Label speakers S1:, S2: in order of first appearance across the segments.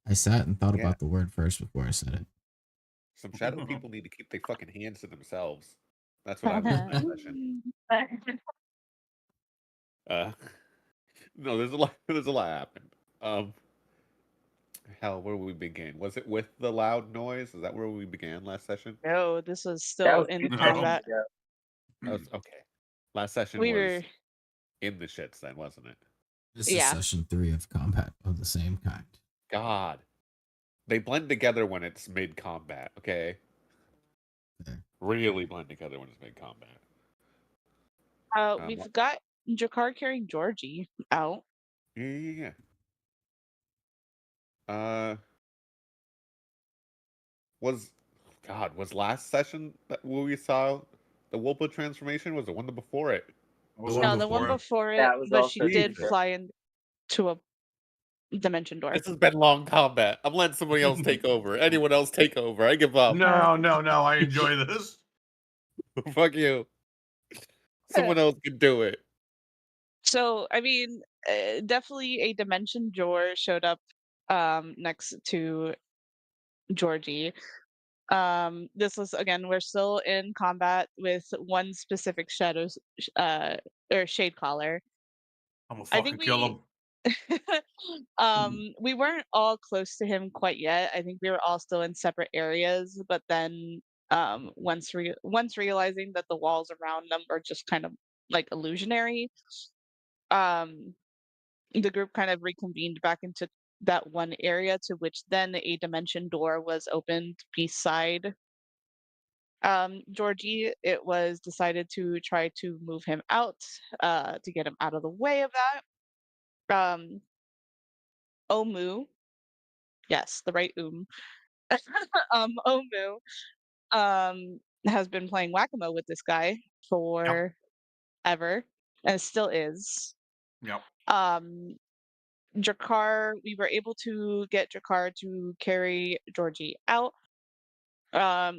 S1: I sat and thought
S2: Yeah,
S1: about the word first before I said
S2: some shadow people need to keep their fucking hands to themselves. That's what I learned last session. Uh, no, there's a lot. There's a lot happened. Um, Hell, where we begin? Was it with the loud noise? Is that where we began last session?
S3: No, this was
S4: That
S3: still
S4: was
S3: in
S4: 2 sessions
S5: No.
S3: combat.
S4: ago.
S2: That was okay. Last session
S3: We
S2: was
S3: were,
S2: in the shits then, wasn't it?
S1: this is
S3: yeah.
S1: session 3 of combat of the same kind.
S2: God, they blend together when it's mid combat. Okay,
S1: There.
S2: really blend together when it's mid combat.
S3: We've got Jakar carrying Georgie out.
S2: Yeah. Uh, was was last session that where we saw the Wolpa transformation? Was the one before it?
S5: The one
S3: No, the one
S5: before it.
S3: before it,
S4: That was
S3: but she
S4: also
S3: did
S2: Jesus.
S4: 2 sessions.
S3: fly into a dimension door.
S2: This has been long combat. I'm letting somebody else take over. Anyone else take over? I give up.
S5: No, no, no. I enjoy this.
S2: Fuck you. Someone else can do it.
S3: So, I mean, definitely a dimension door showed up next to Georgie. This was again, we're still in combat with one specific shadows or shade caller.
S5: I'm gonna
S3: I think
S5: fucking kill him.
S3: we weren't all close to him quite yet. I think we were all still in separate areas, but then once realizing that the walls around them are just kind of like illusionary, um the group kind of reconvened back into that one area, to which then a dimension door was opened beside Georgie. It was decided to try to move him out, to get him out of the way of that. Omu, yes, the right Omu, has been playing whack-a-mole with this guy
S5: Yep.
S3: for ever, and still is.
S5: Yep.
S3: Um, Jakar, we were able to get Jakar to carry Georgie out.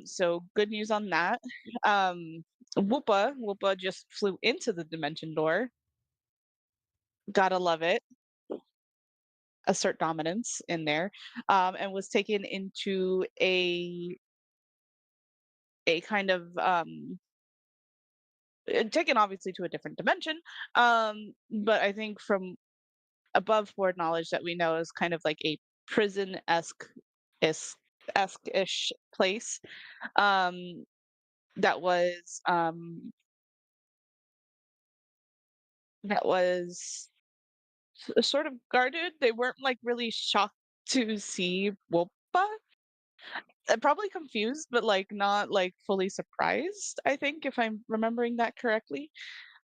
S3: So good news on that. Woopa just flew into the dimension door. Gotta love it. Assert dominance in there, and was taken into a kind of taken obviously to a different dimension. But I think from above board knowledge that we know is kind of like a prison esque ish place. Um, that was um that was sort of guarded. They weren't like really shocked to see Wopa. Probably confused, but like not like fully surprised. I think if I'm remembering that correctly.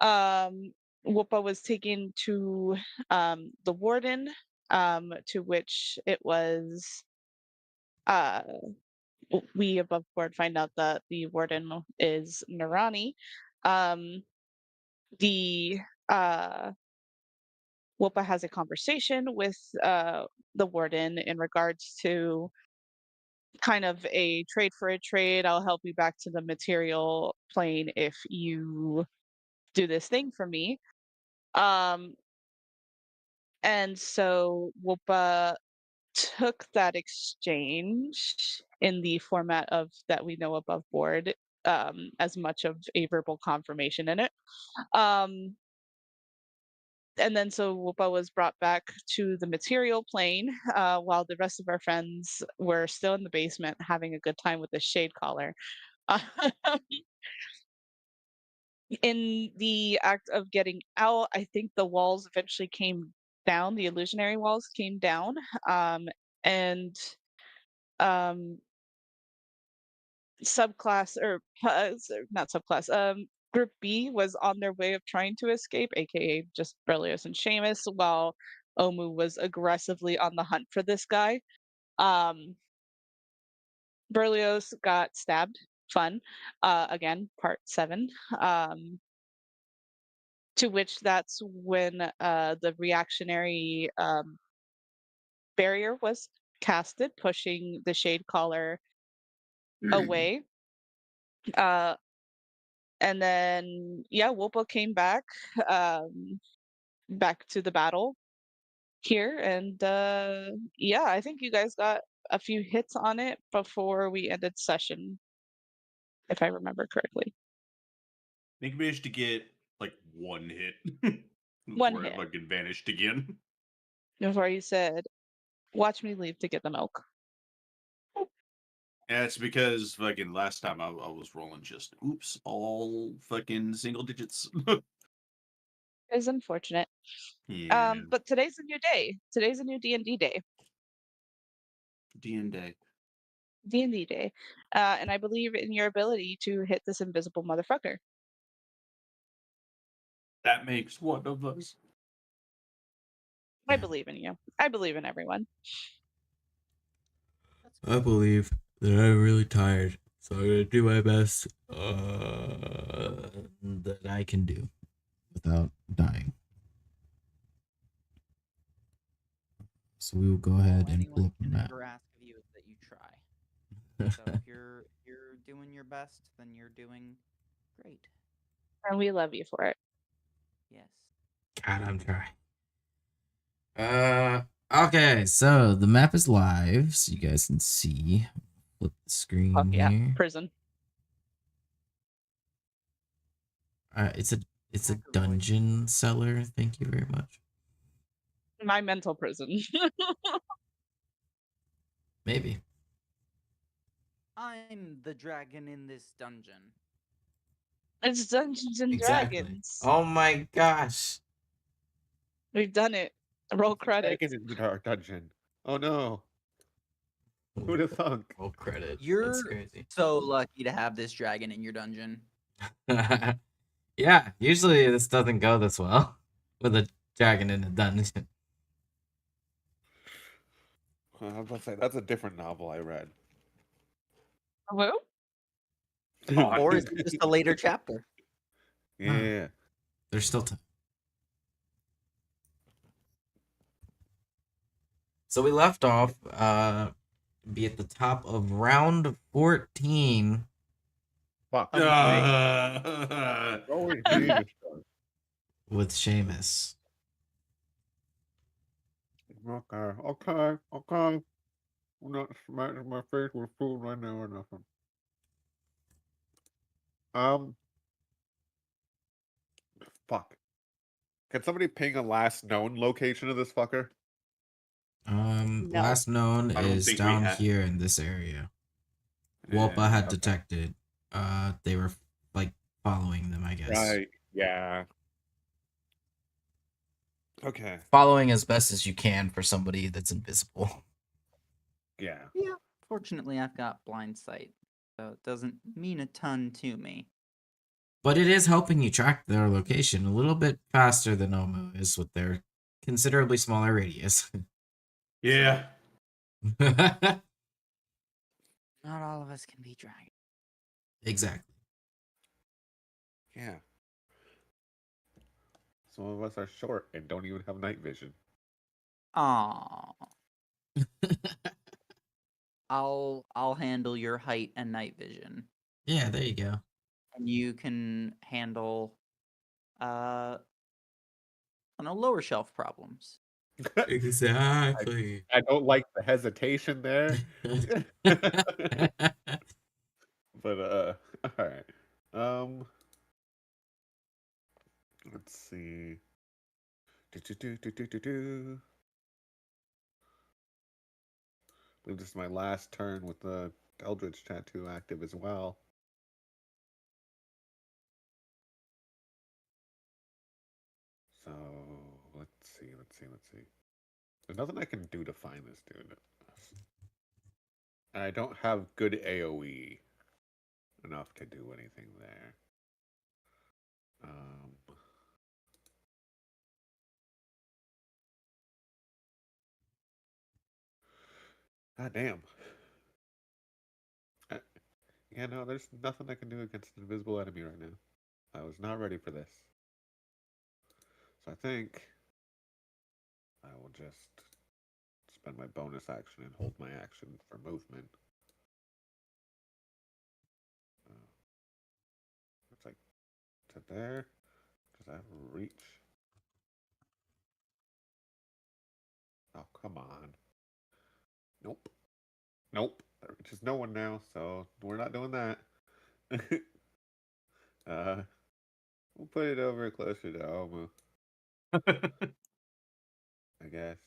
S3: Um, Wopa was taken to the warden, to which it was. Uh, we above board find out that the warden is Narani. Um, the Wopa has a conversation with the warden in regards to kind of a trade for a trade. I'll help you back to the material plane if you do this thing for me. Um, and so Wopa took that exchange in the format of that we know above board, as much of a verbal confirmation in it. Um, and then so Whoopa was brought back to the material plane, while the rest of our friends were still in the basement having a good time with the shade collar. In the act of getting out, I think the walls eventually came down, the illusionary walls came down, and um, subclass or not subclass, group B was on their way of trying to escape, aka just Berlioz and Seamus, while Omu was aggressively on the hunt for this guy. Um, Berlioz got stabbed. Fun. Again, part 7. To which that's when the reactionary barrier was casted, pushing the shade caller away. Uh, and then yeah, Wopo came back, back to the battle. here, and yeah, I think you guys got a few hits on it before we ended session, if I remember correctly.
S5: I think we managed to get like one hit
S3: One
S5: before it
S3: hit
S5: fucking vanished again.
S3: before you said, "Watch me leave to get the milk."
S5: And it's because fucking last time I was rolling just oops, all fucking single digits.
S3: It's unfortunate.
S5: Yeah,
S3: But today's a new day. Today's a new D&D day.
S5: D&D.
S3: D&D day. And I believe in your ability to hit this invisible motherfucker.
S5: That makes one of us.
S3: I
S1: Yeah.
S3: believe in you. I believe in everyone.
S1: I believe that I'm really tired, so I'm gonna do my best that I can do without dying. So we will go ahead
S4: All
S1: and pull
S4: anyone
S1: up the
S4: can
S1: map.
S4: ever ask of you is that you try. So if you're doing your best, then you're doing great.
S3: And we love you for it.
S4: Yes.
S1: God, I'm trying. Okay, so the map is live, so you guys can see. Flip the screen
S3: Fuck yeah.
S1: here.
S3: Prison.
S1: It's a
S4: McAvoy.
S1: dungeon cellar. Thank you very much.
S3: My mental prison.
S1: Maybe.
S4: I'm the dragon in this dungeon.
S3: It's Dungeons and
S1: Exactly.
S3: Dragons.
S1: Oh my gosh.
S3: We've done it. Roll credits.
S2: Taken into our dungeon. Oh no. Who'd have thunk?
S1: Roll credit.
S4: You're
S1: That's crazy.
S4: so lucky to have this dragon in your dungeon.
S1: Yeah, usually this doesn't go this well with a dragon in a dungeon.
S2: I was about to say that's a different novel I read.
S3: Who?
S4: Or is it just a later chapter?
S2: Yeah.
S1: There's still time. So we left off be at the top of round 14
S2: Fuck.
S5: Uh,
S2: Always need this one.
S1: with Seamus.
S2: Okay. I'm not smacking my face with food right now or nothing. Fuck. Can somebody ping a last known location of this fucker?
S3: No.
S1: Last known
S5: I don't
S1: is
S5: think we
S1: down
S5: have-
S1: here in this area. Wolpa had detected. They were like following them, I guess.
S2: Right. Yeah. Okay.
S1: Following as best as you can for somebody that's invisible.
S2: Yeah.
S4: Yeah. Fortunately, I've got blind sight, so it doesn't mean a ton to me.
S1: But it is helping you track their location a little bit faster than Omo is with their considerably smaller radius.
S5: yeah.
S4: Not all of us can be dragons.
S1: Exactly.
S2: Yeah. Some of us are short and don't even have night vision.
S4: Aww. I'll handle your height and night vision,
S1: Yeah, there you go.
S4: and you can handle I don't know, lower shelf problems.
S1: Exactly.
S2: I don't like the hesitation there. But all right. Let's see. Do. I believe this is my last turn with the Eldritch tattoo active as well. So let's see. There's nothing I can do to find this dude. I don't have good AoE enough to do anything there. God damn. Yeah, no, there's nothing I can do against an invisible enemy right now. I was not ready for this. So I think I will just spend my bonus action and hold my action for movement. It's like to there. Does that reach? come on. Nope. Nope. There reaches no one now, so we're not doing that. We'll put it over closer to Omu, I guess.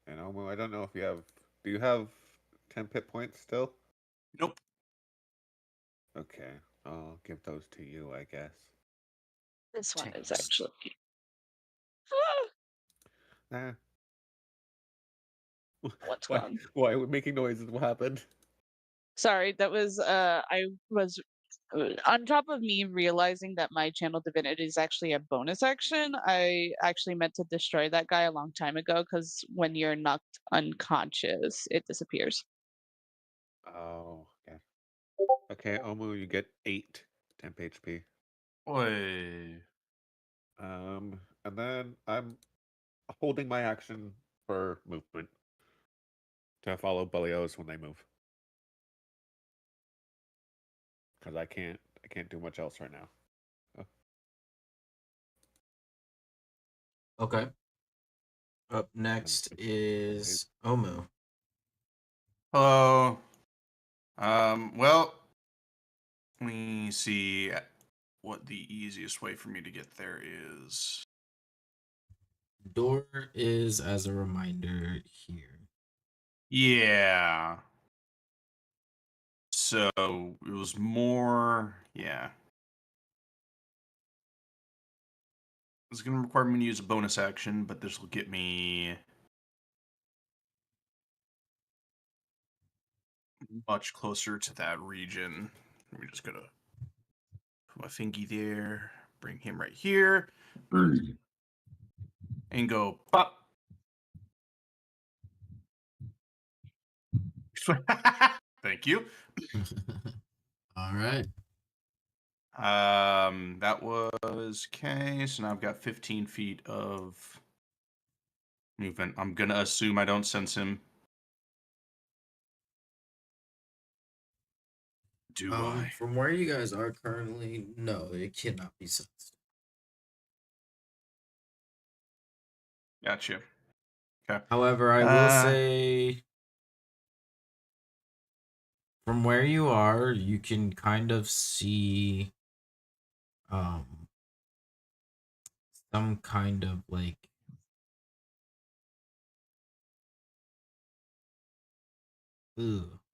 S2: And Omu, I don't know if you have. Do you have 10 pit points still?
S5: Nope.
S2: Okay, I'll give those to you, I guess.
S3: This one is
S1: Thanks.
S3: actually.
S2: Nah.
S3: What's
S2: Why?
S3: gone?
S2: Why are we making noises? What happened?
S3: Sorry, that was I was on top of me realizing that my channel divinity is actually a bonus action. I actually meant to destroy that guy a long time ago because when you're knocked unconscious, it disappears.
S2: Oh, yeah. Okay, Omu, you get 8 temp HP.
S5: Boy.
S2: And then I'm holding my action for movement to follow Belios when they move. Because I can't do much else right now.
S1: Okay. Up next is Omu.
S5: Hello. Well, let me see what the easiest way for me to get there is.
S1: Door is, as a reminder, here.
S5: Yeah. So it was more, yeah. It's going to require me to use a bonus action, but this will get me much closer to that region. We're just going to put my fingy there, bring him right here, and go pop. Thank you.
S1: All right.
S5: That was okay. So now I've got 15 feet of movement. I'm gonna assume I don't sense him. Do I?
S1: From where you guys are currently, no, it cannot be sensed.
S5: Gotcha. Okay.
S1: However, I will say, from where you are, you can kind of see, some kind of like,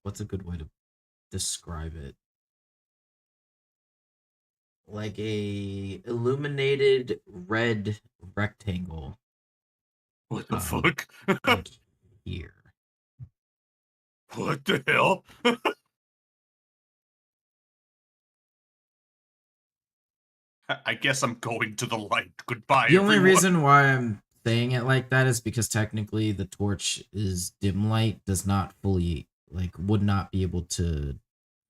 S1: what's a good way to describe it? Like a illuminated red rectangle.
S5: What the
S1: Um,
S5: fuck?
S1: like here.
S5: What the hell? I guess I'm going to the light. Goodbye,
S1: The only
S5: everyone.
S1: reason why I'm saying it like that is because technically the torch is dim light, does not fully, like, would not be able to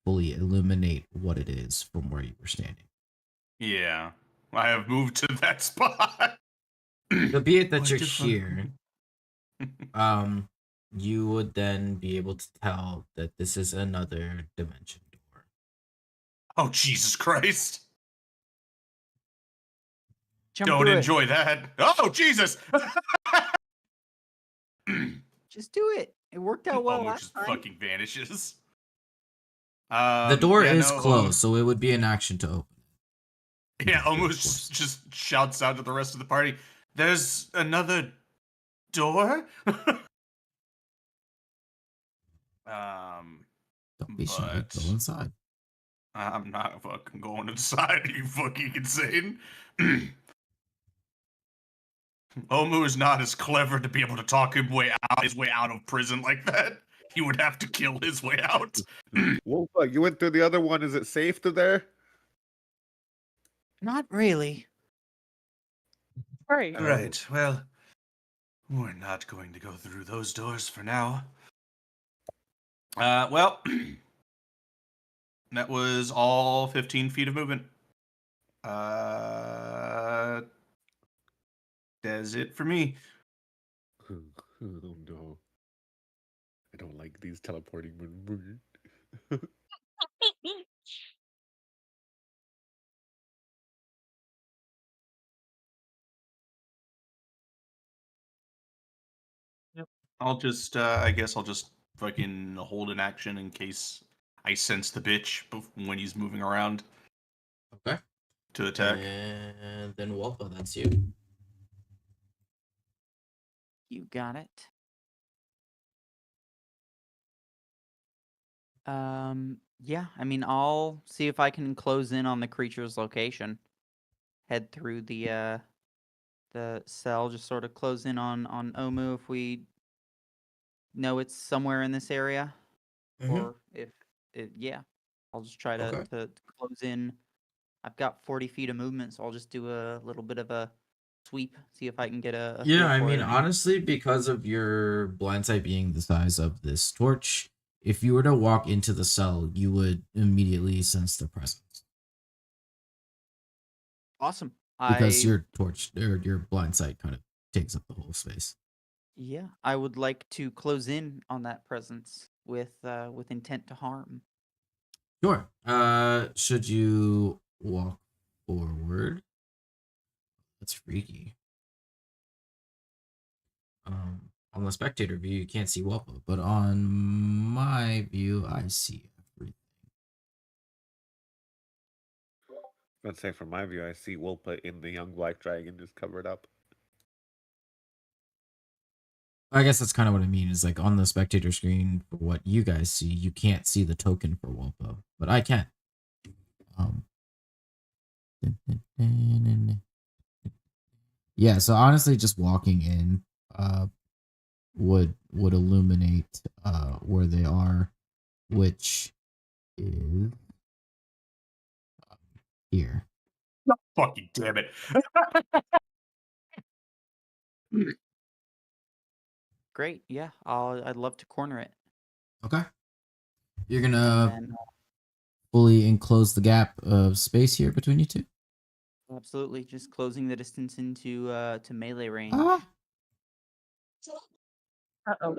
S1: fully illuminate what it is from where you were standing.
S5: Yeah, I have moved to that spot.
S1: So be it that
S5: What
S1: you're
S5: the fuck?
S1: here, you would then be able to tell that this is another dimension door.
S5: Oh, Jesus Christ.
S4: Jump
S5: Don't
S4: through it.
S5: enjoy that. Oh, Jesus.
S4: Just do it. It worked out well
S5: Almost
S4: last
S5: just
S4: time.
S5: fucking vanishes.
S1: The door
S5: yeah,
S1: is
S5: no,
S1: closed, so it would be an action to open.
S5: Yeah,
S1: Of course.
S5: almost just shouts out to the rest of the party. There's another door.
S1: Don't be shy.
S5: But
S1: Go inside.
S5: I'm not fucking going inside. Are you fucking insane? Omu is not as clever to be able to talk his way out of prison like that. He would have to kill his way out.
S2: Wolf, you went through the other one. Is it safe through there?
S4: Not really.
S3: Right.
S5: Right. Well, we're not going to go through those doors for now. Well, that was all 15 feet of movement. That's it for me.
S2: Oh no. I don't like these teleporting.
S5: I'll just, I guess I'll just fucking hold an action in case I sense the bitch when he's moving around
S1: Okay.
S5: to attack.
S1: And then Walpa, that's you.
S4: You got it. Yeah, I mean, I'll see if I can close in on the creature's location. Head through the cell, just sort of close in on Omu if we know it's somewhere in this area, or if it, yeah, I'll just try
S1: Okay.
S4: to close in. I've got 40 feet of movement, so I'll just do a little bit of a sweep, see if I can get a
S1: Yeah,
S4: feel
S1: I
S4: for
S1: mean,
S4: it.
S1: honestly, because of your blind sight being the size of this torch, if you were to walk into the cell, you would immediately sense the presence
S4: Awesome.
S1: because your torch or your blind sight kind of takes up the whole space.
S4: Yeah, I would like to close in on that presence with intent to harm.
S1: Sure. Should you walk forward? That's freaky. On the spectator view, you can't see Walpa, but on my view, I see everything.
S2: Let's say from my view, I see Wolpa in the young black dragon just covered up.
S1: I guess that's kind of what I mean. Is like on the spectator screen for what you guys see, you can't see the token for Walpa, but I can. Yeah. So honestly, just walking in, would illuminate where they are, which is here.
S5: Fucking damn it.
S4: Great, yeah, I'd love to corner it.
S1: Okay. You're
S4: And
S1: gonna
S4: then,
S1: fully enclose the gap of space here between you two.
S4: absolutely, just closing the distance into to melee range.
S1: Ah.
S3: Uh-oh.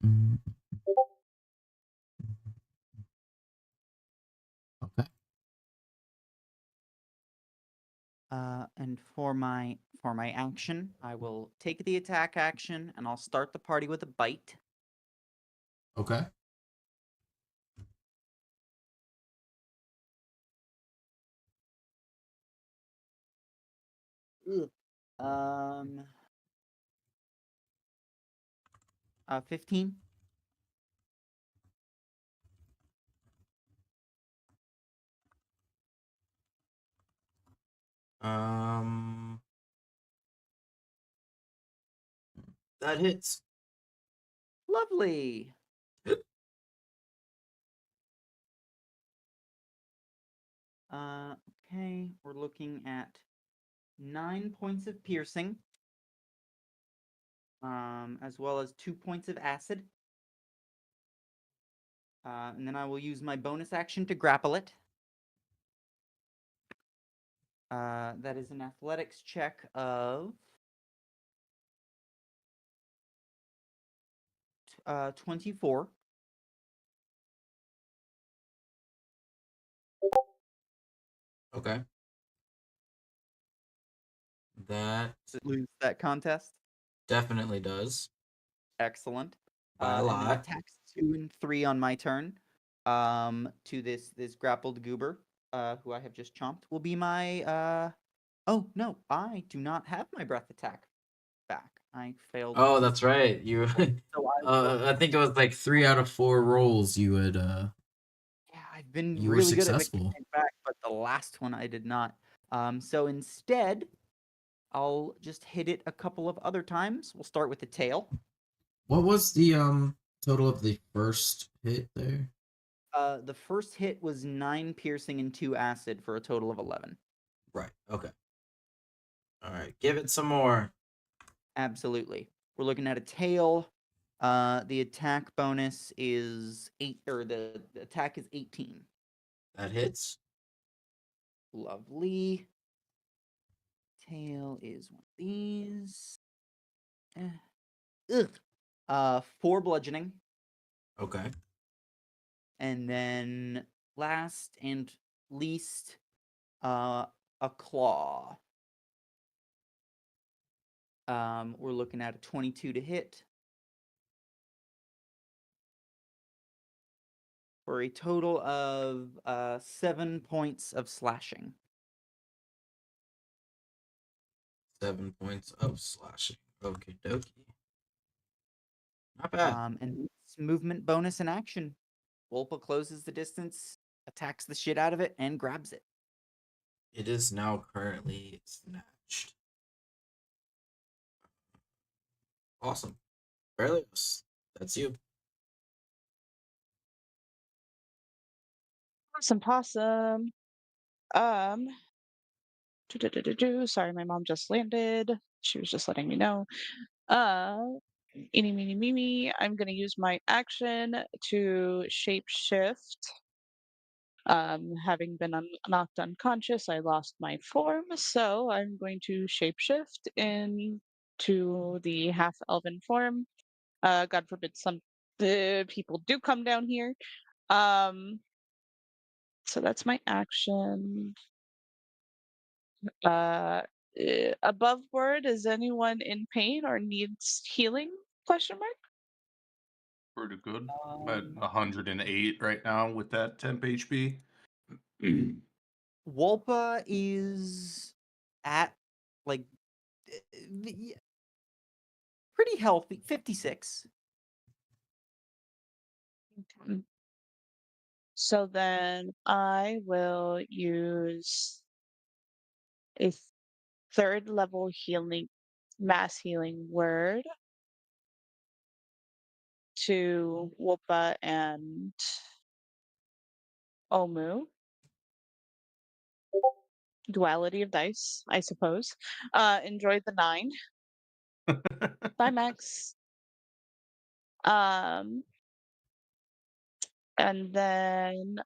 S1: Mm. Okay.
S4: And for my action, I will take the attack action and I'll start the party with a bite.
S1: Okay.
S4: Um 15.
S1: Um, that hits.
S4: Lovely. Okay, we're looking at 9 points of piercing, as well as 2 points of acid. And then I will use my bonus action to grapple it. That is an athletics check of 24.
S1: Okay. That
S4: Does it lose that contest?
S1: definitely does.
S4: Excellent.
S1: By a
S4: And then
S1: lot.
S4: attacks 2 and 3 on my turn. To this grappled goober, who I have just chomped, will be my Oh no, I do not have my breath attack back. I failed.
S1: Oh, that's right. You.
S4: So
S1: I think it was like 3 out of 4 rolls you would.
S4: yeah, I've been
S1: You were
S4: really good at
S1: successful.
S4: getting it back, but the last one I did not. So instead, I'll just hit it a couple of other times. We'll start with the tail.
S1: What was the total of the first hit there?
S4: The first hit was 9 piercing and 2 acid for a total of 11.
S1: Right. Okay. All right. Give it some more.
S4: Absolutely. We're looking at a tail. The attack bonus is 8, or the attack is 18.
S1: That hits.
S4: Lovely. Tail is one of these. Ugh. 4 bludgeoning.
S1: Okay.
S4: And then last and least, a claw. We're looking at a 22 to hit for a total of 7 points of slashing.
S1: 7 points of slashing. Okie dokie. Not bad.
S4: And it's movement bonus in action. Wolpa closes the distance, attacks the shit out of it, and grabs it.
S1: It is now currently snatched. Awesome. Berlioz, that's you.
S3: Awesome possum. Sorry, my mom just landed. She was just letting me know. Eeny, meeny, miny. I'm going to use my action to shape shift. Having been knocked unconscious, I lost my form, so I'm going to shapeshift into the half elven form. God forbid some people do come down here. So that's my action. Above board, is anyone in pain or needs healing? Question mark.
S5: Pretty good. I'm at 108 right now with that temp HP.
S4: Wolpa is at like pretty healthy, 56.
S3: Okay. So then I will use a third level healing, mass healing word to Wolpa and Omu. Duality of dice, I suppose. Enjoy the 9. Bye, Max. And then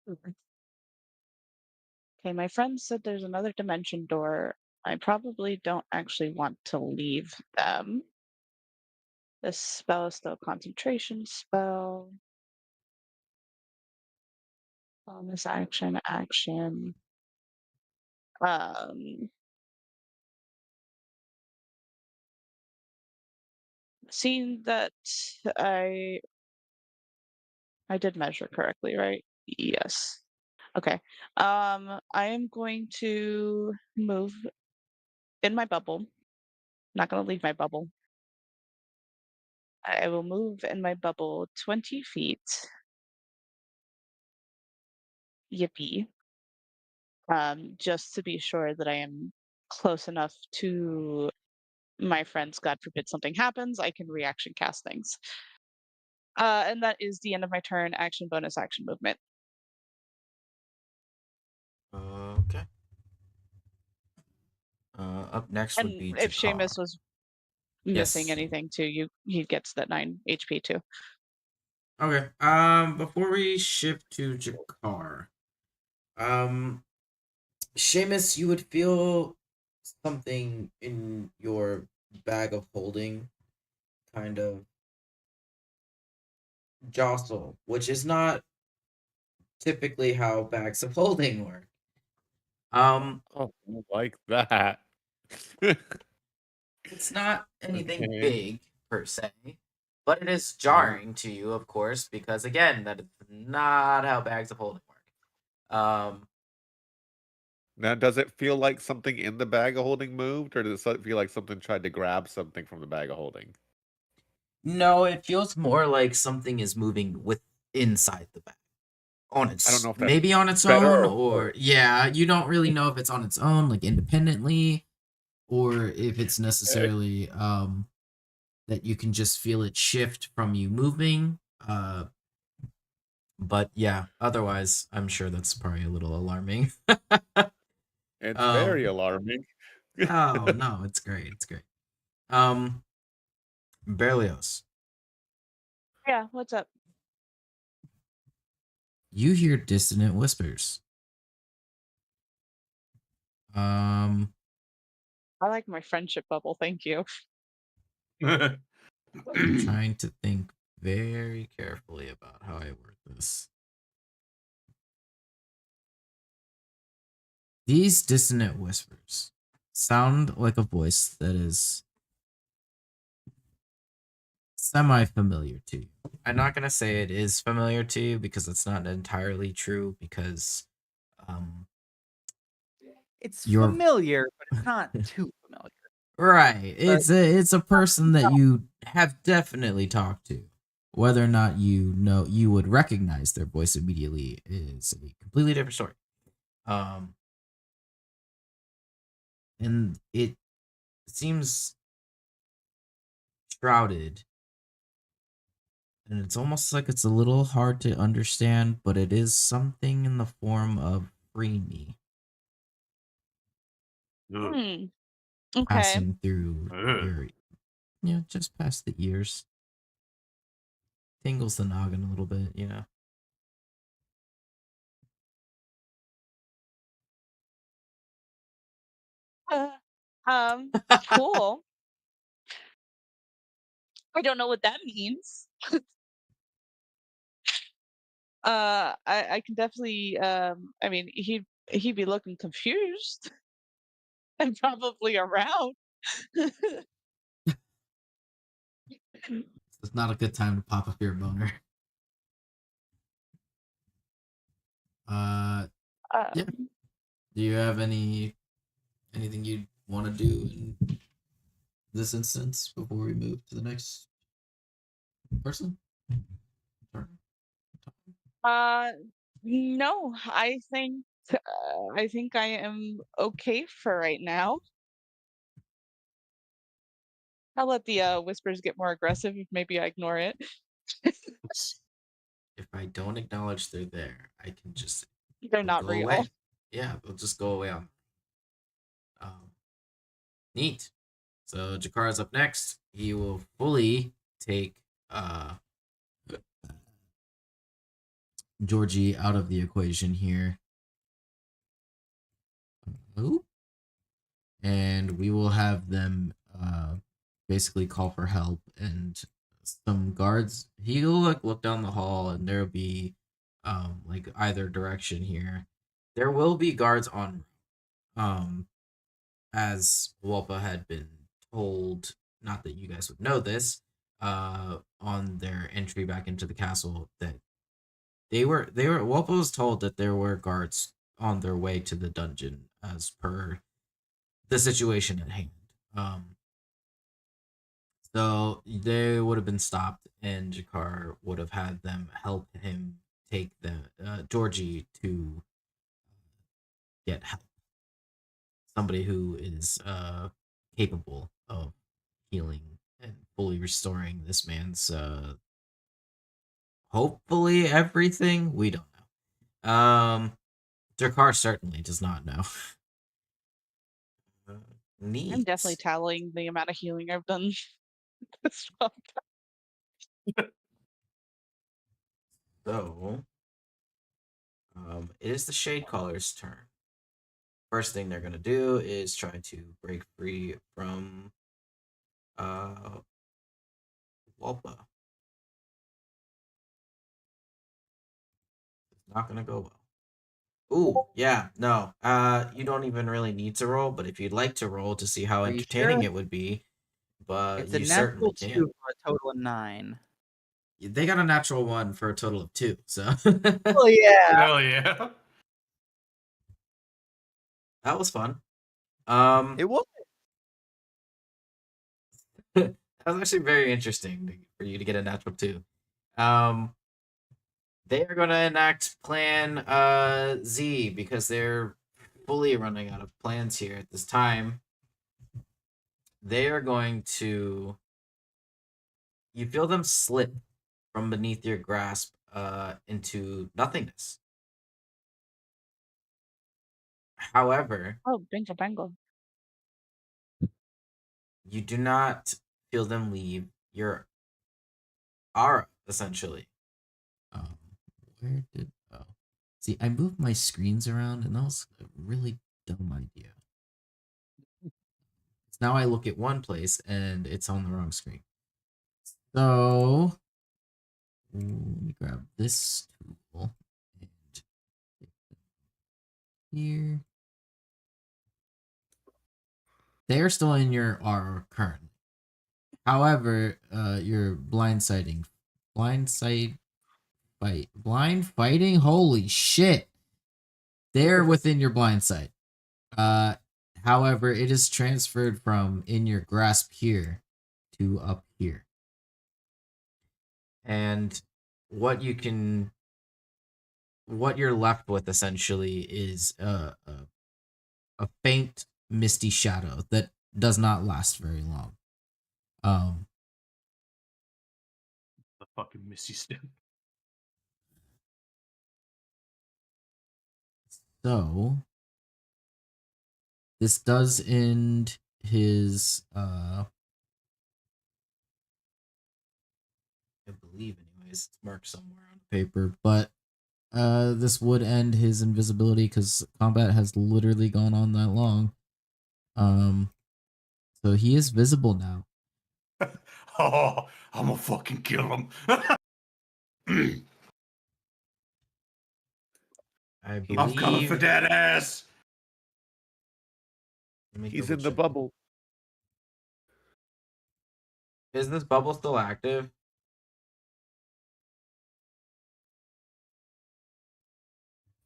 S3: okay, my friend said there's another dimension door. I probably don't actually want to leave them. This spell is still a concentration spell. Bonus action, action. Seeing that I did measure correctly, right? Yes. Okay. I am going to move in my bubble. Not going to leave my bubble. I will move in my bubble 20 feet. Yippee. Just to be sure that I am close enough to my friends. God forbid something happens, I can reaction cast things. And that is the end of my turn. Action, bonus, action, movement.
S1: Okay. Up next would
S3: And
S1: be
S3: if
S1: Jakar.
S3: Seamus was missing
S1: Yes.
S3: anything too, he gets that 9 HP too.
S1: Okay. Before we shift to Jakar, Seamus, you would feel something in your bag of holding kind of jostle, which is not typically how bags of holding work.
S2: Oh, I don't like that.
S1: It's not anything
S2: Okay.
S1: big per se, but it is
S2: Uh-huh.
S1: jarring to you, of course, because again, that is not how bags of holding work.
S2: Now, does it feel like something in the bag of holding moved, or does it feel like something tried to grab something from the bag of holding?
S1: No, it feels more like something is moving with inside the bag. On its
S2: I don't know if that's
S1: maybe on its
S2: better
S1: own,
S2: or
S1: or
S2: worse.
S1: yeah, you don't really know if it's on its own, like independently, or if it's necessarily that you can just feel it shift from you moving. But yeah, otherwise, I'm sure that's probably a little alarming.
S2: It's very
S1: um,
S2: alarming.
S1: oh no, it's great, it's great. Um, Berlioz,
S3: Yeah, what's up?
S1: you hear dissonant whispers. Um,
S3: I like my friendship bubble, thank you.
S1: I'm trying to think very carefully about how I word this. These dissonant whispers sound like a voice that is semi-familiar to you. I'm not gonna say it is familiar to you because it's not entirely true because um
S4: It's
S1: you're
S4: familiar, but it's not too familiar.
S1: right. It's a person that you have definitely talked to. Whether or not you would recognize their voice immediately is a completely different story. And it seems shrouded, and it's almost like it's a little hard to understand, but it is something in the form of free me
S2: Ugh.
S3: Hmm. Okay.
S1: passing through
S5: Ugh.
S1: your, just past the ears, tingles the noggin a little bit,
S3: Uh, cool. I don't know what that means. I can definitely I mean he'd be looking confused and probably around.
S1: It's not a good time to pop up your boner. Yeah.
S3: Um,
S1: Do you have anything you want to do in this instance before we move to the next person? Turn?
S3: uh no, I think I am okay for right now. I'll let the whispers get more aggressive if maybe I ignore it.
S1: If I don't acknowledge they're there, I can just
S3: They're
S1: they'll
S3: not
S1: go
S3: real.
S1: away. Yeah, they'll just go away on. Um, neat. So Jakara's up next. He will fully take Georgie out of the equation here. Ooh. And we will have them basically call for help, and some guards. He'll look down the hall, and there'll be like either direction here. There will be guards on um as Walpa had been told, not that you guys would know this, on their entry back into the castle, that they were Walpa was told that there were guards on their way to the dungeon as per the situation at hand. Um, so they would have been stopped, and Jakar would have had them help him take the Georgie to get help. Somebody who is capable of healing and fully restoring this man's hopefully everything. We don't know. Jakar certainly does not know.
S3: I'm
S1: Neat.
S3: definitely tallying the amount of healing I've done this month.
S1: So, it is the Shade Caller's turn. First thing they're gonna do is try to break free from Walpa. It's not gonna go well. Ooh, yeah, no. You don't even really need to roll, but if you'd like to roll to see how
S4: Are you
S1: entertaining
S4: sure?
S1: it would be, but
S4: It's a
S1: you certainly
S4: natural
S1: can.
S4: 2 for a total of 9.
S1: They got a natural 1 for a total of 2, so
S4: Oh yeah.
S5: Hell yeah.
S1: that was fun.
S4: It was.
S1: That was actually very interesting for you to get a natural 2. They are going to enact Plan Z because they're fully running out of plans here at this time. They are going to. You feel them slip from beneath your grasp into nothingness. However,
S3: Oh, bingo bango.
S1: you do not feel them leave your aura, essentially. Where did see? I moved my screens around, and that was a really dumb idea. Now I look at one place, and it's on the wrong screen. So let me grab this tool and here. they are still in your aura currently. However, your blind fighting. Holy shit! They're within your blind sight. However, it is transferred from in your grasp here to up here, and what you're left with essentially is a faint misty shadow that does not last very long.
S5: The fucking Missy step.
S1: So this does end his I believe anyways, it's marked somewhere on paper, but this would end his invisibility because combat has literally gone on that long. So he is visible now.
S5: Oh, I'm gonna fucking kill him.
S1: I
S5: I'm coming for
S1: believe
S5: that ass.
S1: let me
S2: He's
S1: double
S2: in the
S1: check.
S2: bubble.
S1: Is this bubble still active?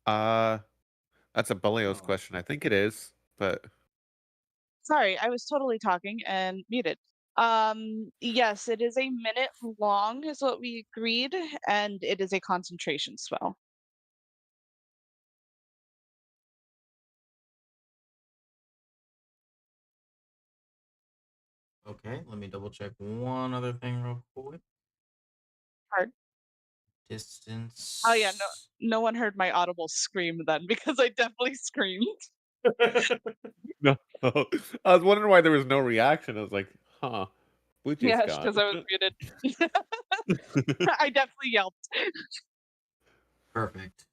S2: That's a Belios
S5: Oh.
S2: question. I think it is, but
S3: Sorry, I was totally talking and muted. Yes, it is a minute long, is what we agreed, and it is a concentration spell.
S1: Okay, let me double check one other thing real quick.
S3: Hard.
S1: Distance.
S3: Oh yeah, no one heard my audible scream then because I definitely screamed.
S2: no. I was wondering why there was no reaction. I was like, huh. We just
S3: Yes,
S2: got.
S3: because I was muted. I definitely yelped.
S1: Perfect.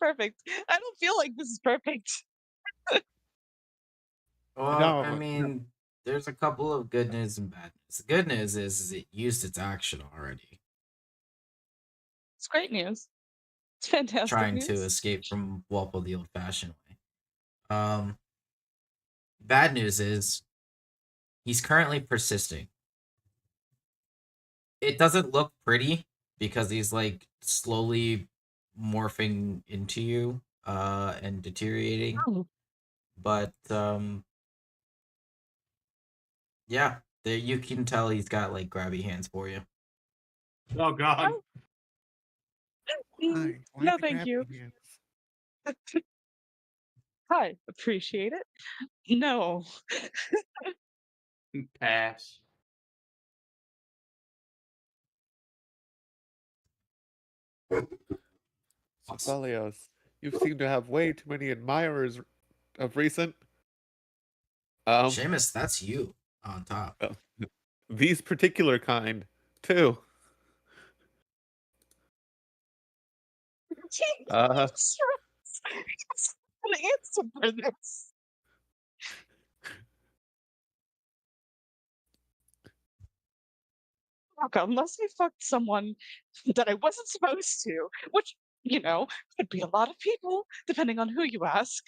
S3: Perfect. I don't feel like this is perfect.
S1: Well,
S2: No,
S1: I mean, there's a couple of good news and bad news. The good news is it used its action already,
S3: It's great news. It's fantastic
S1: trying
S3: news.
S1: to escape from Walpole the old-fashioned way. Bad news is he's currently persisting. It doesn't look pretty because he's like slowly morphing into you and deteriorating.
S3: Oh,
S1: But yeah, there you can tell he's got like grabby hands for you.
S5: Oh God.
S3: no, thank you. Hi, appreciate it. No.
S5: Pass.
S2: Belios, you seem to have way too many admirers of recent.
S1: Seamus, that's you on top.
S2: These particular kind, too. Uh,
S3: An answer for this. Look, unless I fucked someone that I wasn't supposed to, which, could be a lot of people, depending on who you ask.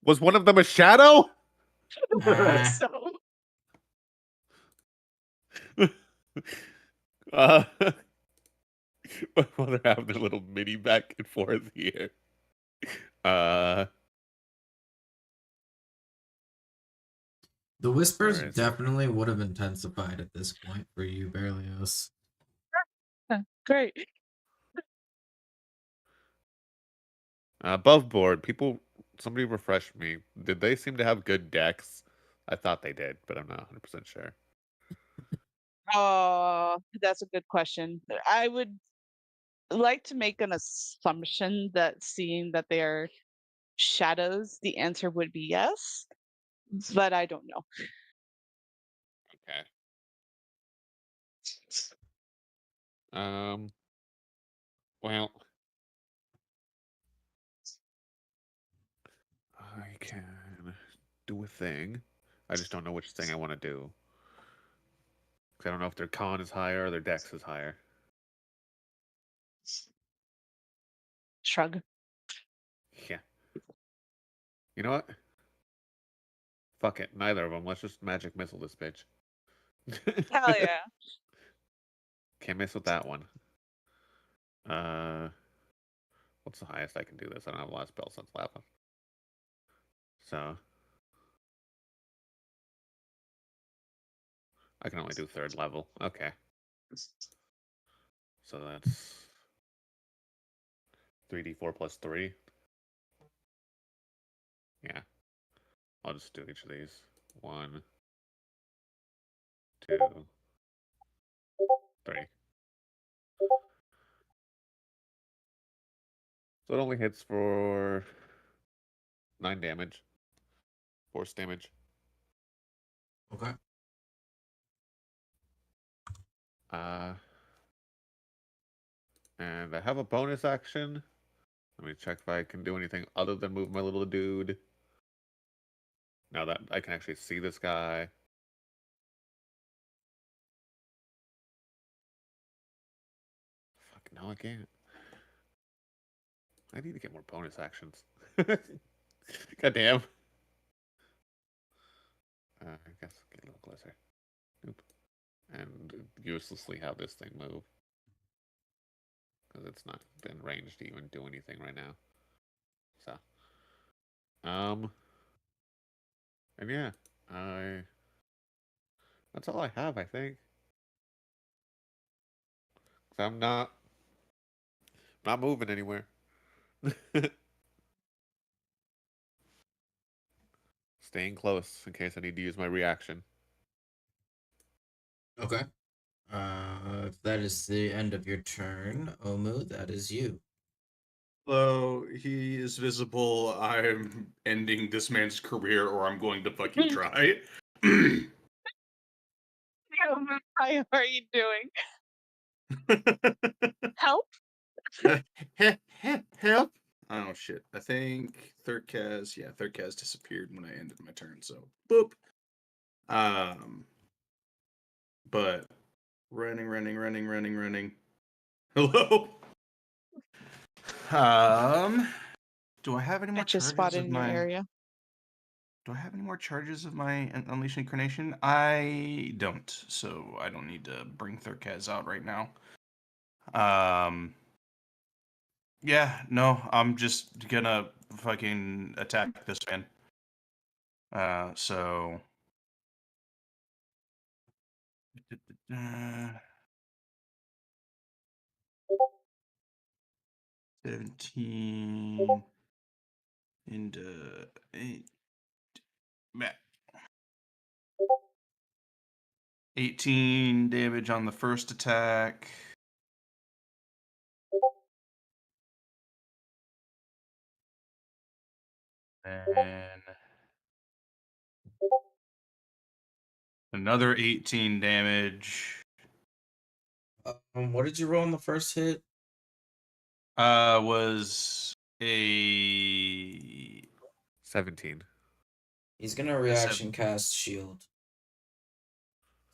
S2: was one of them a shadow?
S1: Ah.
S3: So,
S2: uh, while they're having their little mini back and forth here.
S1: The whispers
S2: Where is it?
S1: definitely would have intensified at this point for you, Berlioz.
S3: great.
S2: Above board, somebody refresh me. Did they seem to have good decks? I thought they did, but I'm not 100% sure.
S3: That's a good question. I would like to make an assumption that seeing that they're shadows, the answer would be yes, but I don't know.
S2: Okay. Well, I can do a thing. I just don't know which thing I want to do. 'Cause I don't know if their con is higher or their dex is higher.
S3: Shrug.
S2: Yeah. You know what? Fuck it. Neither of them. Let's just magic missile this bitch.
S3: Hell yeah.
S2: Can't miss with that one. What's the highest I can do this? I don't have a lot of spell slots left. So I can only do 3rd level. Okay. So that's 3d4 plus 3. Yeah. I'll just do each of these. 1, 2, 3. So it only hits for 9 damage. Force damage.
S1: Okay.
S2: And I have a bonus action. Let me check if I can do anything other than move my little dude. Now that I can actually see this guy. Fuck, no, I can't. I need to get more bonus actions. Goddamn. I guess I'll get a little closer. Nope. And uselessly have this thing move. Because it's not in range to even do anything right now. So. And yeah, that's all I have, I think. 'Cause I'm not moving anywhere. Staying close in case I need to use my reaction.
S1: Okay. If that is the end of your turn, Omu, that is you.
S6: So he is visible. I'm ending this man's career, or I'm going to fucking try.
S3: How are you doing? Help?
S6: Help! Oh shit! I think third Kaz disappeared when I ended my turn. So boop. But running. Hello. Do I have any more
S3: I just
S6: charges
S3: spotted
S6: of
S3: in your
S6: my?
S3: area.
S6: Do I have any more charges of my Unleash Incarnation? I don't, so I don't need to bring Thurkaz out right now. Yeah, no, I'm just gonna fucking attack this man. So. 17 into 8. 18 damage on the first attack. And another 18 damage.
S1: What did you roll on the first hit?
S6: Was a
S2: 17.
S1: He's gonna reaction cast shield.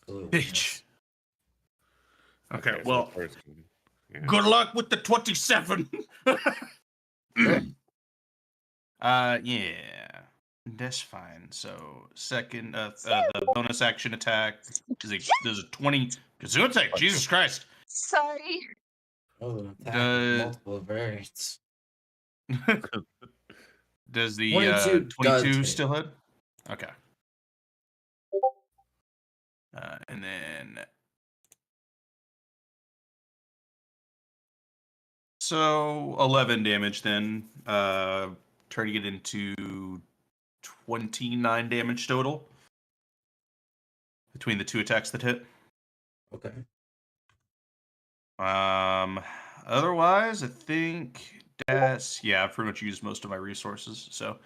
S1: So it will
S6: bitch.
S1: miss.
S6: Okay,
S2: so
S6: well,
S2: the first one. Yeah.
S6: good luck with the 27.
S1: Sure.
S6: Yeah, that's fine. So second, the bonus action attack there's a 20. Gesundheit, Jesus Christ.
S3: Sorry.
S1: Oh, an attack
S6: The-
S1: with multiple variants.
S6: Does the
S1: 22 does
S6: 22
S1: hit.
S6: still hit? Okay. And then so 11 damage then, turning it into 29 damage total between the two attacks that hit.
S1: Okay.
S6: Otherwise, I think that's I've pretty much used most of my resources. So,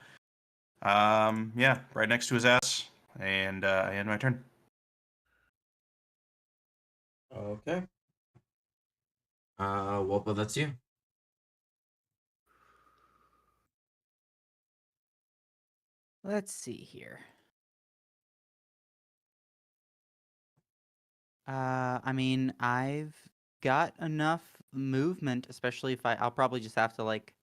S6: yeah, right next to his ass, and I end my turn.
S1: Okay. Wopa, that's you.
S4: Let's see here. I mean, I've got enough movement, especially if I'll probably just have to like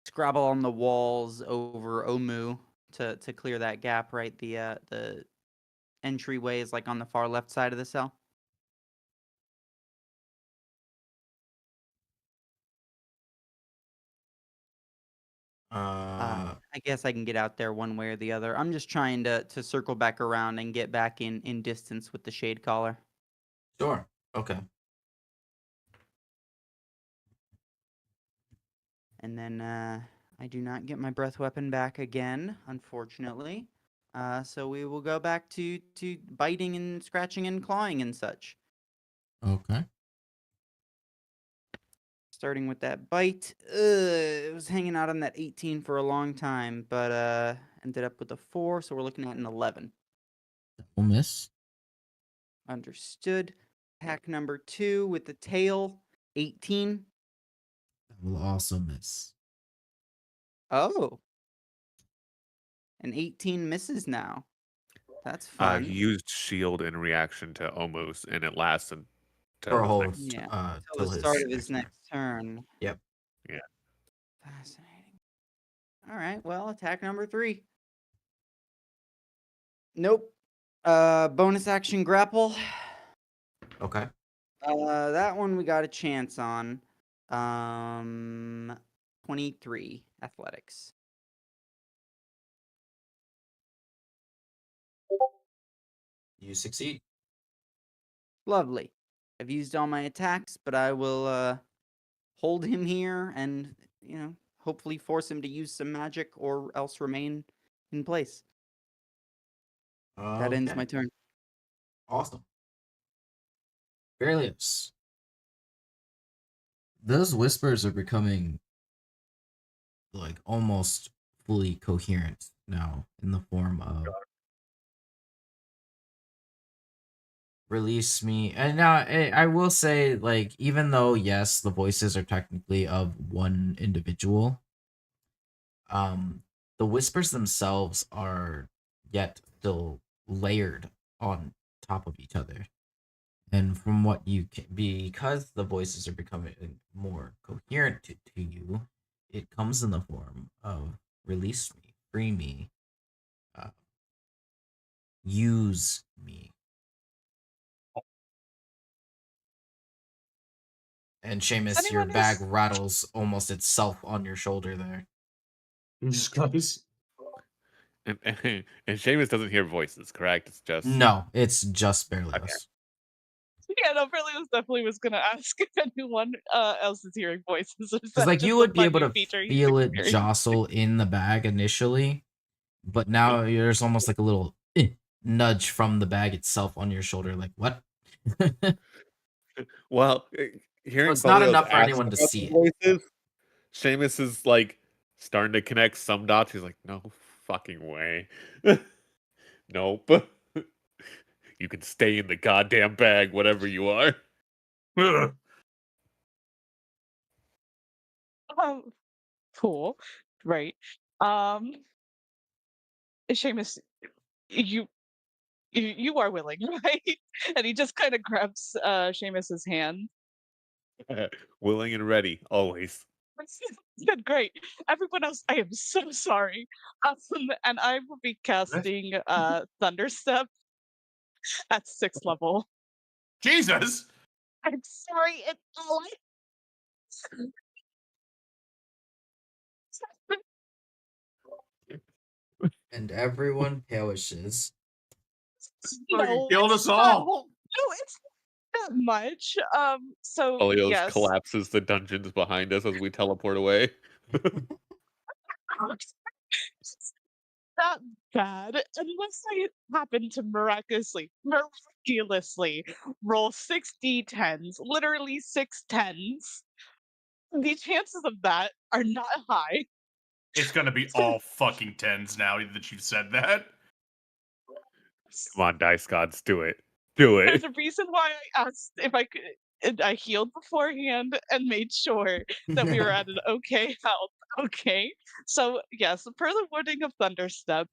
S4: scrabble on the walls over Omu to clear that gap. Right, the entryway is like on the far left side of the cell. I guess I can get out there one way or the other. I'm just trying to circle back around and get back in distance with the shade collar.
S1: Sure. Okay.
S4: And then I do not get my breath weapon back again, unfortunately. So we will go back to biting and scratching and clawing and such.
S1: Okay.
S4: Starting with that bite. It was hanging out on that 18 for a long time, but ended up with a 4, so we're looking at an 11.
S1: Double miss.
S4: Understood. Pack number 2 with the tail, 18.
S1: That will also miss.
S4: Oh. An 18 misses now. That's
S7: He
S4: fun.
S7: used shield in reaction to Omus, and it lasted
S1: For a
S7: till
S1: whole
S7: his next
S4: Yeah.
S7: turn.
S4: Till
S1: till
S4: the start
S1: his
S4: of his next turn.
S1: Yep.
S7: Yeah.
S4: Fascinating. All right. Well, attack number 3. Nope. Bonus action grapple.
S1: Okay.
S4: That one we got a chance on. 23 athletics.
S1: You succeed.
S4: Lovely. I've used all my attacks, but I will hold him here and, hopefully force him to use some magic or else remain in place. That ends
S1: Okay.
S4: my turn.
S1: Awesome. Berlioz. Those whispers are becoming like almost fully coherent now in the form of release me. And now I will say, like, even though yes, the voices are technically of one individual, the whispers themselves are yet still layered on top of each other. And from what you can, because the voices are becoming more coherent to you, it comes in the form of release me, free me, use me. And Seamus, your
S3: anyone
S1: bag
S3: who's-
S1: rattles almost itself on your shoulder there.
S8: Jesus Christ.
S7: And Seamus doesn't hear voices, correct? It's just
S1: No, it's just Berlioz.
S7: Okay.
S3: Yeah, no, Berlioz definitely was gonna ask if anyone else is hearing voices.
S1: Because like you would be able to feel it jostle in the bag initially, but now there's almost like a little nudge from the bag itself on your shoulder. Like what?
S7: well, hearing
S1: it's not
S7: Berlioz
S1: enough for
S7: ask
S1: anyone to
S7: about
S1: see
S7: the
S1: it.
S7: voices, Seamus is like starting to connect some dots. He's like, no fucking way. Nope. You can stay in the goddamn bag, whatever you are.
S3: Cool, right? Seamus, you are willing, right? And he just kind of grabs Seamus's hand.
S7: Willing and ready, always.
S3: Good, great. Everyone else, I am so sorry. And I will be casting Thunderstep at 6th level.
S5: Jesus!
S3: I'm sorry, it's
S1: And everyone perishes.
S5: Fucking killed
S3: it's
S5: us all.
S3: No, it's not much. So
S7: Berlioz
S3: yes.
S7: collapses the dungeons behind us as we teleport away.
S3: Not bad, unless I happen to miraculously roll 6 d10s, literally 6 10s. The chances of that are not high.
S5: It's gonna be all fucking tens now that you've said that.
S7: Come on, dice gods, do it. Do
S3: There's
S7: it.
S3: a reason why I asked if I could. And I healed beforehand and made sure that we were at an okay health. Okay, so yes, per the wording of Thunderstep,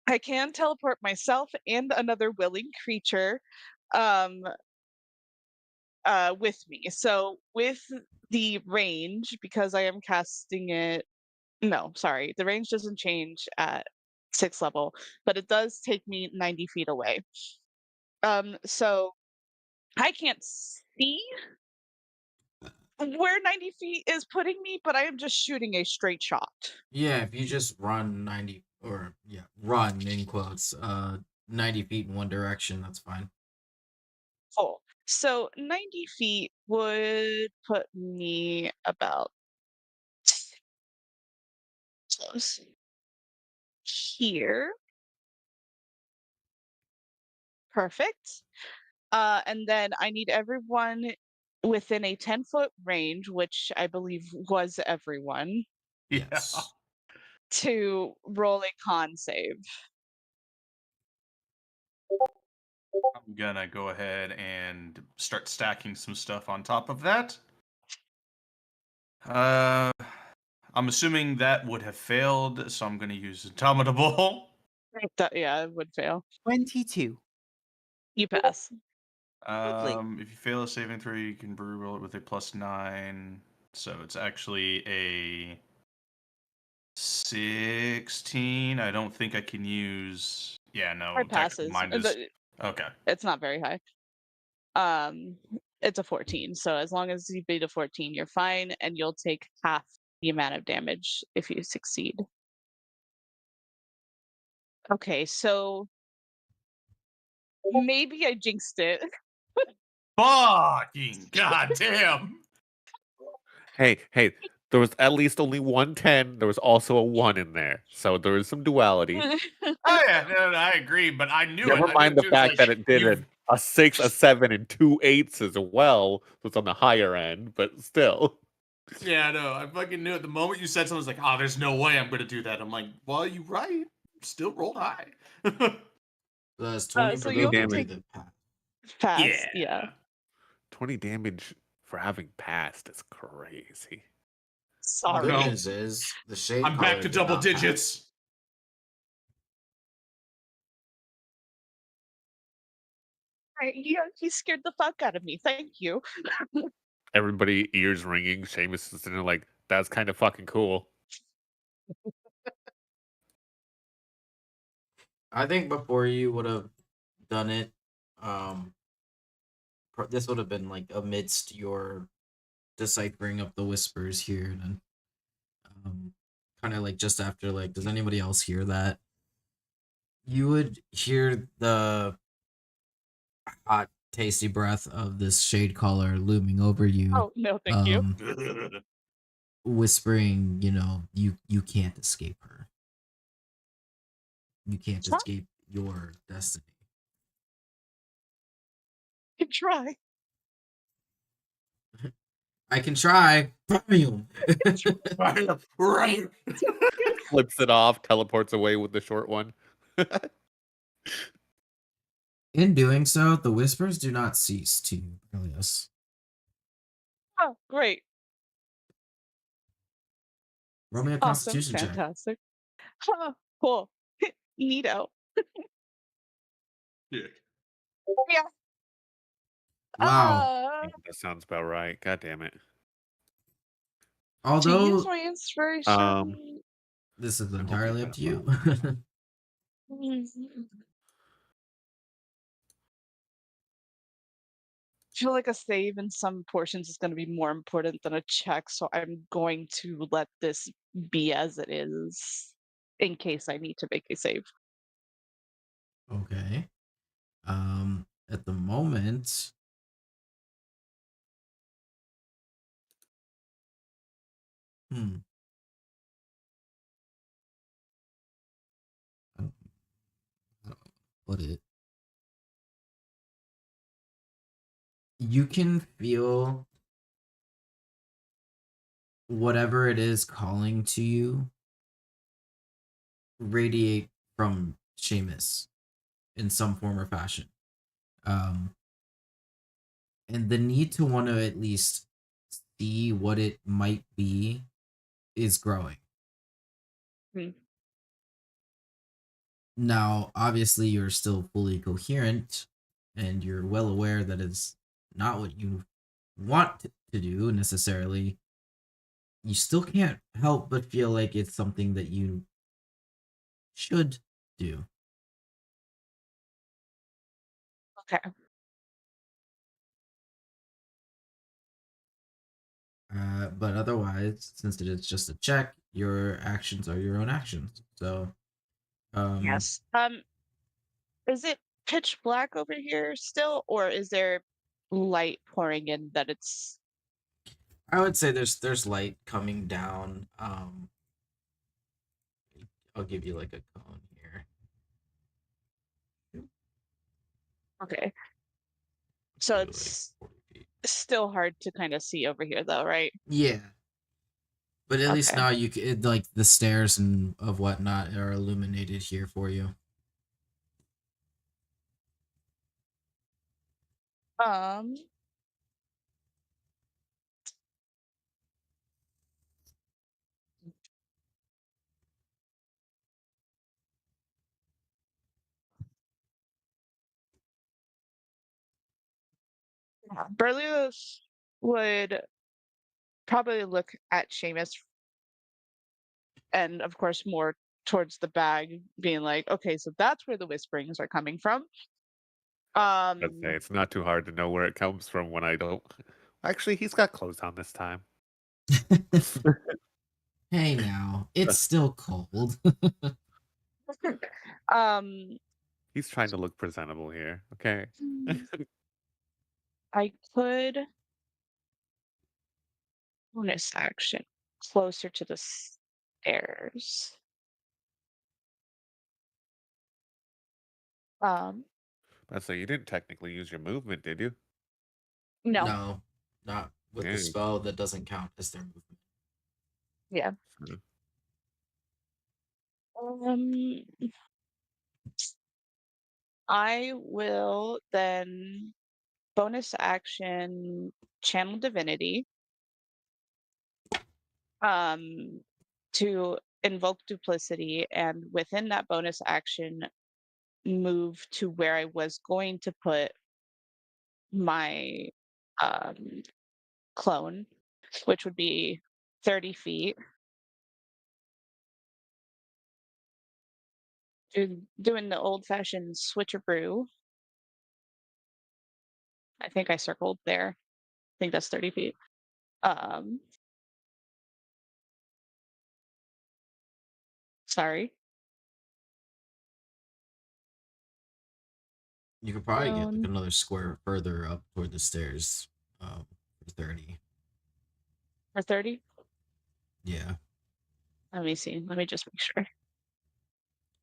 S3: I can teleport myself and another willing creature with me. So with the range, because I am casting it. No, sorry, the range doesn't change at 6th level, but it does take me 90 feet away. So I can't see where 90 feet is putting me, but I am just shooting a straight shot.
S1: Yeah, if you just run 90 or yeah, run in quotes, 90 feet in one direction, that's fine.
S3: Full. So 90 feet would put me about close here. Perfect. And then I need everyone within a 10-foot range, which I believe was everyone,
S5: Yeah.
S1: Yes.
S3: to roll a con save.
S5: I'm gonna go ahead and start stacking some stuff on top of that. I'm assuming that would have failed, so I'm gonna use Indomitable.
S3: Yeah, it would fail.
S4: 22.
S3: You pass.
S4: Lovely.
S5: If you fail a saving throw, you can roll it with a +9. So it's actually a 16. I don't think I can use. Yeah, no.
S3: It passes.
S5: Mine is okay.
S3: It's not very high. It's a 14. So as long as you beat a 14, you're fine, and you'll take half the amount of damage if you succeed. Okay, so maybe I jinxed it.
S5: Fucking goddamn!
S7: Hey, there was at least only one 10. There was also a 1 in there. So there is some duality.
S5: Oh yeah, no, I agree, but I knew it.
S7: Never
S5: I
S7: mind
S5: knew
S7: the
S5: it was
S7: fact that it did
S5: you-
S7: a 6, a 7, and 2 8s as well. So it's on the higher end, but still.
S5: Yeah, no, I fucking knew it. The moment you said something, I was like, oh, there's no way I'm gonna do that. I'm like, well, you right. Still rolled high.
S1: That's 20
S3: so
S1: for
S3: you
S1: the
S7: only
S1: ability
S3: take-
S1: to pass.
S3: Pass. Yeah.
S7: 20 damage for having passed is crazy.
S3: Sorry.
S1: The
S5: No.
S1: good news is the shade.
S5: I'm back
S1: color
S5: to
S1: did
S5: double
S1: not pass.
S5: digits.
S3: He scared the fuck out of me. Thank you.
S7: Everybody ears ringing. Seamus is sitting there like, that's kind of fucking cool.
S1: I think before you would have done it, this would have been like amidst your deciphering of the whispers here, and then kind of like just after, like, does anybody else hear that? You would hear the hot, tasty breath of this shade caller looming over you.
S3: Oh no, thank you.
S1: Whispering, you can't escape her. You can't
S3: Huh?
S1: escape your destiny.
S3: You try.
S1: I can try. Boom.
S5: Right.
S7: Flips it off, teleports away with the short one.
S1: In doing so, the whispers do not cease to Elias.
S3: Oh, great.
S1: Roll me a
S3: Awesome.
S1: Constitution check.
S3: Fantastic. Huh, cool. Neato.
S5: Yeah.
S3: Yeah.
S1: Wow.
S7: That sounds about right. God damn it.
S3: To
S1: Although
S3: use my inspiration.
S1: this is
S7: I hope
S1: entirely
S7: you
S1: up to you.
S3: I feel like a save in some portions is going to be more important than a check, so I'm going to let this be as it is in case I need to make a save.
S1: Okay. At the moment, I don't know what you can feel whatever it is calling to you radiate from Seamus in some form or fashion. And the need to want to at least see what it might be is growing. Now, obviously, you're still fully coherent, and you're well aware that it's not what you want to do necessarily, you still can't help but feel like it's something that you should do.
S3: Okay.
S1: But otherwise, since it is just a check, your actions are your own actions. So,
S3: Yes. Is it pitch black over here still, or is there light pouring in that it's
S1: I would say there's light coming down. I'll give you like a cone here.
S3: okay? So
S1: Do, like,
S3: it's
S1: 40 feet.
S3: still hard to kind of see over here, though, right?
S1: Yeah, but at least
S3: Okay.
S1: now you can, like, the stairs and of whatnot are illuminated here for you.
S3: Um. Yeah. Berlioz would probably look at Seamus and, of course, more towards the bag, being like, okay, so that's where the whisperings are coming from.
S7: I'd say
S3: Um,
S7: it's not too hard to know where it comes from when I don't. Actually, he's got clothes on this time.
S1: Hey now, it's still cold.
S3: um,
S7: He's trying to look presentable here. Okay.
S3: I could bonus action closer to the stairs. Um,
S7: I'd say you didn't technically use your movement, did you?
S3: no,
S1: No, not with the
S7: Yeah.
S1: spell. That doesn't count as their movement.
S3: yeah.
S7: So,
S3: Um, I will then bonus action channel divinity um to invoke duplicity, and within that bonus action move to where I was going to put my um clone, which would be 30 feet. Doing the old fashioned switcheroo. I think I circled there. I think that's 30 feet. Um, sorry.
S1: You could probably get like
S3: Um,
S1: another square further up toward the stairs. For 30.
S3: for 30.
S1: Yeah,
S3: Let me see. Let me just make sure.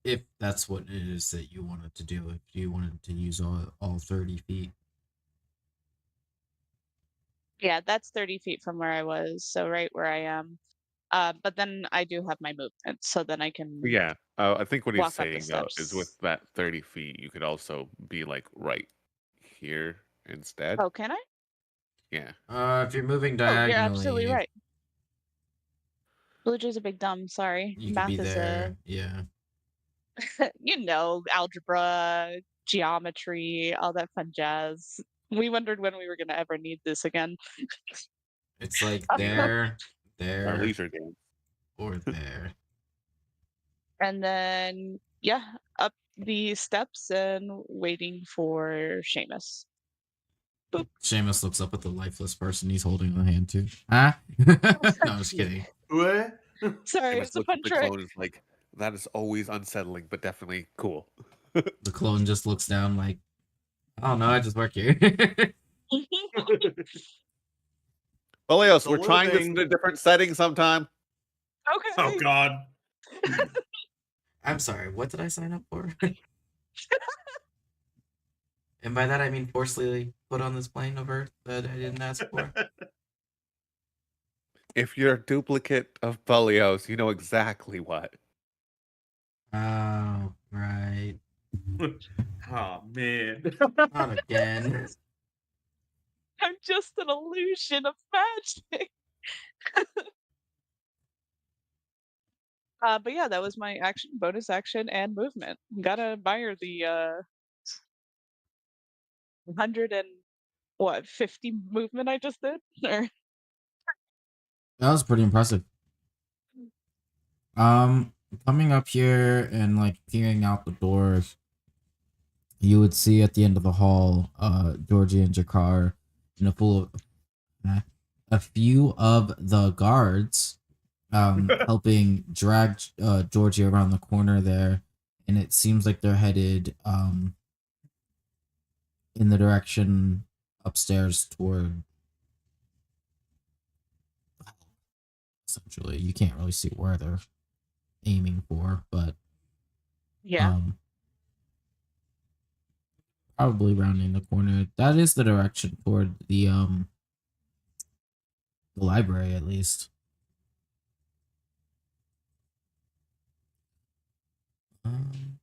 S1: if that's what it is that you wanted to do. If you wanted to use all 30 feet.
S3: Yeah, that's 30 feet from where I was, so right where I am. But then I do have my movement, so then I can
S7: yeah. I think what he's
S3: walk up the
S7: saying though is with
S3: steps.
S7: that 30 feet, you could also be like right here instead.
S3: Oh, can I?
S7: Yeah.
S1: If you're moving
S3: Oh, you're absolutely
S1: diagonally,
S3: right. Blue Jay's a big dumb. Sorry,
S1: you could be
S3: math is a
S1: there. Yeah.
S3: algebra, geometry, all that fun jazz. We wondered when we were gonna ever need this again.
S1: It's like
S7: Yeah.
S1: there,
S7: Our
S1: there,
S7: leisure game.
S1: or there.
S3: And then yeah, up the steps and waiting for Seamus.
S1: Seamus looks up at the lifeless person he's holding the hand to. Huh? No, I'm just kidding.
S5: What?
S3: Sorry,
S7: Amos
S3: it's a
S7: looks
S3: fun
S7: at the
S3: trick.
S7: clone and is like, that is always unsettling, but definitely cool.
S1: The clone just looks down like, I don't know, I just work here.
S7: Oleos,
S5: The
S7: we're trying this
S5: living.
S7: in a different setting sometime.
S3: Okay.
S5: Oh God.
S1: I'm sorry, what did I sign up for? And by that I mean forcibly put on this plane of Earth that I didn't ask for.
S7: If you're a duplicate of Belios, you know exactly what.
S1: Oh, right.
S5: Oh man.
S1: Not again.
S3: I'm just an illusion of magic. But yeah, that was my action, bonus action, and movement. Gotta admire the 100 and what 50 movement I just did? Or
S1: That was pretty impressive. Coming up here and like peering out the door, you would see at the end of the hall, Georgie and Jakar, and a few of the guards, helping drag Georgie around the corner there, and it seems like they're headed in the direction upstairs toward. Essentially, you can't really see where they're aiming for, but
S3: yeah.
S1: probably rounding the corner. That is the direction toward the library, at least.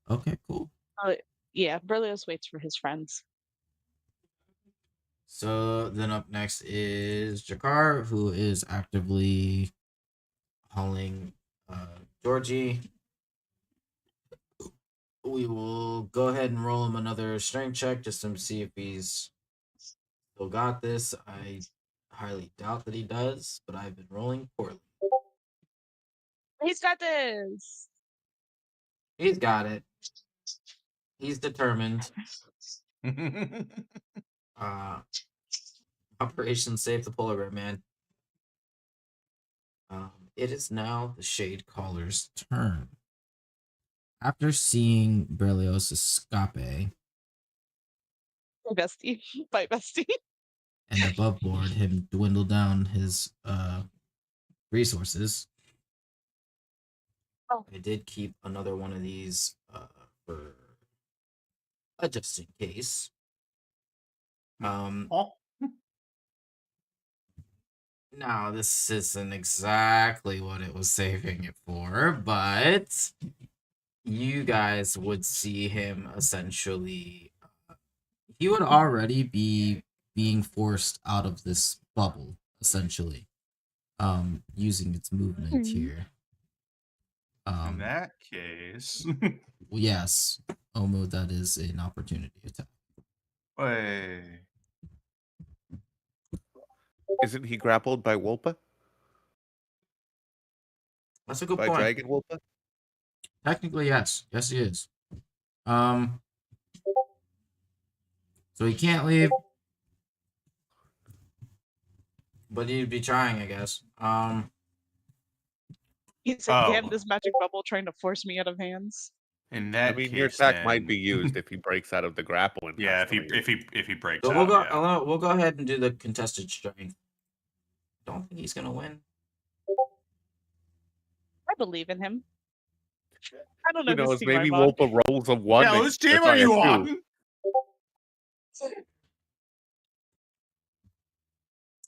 S1: Okay, cool.
S3: Yeah, Berlioz waits for his friends.
S1: So then up next is Jakar, who is actively hauling Georgie. We will go ahead and roll him another strength check just to see if he's still got this. I highly doubt that he does, but I've been rolling poorly.
S3: He's got this.
S1: He's got it. He's determined. Operation Save the Polar Bear Man. It is now the Shade Caller's turn. After seeing Berlioz escape
S3: Bestie. Bye, bestie.
S1: and above board him dwindle down his resources,
S3: Oh.
S1: I did keep another one of these for a just in case.
S5: Oh.
S1: Now this isn't exactly what it was saving it for, but you guys would see him essentially. He would already be being forced out of this bubble, essentially. Using its movement here.
S5: In that case.
S1: Yes, Omu, that is an opportunity attack.
S5: Way.
S7: Isn't he grappled by Wolpa?
S1: That's a good
S7: By
S1: point.
S7: Dragon Wolpa?
S1: Technically, yes. Yes, he is. So he can't leave. But he'd be trying, I guess.
S3: He's again this magic bubble trying to force me out of hands.
S5: In that
S7: I mean,
S5: case,
S7: your attack
S5: then...
S7: might be used if he breaks out of the grapple. And
S5: yeah,
S7: has to leave.
S5: if he breaks
S1: So
S5: out.
S1: we'll go.
S5: Yeah.
S1: We'll go ahead and do the contested strength. Don't think he's gonna win.
S3: I believe in him. I don't know.
S7: Who knows?
S3: This team
S7: Maybe
S3: I'm on.
S7: Wolpa rolls a 1.
S5: Yeah,
S7: and
S5: whose team
S7: sorry,
S5: are you
S7: a 2.
S5: on?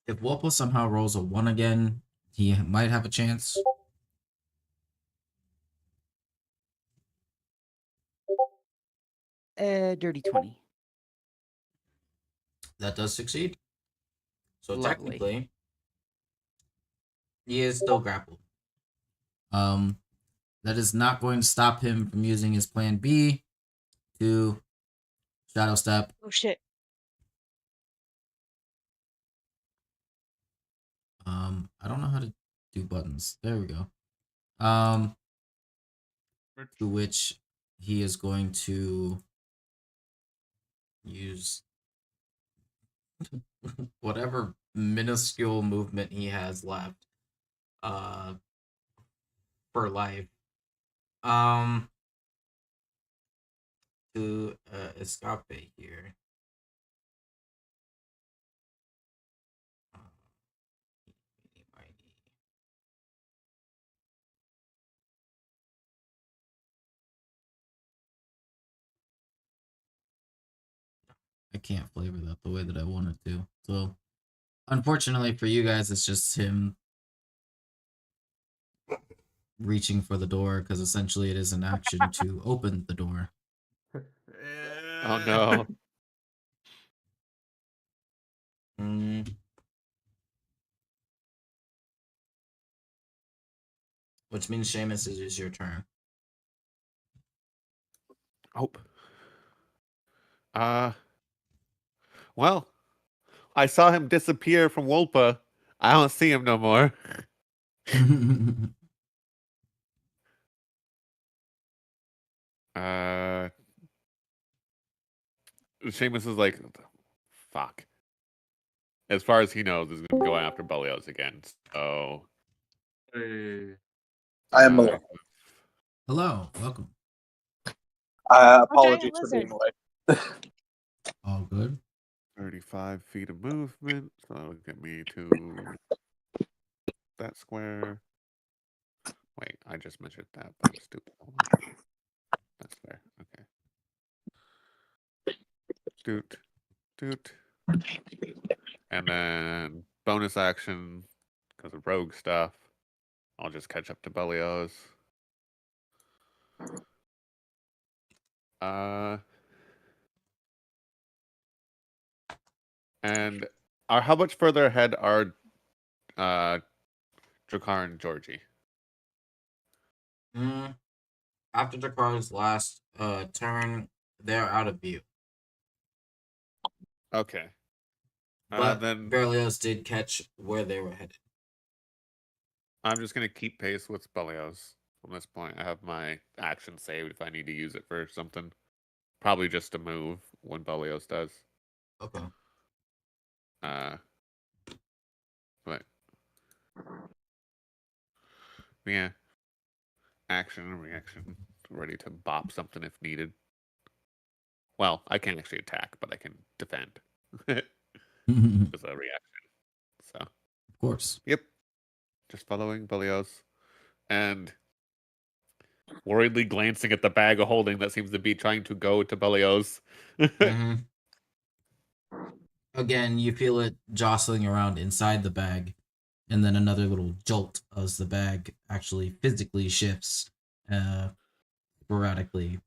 S1: If Wolpa somehow rolls a 1 again, he might have a chance.
S4: Dirty 20.
S1: That does succeed. So
S4: Lovely.
S1: technically, he is still grappled. That is not going to stop him from using his plan B to Shadow Step.
S3: Oh shit.
S1: I don't know how to do buttons. There we go. To which he is going to use whatever minuscule movement he has left for life to escape here. I can't flavor that the way that I wanted to. So, unfortunately for you guys, it's just him reaching for the door because essentially it is an action to open the door.
S7: Oh no.
S1: Which means Seamus, it is your turn.
S7: Oh. Well, I saw him disappear from Wolpa. I don't see him no more. Seamus is like, fuck. As far as he knows, is going to go after Belios again. So,
S9: I am
S7: uh,
S1: Hello, welcome.
S9: apologies for being late.
S1: All good.
S7: 35 feet of movement. So that'll get me to that square. Wait, I just measured that, but I'm stupid. Hold on. That's fair. Okay. Doot, doot. And then bonus action because of rogue stuff. I'll just catch up to Belios. And how much further ahead are Drakar and Georgie?
S1: After Drakar's last turn, they're out of view.
S7: Okay.
S1: But
S7: Then
S1: Berlioz did catch where they were headed.
S7: I'm just gonna keep pace with Belios from this point. I have my action saved if I need to use it for something. Probably just to move when Belios does.
S1: Okay.
S7: But yeah, action and reaction, ready to bop something if needed. Well, I can't actually attack, but I can defend. As a reaction. So,
S1: of course.
S7: Yep. Just following Belios. And worriedly glancing at the bag of holding that seems to be trying to go to Belios.
S1: Again, you feel it jostling around inside the bag, and then another little jolt as the bag actually physically shifts sporadically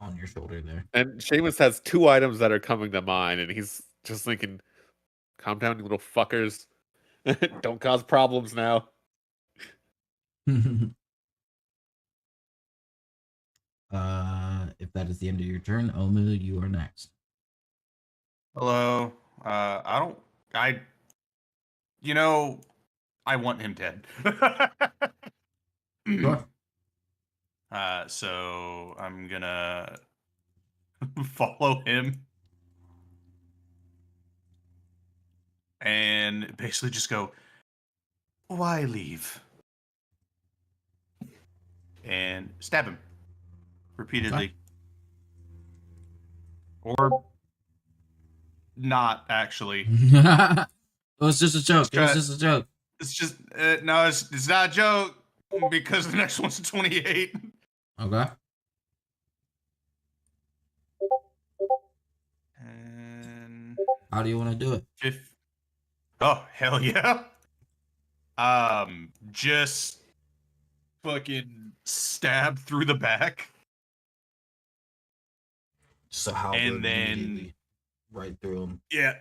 S1: on your shoulder there.
S7: And Seamus has 2 items that are coming to mind, and he's just thinking, calm down, you little fuckers. Don't cause problems now.
S1: If that is the end of your turn, Omu, you are next.
S5: Hello. I want him dead.
S1: Sure.
S5: So I'm gonna follow him and basically just go, why leave? And stab him repeatedly. Or not, actually.
S1: It was just a joke. It was just a joke.
S5: It's just, no, it's not a joke because the next one's a 28.
S1: Okay.
S5: And
S1: how do you want to do it?
S5: Oh, hell yeah. Just fucking stab through the back.
S1: So how
S5: and then
S1: right through him.
S5: Yeah.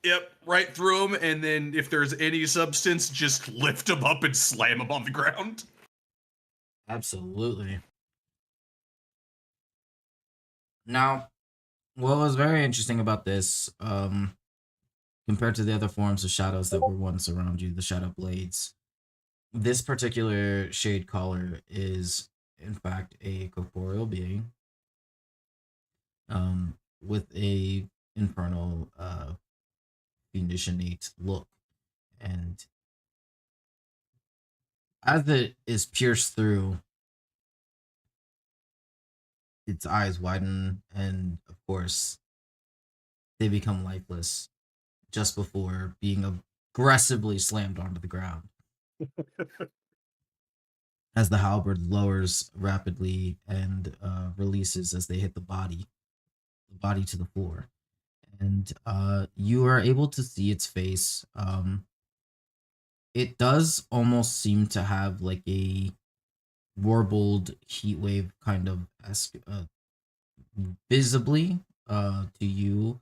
S5: Yep, right through him, and then if there's any substance, just lift him up and slam him on the ground.
S1: Absolutely. Now, what was very interesting about this, compared to the other forms of shadows that were once around you, the shadow blades, this particular shade caller is, in fact, a corporeal being, with a infernal, fiendish innate look, and as it is pierced through, its eyes widen, and of course, they become lifeless just before being aggressively slammed onto the ground. As the halberd lowers rapidly and releases as they hit the body to the floor. And you are able to see its face. It does almost seem to have like a warbled heat wave kind of visibly to you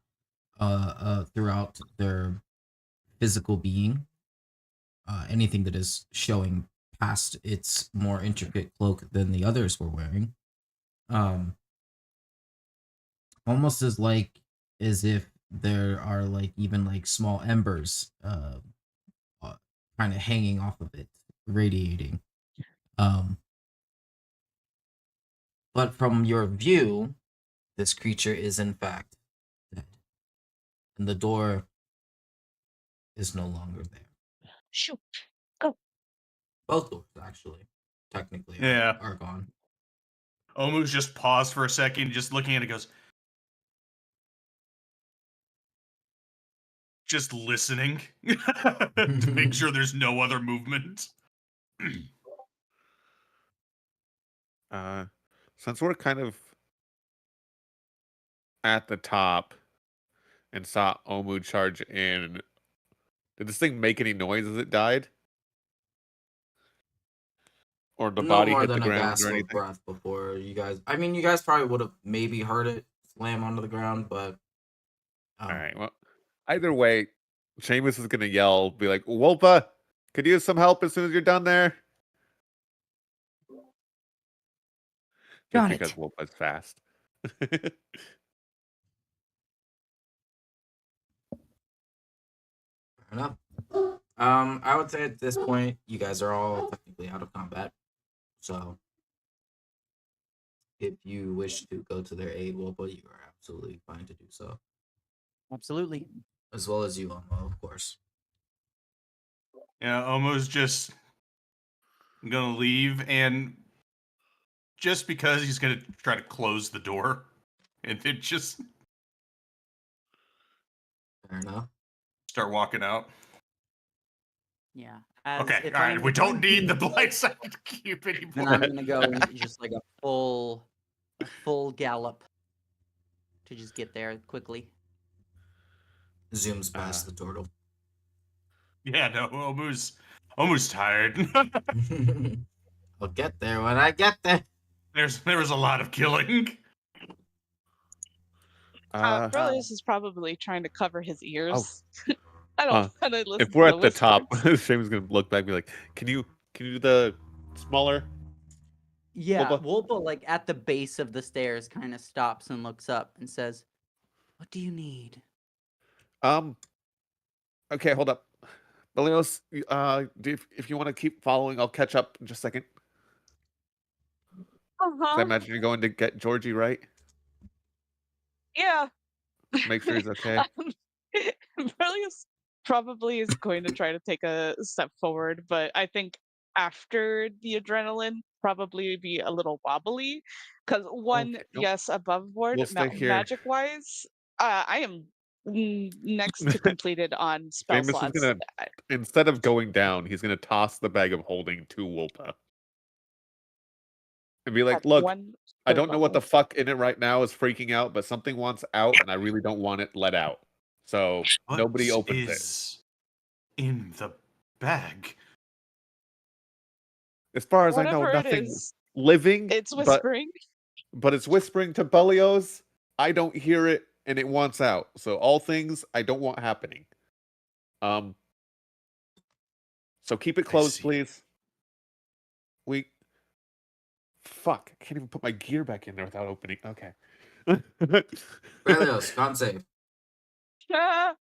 S1: throughout their physical being. Anything that is showing past its more intricate cloak than the others were wearing. Almost as if there are like even like small embers kind of hanging off of it, radiating. But from your view, this creature is in fact dead. And the door is no longer there.
S3: Shoot.
S1: Both doors, actually, technically,
S5: Yeah.
S1: are gone.
S5: Omu's just paused for a second, just looking at it, goes, just listening to make sure there's no other movement.
S7: Since we're kind of at the top and saw Omu charge in, did this thing make any noise as it died? Or the
S1: No
S7: body
S1: more
S7: hit
S1: than
S7: the
S1: a
S7: ground
S1: gasp
S7: or
S1: of
S7: anything?
S1: breath before you guys. I mean, you guys probably would have maybe heard it slam onto the ground, but.
S7: All right. Well, either way, Seamus is gonna yell, be like, "Wolpa, could you use some help as soon as you're done there?" Just
S4: Got
S7: because
S4: it.
S7: Wolpa's fast.
S1: Fair enough. I would say at this point, you guys are all technically out of combat. So, if you wish to go to their aid, Wolpa, you are absolutely fine to do so.
S4: Absolutely.
S1: As well as you, Elmo, of course.
S5: Yeah, Omu's just gonna leave, and just because he's gonna try to close the door, and then just
S1: Fair enough.
S5: start walking out.
S4: Yeah. As
S5: Okay,
S4: if
S5: all right,
S4: I'm-
S5: we
S4: if
S5: don't
S4: I'm
S5: need
S4: being
S5: the blind
S4: safe,
S5: side cube
S4: Then
S5: anymore.
S4: I'm gonna go into just like a full gallop to just get there quickly.
S1: Zooms past the turtle.
S5: Yeah, no, Omu's tired.
S1: I'll get there when I get there.
S5: There was a lot of killing.
S3: Brillius is probably trying to cover his ears. I don't want to listen
S7: if we're
S3: to
S7: at the top,
S3: whispers.
S7: Seamus gonna look back and be like, "Can you do the smaller?"
S4: Yeah,
S7: Wolpa?
S4: Wolpa, like at the base of the stairs, kind of stops and looks up and says, "What do you need?"
S7: Okay, hold up. Belios, if you want to keep following, I'll catch up in just a second. 'Cause I imagine you're going to get Georgie, right?
S3: Yeah.
S7: Make sure he's okay.
S3: Brillius probably is going to try to take a step forward, but I think after the adrenaline, probably be a little wobbly. Because one,
S7: Okay, nope.
S3: yes, above board,
S7: We'll stay here.
S3: magic wise, I am next to completed on spell
S7: Seamus is
S3: slots.
S7: gonna, instead of going down, he's gonna toss the bag of holding to Wolpa. And be like,
S3: At
S7: "Look,
S3: one
S7: I don't know what the
S3: level.
S7: fuck in it right now is freaking out, but something wants out, and I really don't want it let out. So nobody
S5: What
S7: opens it."
S5: is in the bag?
S7: As far as I know,
S3: Whatever it
S7: nothing
S3: is,
S7: living.
S3: it's whispering.
S7: But it's whispering to Belios. I don't hear it, and it wants out. So all things I don't want happening. So keep it closed,
S5: see.
S7: please. Fuck, I can't even put my gear back in there without opening. Okay.
S1: Belios, con save.
S3: Ah,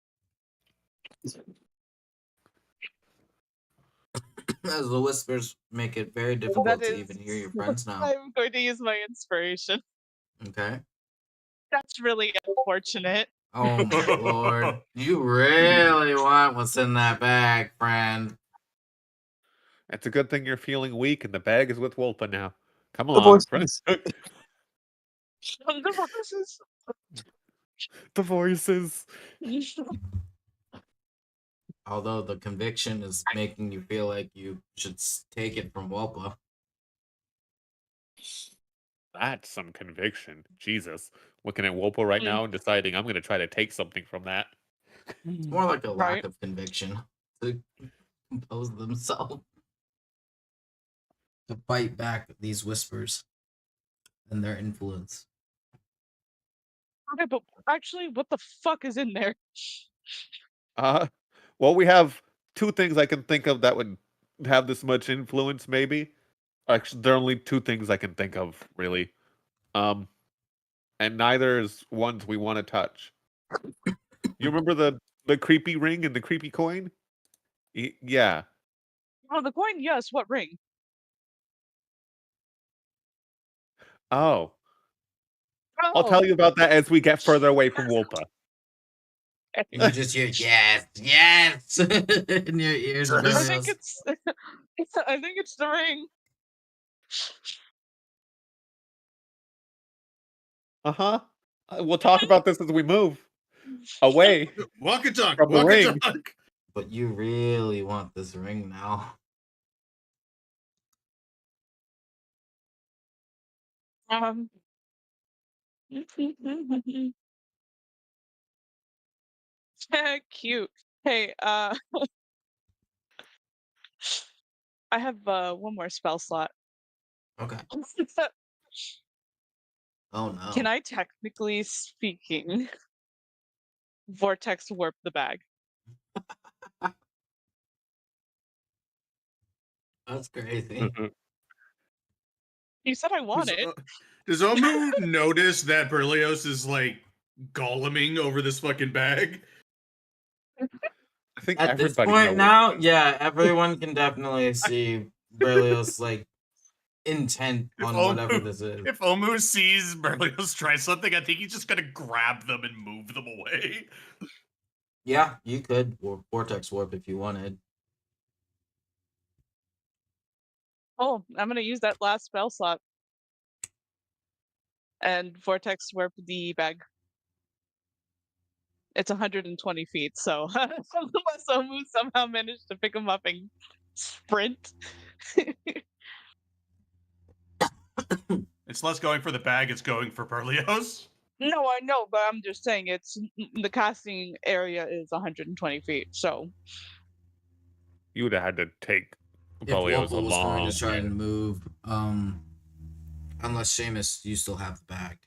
S1: As the whispers make it very difficult
S3: that
S1: to
S3: is.
S1: even hear your friends now.
S3: I'm going to use my inspiration.
S1: Okay.
S3: That's really unfortunate.
S1: Oh my lord. You really want what's in that bag, friend.
S7: It's a good thing you're feeling weak, and the bag is with Wolpa now. Come
S8: The
S7: along, friend.
S8: voices.
S3: The voices.
S7: The voices.
S1: Although the conviction is making you feel like you should take it from Wolpa.
S7: That's some conviction. Jesus. Looking at Wolpa right now and deciding I'm going to try to take something from that.
S1: It's more like a lack
S3: Right.
S1: of conviction to compose themselves. To fight back these whispers and their influence.
S3: Okay, but actually, what the fuck is in there?
S7: Well, we have two things I can think of that would have this much influence, maybe. Actually, there are only two things I can think of, really. And neither is ones we want to touch. You remember the creepy ring and the creepy coin? Yeah.
S3: Oh, the coin, yes. What ring?
S7: Oh, I'll
S3: Oh,
S7: tell you about that as we get further away from Wolpa.
S1: And you just hear yes, yes in your ears,
S3: I think
S1: Berlioz.
S3: it's. I think it's the ring.
S7: Uh-huh. We'll talk about this as we move away
S5: Walk and talk.
S7: from the
S5: Walk
S7: ring.
S5: and talk.
S1: But you really want this ring now.
S3: Um. Cute. Hey, I have one more spell slot.
S1: Okay. Oh no.
S3: Can I, technically speaking, vortex warp the bag?
S1: That's crazy.
S7: Mm-hmm.
S3: You said I want
S5: Does,
S3: it.
S5: does Omu notice that Berlioz is like goleming over this fucking bag?
S7: I think
S1: At this
S7: everybody
S1: point
S7: knows.
S1: now, yeah, everyone can definitely see Berlioz like intent on whatever this is.
S5: If Omu sees Berlioz try something, I think he's just gonna grab them and move them away.
S1: Yeah, you could vortex warp if you wanted.
S3: Oh, I'm gonna use that last spell slot and vortex warp the bag. It's 120 feet, so unless Omu somehow managed to pick him up and sprint.
S5: It's less going for the bag; it's going for Berlioz.
S3: No, I know, but I'm just saying it's the casting area is 120 feet, so
S7: You would have had to take
S1: If
S7: Berlioz a
S1: Wobble was going
S7: long
S1: to try
S7: way.
S1: and move, unless Seamus, you still have the bag.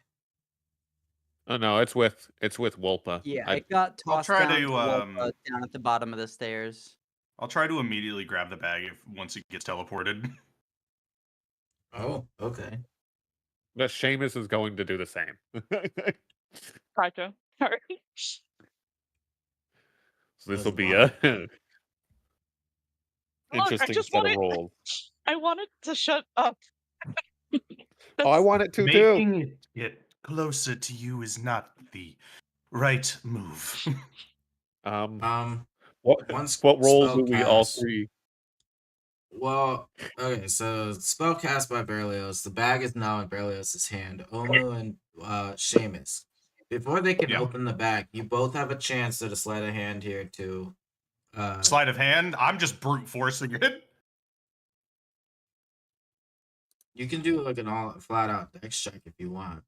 S7: Oh no, it's with Wolpa.
S4: Yeah,
S7: I
S4: it got
S5: I'll
S4: tossed
S5: try
S4: down,
S5: to,
S4: to Wolpa, down at the bottom of the stairs.
S5: I'll try to immediately grab the bag once it gets teleported.
S1: Oh, okay.
S7: but Seamus is going to do the same.
S3: gotcha. Sorry.
S7: So this
S1: There's
S7: will
S1: a
S7: be
S1: lot.
S7: a
S3: Look, I
S7: interesting
S3: just
S7: set of
S3: wanted
S7: rolls.
S3: I wanted to shut up.
S7: Oh, I want it to too.
S5: Making it get closer to you is not the right move.
S7: What
S1: once
S7: roles
S1: spell
S7: do we all
S1: cast-
S7: three?
S1: Well, okay, so spell cast by Berlioz. The bag is now in Berlioz's hand. Omu and Seamus. Before they can
S5: Yeah.
S1: open the bag, you both have a chance to sleight of hand here to
S5: Sleight of hand. I'm just brute forcing it.
S1: you can do like an all flat out dex check if you want.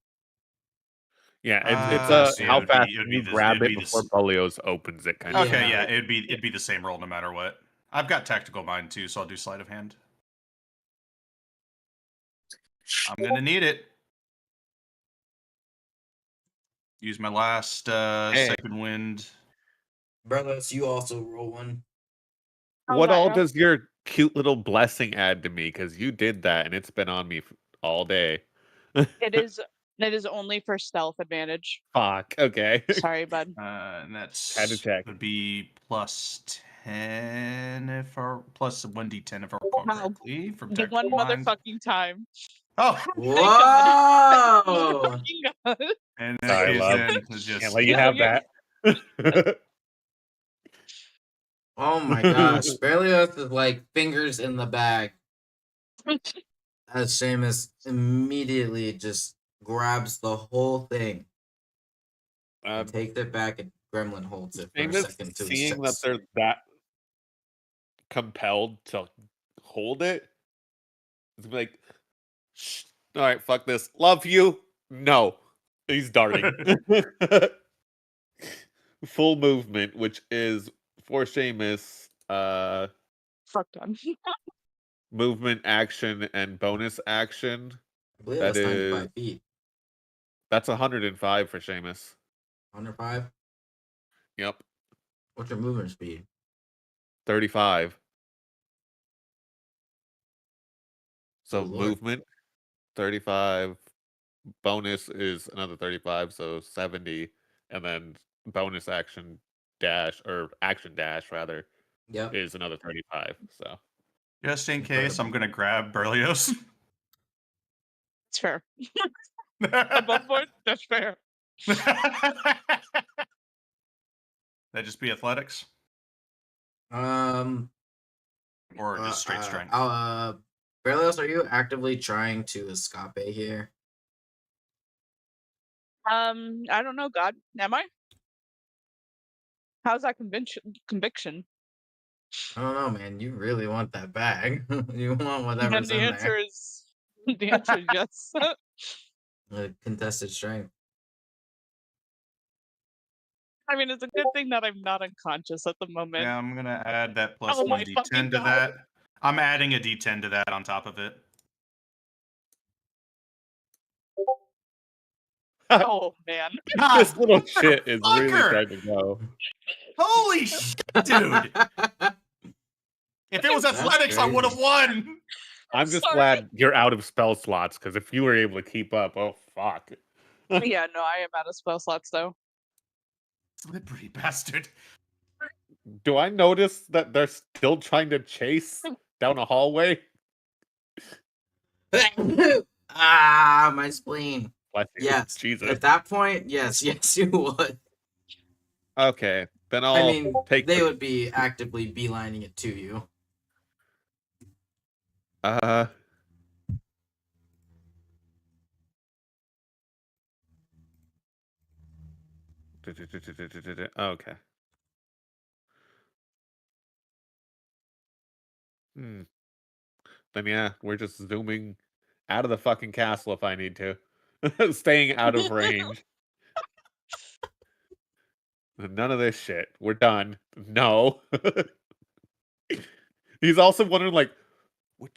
S7: Yeah,
S5: so yeah,
S7: how
S5: it'd be-
S7: fast
S5: it'd
S7: can
S5: be
S7: you
S5: this-
S7: grab
S5: it'd
S7: it
S5: be
S7: before
S5: this-
S7: Berlioz opens it, kind of.
S5: Okay,
S1: Yeah.
S5: yeah, it'd be the same roll no matter what. I've got tactical mind too, so I'll do sleight of hand. I'm gonna need it. Use my last second wind.
S1: Berlioz, you also roll one.
S7: What
S3: I
S7: all
S3: have-
S7: does your cute little blessing add to me? Because you did that, and it's been on me all day.
S3: It is only for stealth advantage.
S7: Fuck. Okay.
S3: Sorry, bud.
S5: And that's
S7: Had to check.
S5: would be plus 10 if our plus 1d10 if I recall
S3: Wow.
S5: correctly from
S3: The one
S5: tactical mind.
S3: motherfucking time.
S5: Oh,
S3: God.
S1: Whoa!
S3: Motherfucking God.
S5: and in
S7: Sorry,
S5: that
S7: love.
S5: case, then it's just
S7: Can't let you
S3: No,
S7: have
S3: you're-
S7: that.
S1: Oh my gosh. Berlioz is like fingers in the bag. As Seamus immediately just grabs the whole thing and takes it back, and Gremlin holds it for a
S7: Seamus,
S1: second to his
S7: seeing that
S1: chest.
S7: they're that compelled to hold it, it's like, Shh. All right, fuck this. Love you. No, he's darting. Full movement, which is for Seamus,
S3: Fuck done.
S7: movement, action, and bonus action.
S1: I believe
S7: that
S1: that's 95
S7: is-
S1: feet.
S7: That's 105 for Seamus.
S1: 105?
S7: Yep,
S1: What's your movement speed?
S7: 35. So
S1: Oh, Lord.
S7: movement, 35. Bonus is another 35, so 70. And then bonus action dash or action dash rather
S1: Yep.
S7: is another 35. So
S5: Just in case,
S1: Incredible.
S5: I'm gonna grab Berlioz.
S3: It's fair. Above board, that's fair.
S5: That just be athletics
S1: Um.
S5: or just straight strength.
S1: Berlioz, are you actively trying to escape here?
S3: I don't know, God. Am I? How's that conviction?
S1: I don't know, man. You really want that bag. You want
S3: And
S1: whatever's
S3: the
S1: in
S3: answer
S1: there.
S3: is the answer is yes.
S1: Contested strength.
S3: I mean, it's a good thing that I'm not unconscious at the moment.
S5: Yeah, I'm gonna add that plus
S3: Oh
S5: one
S3: my fucking
S5: d10 to
S3: God.
S5: that. I'm adding a d10 to that on top of it.
S3: Oh man.
S7: this little shit is really
S5: Fucker!
S7: trying to go.
S5: Holy dude! If it was
S1: That's
S5: athletics, I would have
S1: crazy.
S5: won.
S7: I'm just
S3: sorry.
S7: glad you're out of spell slots because if you were able to keep up, oh fuck.
S3: Yeah, no, I am out of spell slots though.
S5: Slippery bastard.
S7: Do I notice that they're still trying to chase down a hallway?
S1: Ah, my spleen.
S7: Bless you.
S1: Yes.
S7: Jesus.
S1: At that point, yes, you would.
S7: Okay, then I'll
S1: I mean,
S7: take
S1: they
S7: the-
S1: would be actively beelining it to you.
S7: Okay. Then yeah, we're just zooming out of the fucking castle if I need to. Staying out of range. None of this shit. We're done. No. He's also wondering, like, what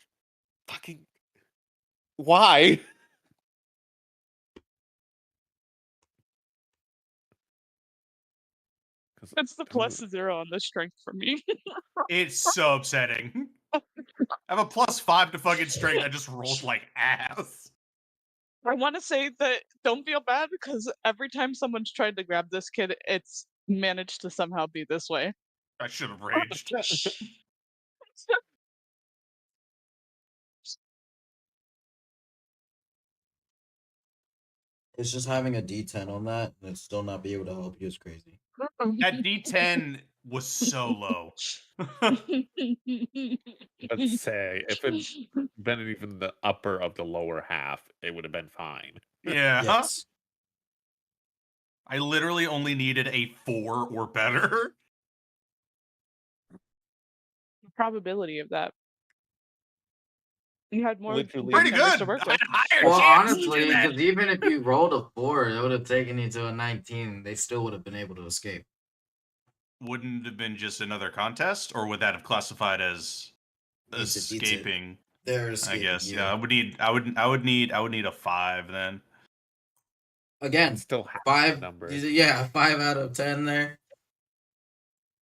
S7: fucking why?
S3: It's the plus 0 on the strength for me.
S5: It's so upsetting. I have a +5 to fucking strength. I just rolled like ass.
S3: I want to say that don't feel bad because every time someone's tried to grab this kid, it's managed to somehow be this way.
S5: I should have raged.
S1: It's just having a D10 on that and it's still not be able to help you is crazy.
S5: That D10 was so low.
S7: Let's say if it'd been even the upper of the lower half, it would have been fine.
S5: Yeah.
S1: Yes.
S5: I literally only needed a 4 or better.
S3: The probability of that. You had more
S7: Literally.
S5: Pretty
S3: numbers
S5: good.
S3: to work
S5: I
S3: with.
S5: had higher
S1: Well,
S5: chances to do
S1: honestly,
S5: that.
S1: because even if you rolled a 4, it would have taken you to a 19. They still would have been able to escape.
S5: Wouldn't have been just another contest, or would that have classified as
S1: It's a D2.
S5: escaping?
S1: They're
S5: I
S1: escaping
S5: guess.
S1: you.
S5: Yeah, I would need a 5 then.
S1: Again,
S7: It's still half
S1: 5.
S7: the number.
S1: Yeah, 5 out of 10 there.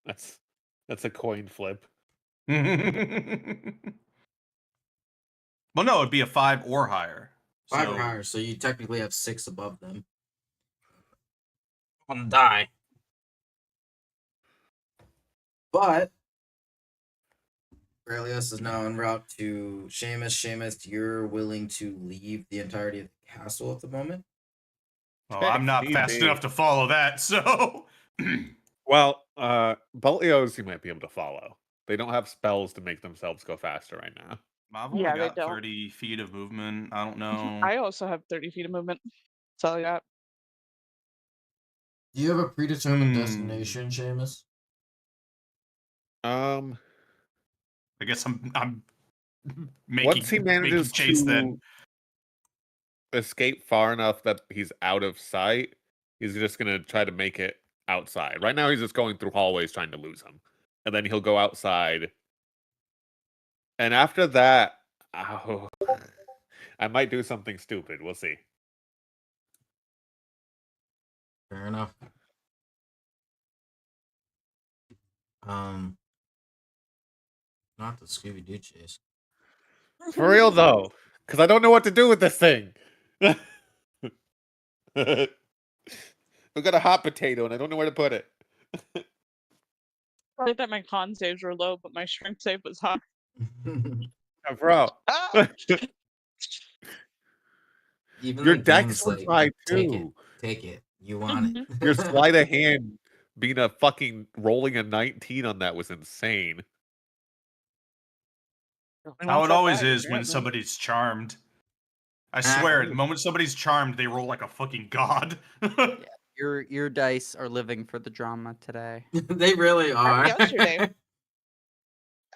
S7: That's a coin flip.
S5: Well, no, it'd be a 5 or higher.
S1: 5 or
S5: So-
S1: higher, so you technically have 6 above them. On the die. But Berlioz is now en route to Seamus. Seamus, you're willing to leave the entirety of the castle at the moment?
S5: Well, I'm not
S7: Need
S5: fast
S7: be.
S5: enough to follow that, so
S7: Well, Boltios you might be able to follow. They don't have spells to make themselves go faster right now.
S5: I've only
S3: Yeah, they
S5: got
S3: don't.
S5: 30 feet of movement. I don't know.
S3: I also have 30 feet of movement. That's all I got.
S1: Do you have a predetermined
S5: Hmm.
S1: destination, Seamus?
S5: I guess I'm making,
S7: Once he manages
S5: making chase
S7: to
S5: then.
S7: escape far enough that he's out of sight, he's just gonna try to make it outside. Right now, he's just going through hallways trying to lose him, and then he'll go outside. And after that, I might do something stupid. We'll see.
S1: Fair enough. Not the Scooby-Doo chase.
S7: For real though, because I don't know what to do with this thing.
S2: I've got a hot potato and I don't know where to put it.
S3: I like that my con saves were low, but my strength save was high.
S2: Yeah, bro.
S3: Ah!
S1: Even
S2: Your
S1: the
S2: deck's
S1: game's
S2: was
S1: like,
S2: high
S1: take it,
S2: too.
S1: take it. You want
S3: Mhm.
S1: it.
S2: Your sleight of hand being a fucking rolling a 19 on that was insane.
S5: How it always
S3: Bag,
S5: is when
S3: apparently.
S5: somebody's charmed. I
S1: Ah,
S5: swear, the moment somebody's charmed, they roll like a fucking god.
S4: Your dice are living for the drama today.
S1: They really are.
S3: yesterday.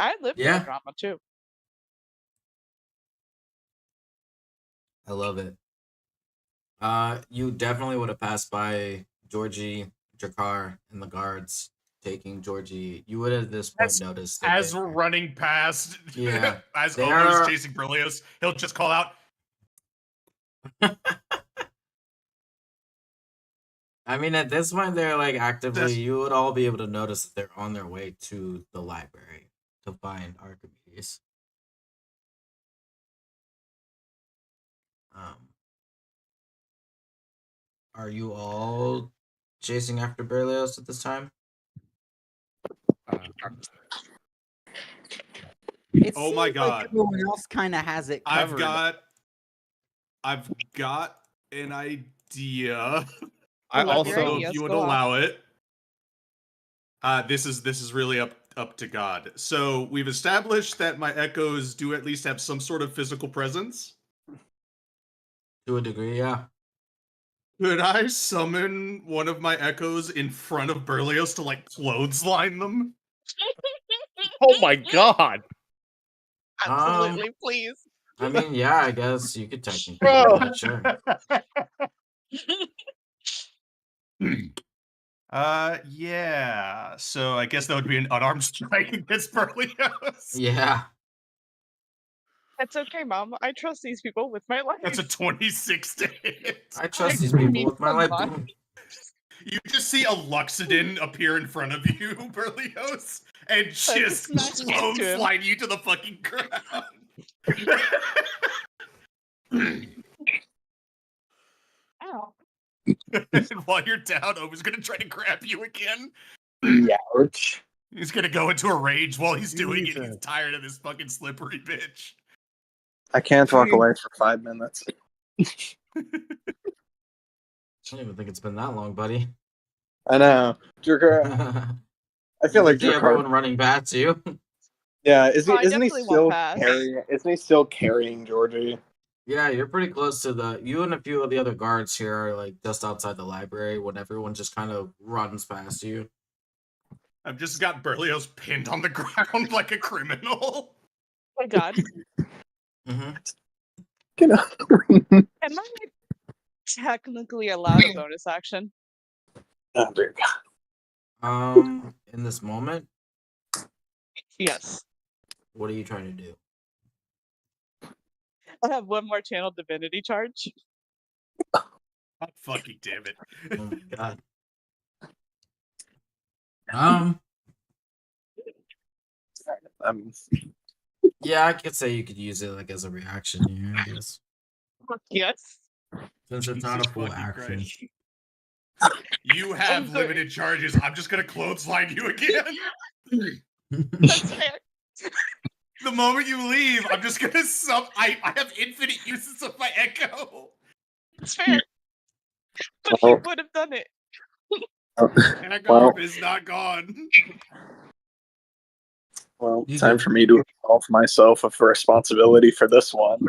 S3: I live for
S1: Yeah.
S3: the drama too.
S1: I love it. You definitely would have passed by Georgie, Jakar, and the guards taking Georgie. You would have at this point noticed that
S5: As we're running past,
S1: Yeah,
S5: as
S1: they
S5: Omo's
S1: are-
S5: chasing Berlioz, he'll just call out,
S1: I mean, at this point, they're like actively.
S5: That's-
S1: You would all be able to notice that they're on their way to the library to find Archimedes. Are you all chasing after Berlioz at this time?
S4: It
S5: Oh my
S4: seems like
S5: God.
S4: everyone else kind of has it covered.
S5: I've got an idea.
S2: I
S3: Love your
S2: also
S3: ideas.
S5: if you would
S3: go off.
S5: allow it. This is really up to God. So we've established that my echoes do at least have some sort of physical presence.
S1: To a degree, yeah.
S5: Could I summon one of my echoes in front of Berlioz to like clothesline them?
S7: Oh my god.
S3: Absolutely, please.
S1: I mean, yeah, I guess you could technically
S7: Bro.
S1: do that, sure.
S5: Yeah. So I guess that would be an unarmed strike against Berlioz.
S1: Yeah.
S3: It's okay, Mom. I trust these people with my life.
S5: That's a 26 to hit.
S1: I trust these
S3: mean,
S1: people with my life.
S3: come on.
S5: You just see a Luxodon appear in front of you, Berlioz, and just
S3: smash into him.
S5: clothesline you to the fucking ground.
S3: Ow.
S5: And while you're down, Oma's gonna try to grab you again.
S8: Ouch.
S5: He's gonna go into a rage while he's doing it. He's
S8: Jesus.
S5: tired of this fucking slippery bitch.
S8: I can't walk away for 5 minutes.
S1: I don't even think it's been that long, buddy.
S8: I know. Jerker, I feel like
S1: see
S8: Jerker.
S1: everyone running past you.
S8: Yeah,
S3: Oh, I
S8: isn't he
S3: definitely
S8: still
S3: won't pass.
S8: carrying? Isn't he still carrying Georgie?
S1: Yeah, you're pretty close to the. You and a few of the other guards here are like just outside the library when everyone just kind of runs past you.
S5: I've just got Berlioz pinned on the ground like a criminal.
S3: Oh my god.
S1: Mm-hmm.
S8: Get out.
S3: Am I technically allowed a bonus action?
S8: Oh, dear God.
S1: In this moment,
S3: Yes.
S1: what are you trying to do?
S3: I have one more channel divinity charge.
S5: Oh, fucking damn it.
S1: Oh my god. Yeah, I could say you could use it like as a reaction here, I guess.
S3: Yes.
S1: Since it's not a
S5: Jesus
S1: full
S5: fucking
S1: action.
S5: Christ. You have
S3: sorry.
S5: limited charges. I'm just gonna clothesline you again.
S3: That's fair.
S5: The moment you leave, I'm just gonna I have infinite uses of my echo.
S3: That's fair. But
S8: Oh.
S3: he would have done it.
S5: Echo is not gone.
S8: Well,
S1: You
S8: time
S1: good.
S8: for me to absolve myself of responsibility for this one.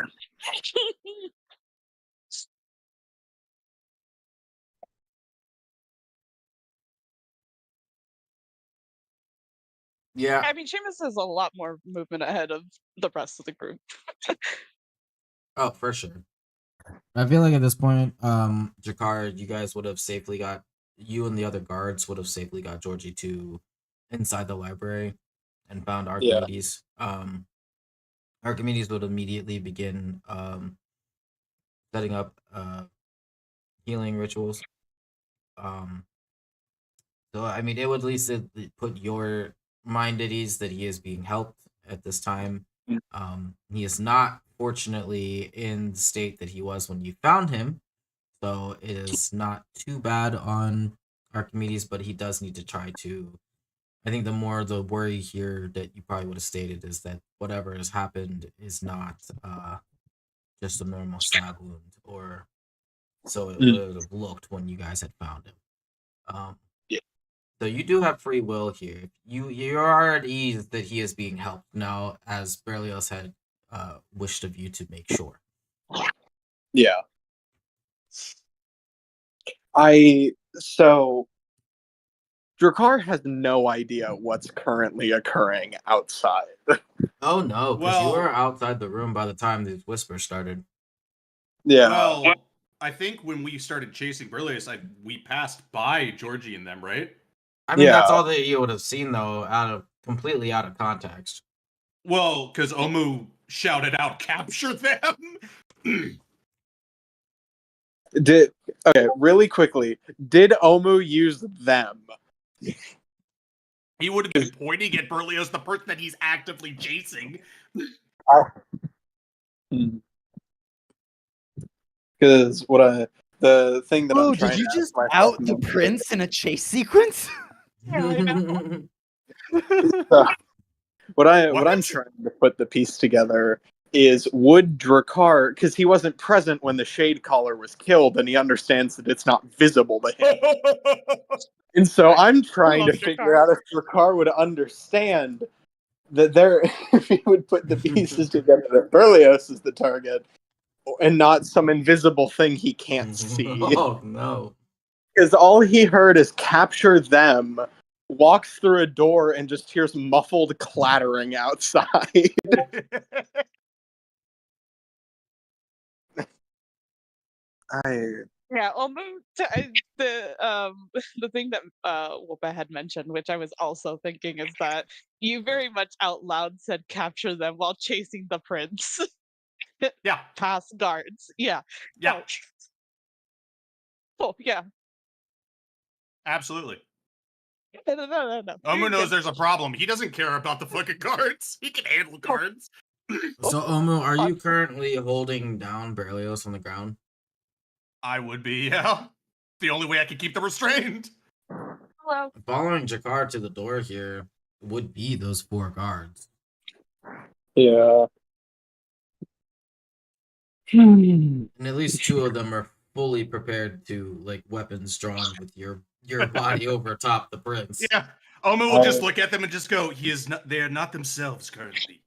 S1: Yeah.
S3: I mean, Seamus has a lot more movement ahead of the rest of the group.
S1: Oh, for sure. I feel like at this point, Jakar, you guys would have safely got you and the other guards would have safely got Georgie to inside the library and found Archimedes. Archimedes would immediately begin setting up healing rituals. So I mean, it would at least put your mind at ease that he is being helped at this time. He is not, fortunately, in the state that he was when you found him. So it is not too bad on Archimedes, but he does need to try to. I think the worry here that you probably would have stated is that whatever has happened is not just a normal stab wound, or so it would have looked when you guys had found him.
S8: Yeah.
S1: So you do have free will here. You are at ease that he is being helped now, as Berlioz had wished of you to make sure.
S8: Yeah. So Drakkar has no idea what's currently occurring outside.
S1: Oh no, because you
S5: Well-
S1: were outside the room by the time these whispers started.
S8: Yeah.
S5: Well, I think when we started chasing Berlioz, we passed by Georgie and them, right?
S1: I mean, that's
S8: Yeah.
S1: all that you would have seen, though, completely out of context.
S5: Well, because Omu shouted out, "Capture them!"
S8: Okay, really quickly, did Omu use them?
S5: He would have been pointing at Berlioz, the person that he's actively chasing.
S8: Because the thing that I'm
S4: Oh,
S8: trying
S4: did you
S8: to
S4: just
S8: ask myself
S4: out
S8: in
S4: the prince in a chase sequence?
S3: Yeah, I know.
S8: what I'm
S5: What?
S8: trying to put the piece together is, would Drakkar, because he wasn't present when the Shade Caller was killed, and he understands that it's not visible to him. And so I'm trying to
S3: love
S8: figure
S3: Drakkar.
S8: out if Drakkar would understand that if he would put the pieces together that Berlioz is the target and not some invisible thing he can't see.
S1: Oh no.
S8: Because all he heard is "capture them," walks through a door and just hears muffled clattering outside.
S3: Yeah, almost the thing that Whoopa had mentioned, which I was also thinking, is that you very much out loud said "capture them" while chasing the prince
S5: Yeah,
S3: past guards. Yeah.
S5: yeah,
S3: Oh, yeah.
S5: absolutely.
S3: No.
S5: Omu
S3: You're
S5: knows
S3: good.
S5: there's a problem. He doesn't care about the fucking guards. He can handle guards.
S1: So Omu, are you currently holding down Berlioz on the ground?
S5: I would be, yeah. The only way I could keep them restrained.
S3: Hello.
S1: Following Jakar to the door here would be those 4 guards.
S8: Yeah.
S1: And at least 2 of them are fully prepared to, like, weapons drawn with your body over top the prince.
S5: Yeah. Omu will just look at them and just go, they are not themselves currently.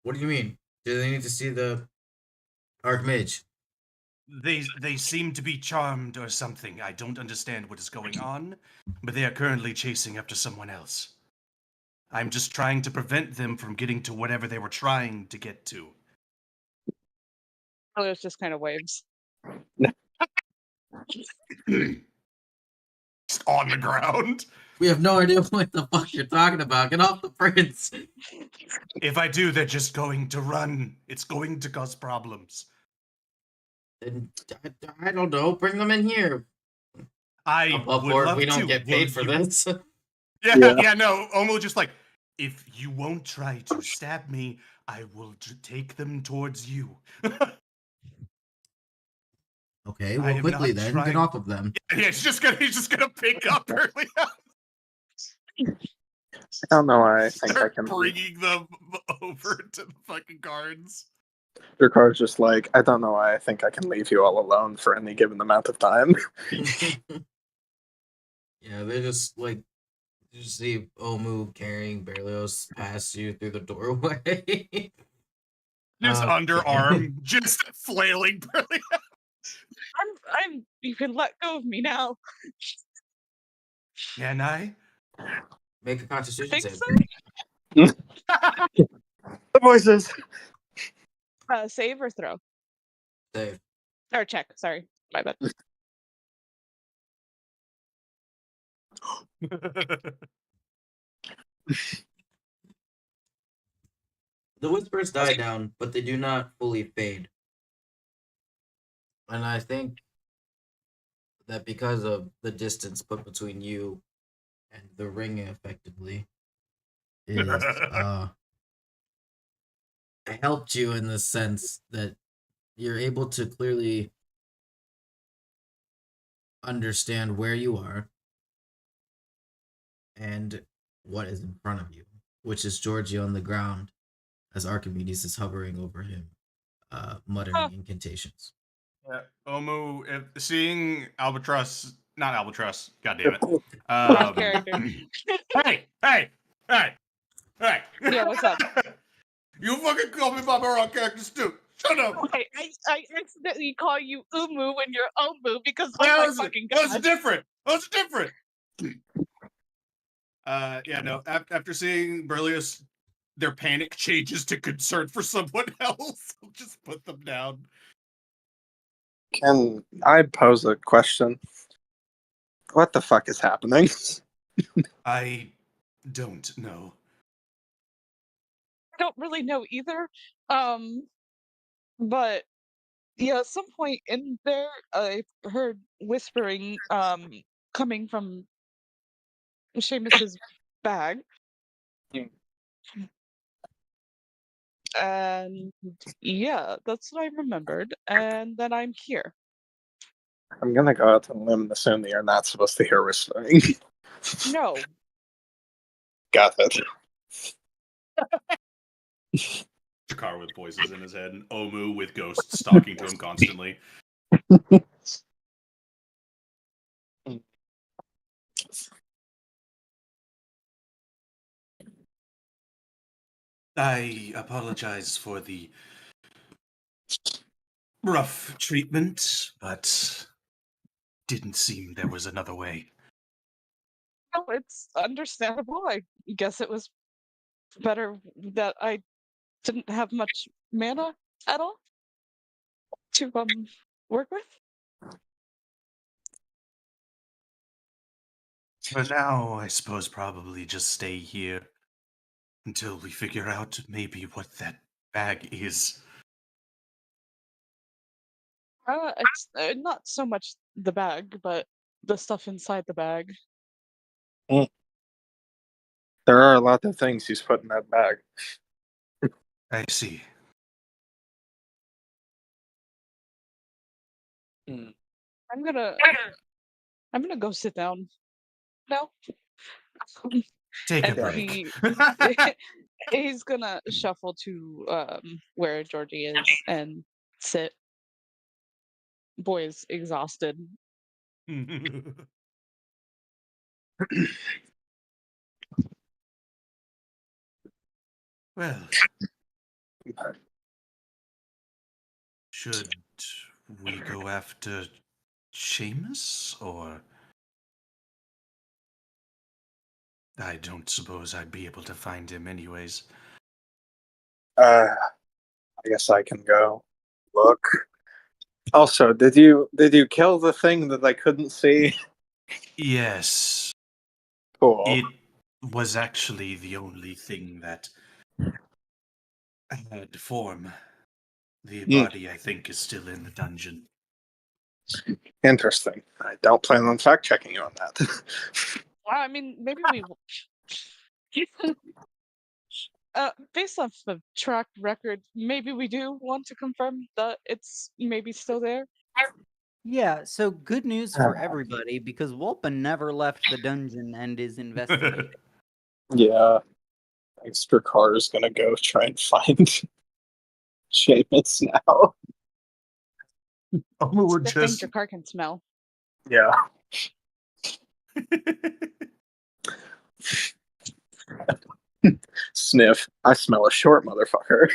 S1: What do you mean? Do they need to see the Archmage?
S5: They seem to be charmed or something. I don't understand what is going on, but they are currently chasing after someone else. I'm just trying to prevent them from getting to whatever they were trying to get to.
S3: Oh, it's just kind of waves.
S5: Just on the ground.
S1: We have no idea what the fuck you're talking about. Get off the prince.
S5: If I do, they're just going to run. It's going to cause problems.
S1: And I don't know. Bring them in here.
S5: I
S1: Above
S5: would
S1: board,
S5: love
S1: we don't
S5: to.
S1: get
S5: Will
S1: paid for
S5: you-
S1: this.
S5: Yeah, no. Omu just like, if you won't try to stab me, I will take them towards you.
S1: Okay,
S5: I
S1: well,
S5: am
S1: quickly
S5: not
S1: then,
S5: trying-
S1: get off of them.
S5: Yeah, he's just gonna pick up early.
S8: I don't know why I think I
S5: Start
S8: can.
S5: bringing them over to the fucking guards.
S8: Drakar's just like, I don't know why I think I can leave you all alone for any given amount of time.
S1: Yeah, they just like you see Omu carrying Berlioz past you through the doorway.
S5: Just
S1: Okay.
S5: underarm, just flailing.
S3: You can let go of me now.
S5: Can I?
S1: Make a constitution
S3: Think
S1: save.
S3: so?
S8: The voices.
S3: Save or throw?
S1: Save.
S3: Or check, sorry. My bad.
S1: The whispers die down, but they do not fully fade. And I think that because of the distance put between you and the ring effectively is it helped you in the sense that you're able to clearly understand where you are and what is in front of you, which is Giorgio on the ground as Archimedes is hovering over him, muttering incantations.
S6: Yeah. Omu, if seeing Albatross, not Albatross, god damn it.
S3: Out of character.
S6: Hey, hey, hey, hey.
S3: Yeah, what's up?
S6: You fucking call me by my wrong characters too. Shut up.
S3: I accidentally call you Umu when you're Omu because oh my fucking
S6: That's
S3: god.
S6: different. That's different. Yeah, no. After seeing Berlioz, their panic changes to concern for someone else. I'll just put them down.
S8: Can I pose a question? What the fuck is happening?
S5: I don't know.
S3: I don't really know either. But yeah, at some point in there, I heard whispering coming from Seamus's bag.
S8: Hmm.
S3: And yeah, that's what I remembered. And then I'm here.
S8: I'm gonna go out on a limb and assume that you're not supposed to hear whispering.
S3: No.
S8: Got it.
S6: Jakar with voices in his head, and Omu with ghosts talking to him constantly.
S5: I apologize for the rough treatment, but didn't seem there was another way.
S3: No, it's understandable. I guess it was better that I didn't have much mana at all to work with.
S5: For now, I suppose probably just stay here until we figure out maybe what that bag is.
S3: It's not so much the bag, but the stuff inside the bag.
S8: There are a lot of things he's put in that bag.
S5: I see.
S3: I'm gonna go sit down now.
S5: Take a
S3: And
S5: break.
S3: he's gonna shuffle to where Georgie is and sit. Boy is exhausted.
S5: Well, should we go after Seamus, or I don't suppose I'd be able to find him anyways.
S8: I guess I can go look. Also, did you kill the thing that I couldn't see?
S5: Yes,
S8: Cool.
S5: it was actually the only thing that had form. The body, I think, is still in the dungeon.
S8: Interesting. I don't plan on fact checking you on that.
S3: I mean, maybe we. Based off of track record, maybe we do want to confirm that it's maybe still there.
S4: Yeah, so good news for everybody because Wolpa never left the dungeon and is investigating.
S8: Yeah. Extra car is gonna go try and find Seamus now.
S5: Oh, we're
S3: The thing your car can smell.
S8: Yeah. Sniff. I smell a short motherfucker.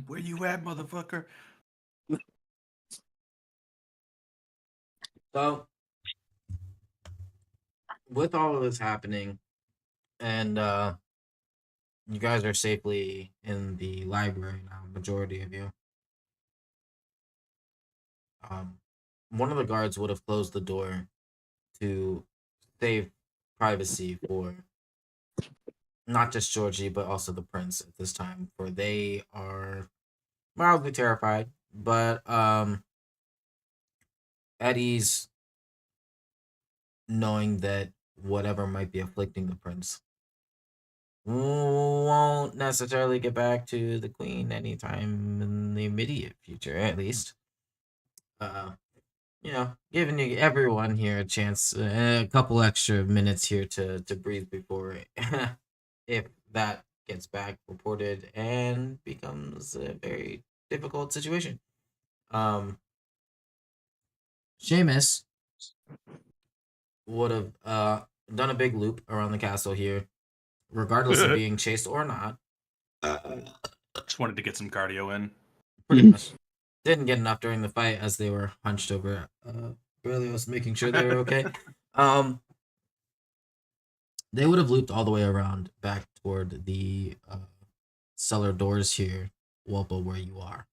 S5: Where you at, motherfucker?
S1: So, with all of this happening, and you guys are safely in the library now, majority of you. One of the guards would have closed the door to save privacy for not just Georgie, but also the prince at this time, for they are mildly terrified, but at ease, knowing that whatever might be afflicting the prince won't necessarily get back to the queen anytime in the immediate future, at least. Giving everyone here a chance, a couple extra minutes here to breathe before if that gets back reported and becomes a very difficult situation. Seamus would have done a big loop around the castle here, regardless of being chased or not.
S6: Just wanted to get some cardio in.
S1: Pretty much didn't get enough during the fight as they were hunched over Berlioz, making sure they were okay. They would have looped all the way around back toward the cellar doors here, Wolpa, where you are.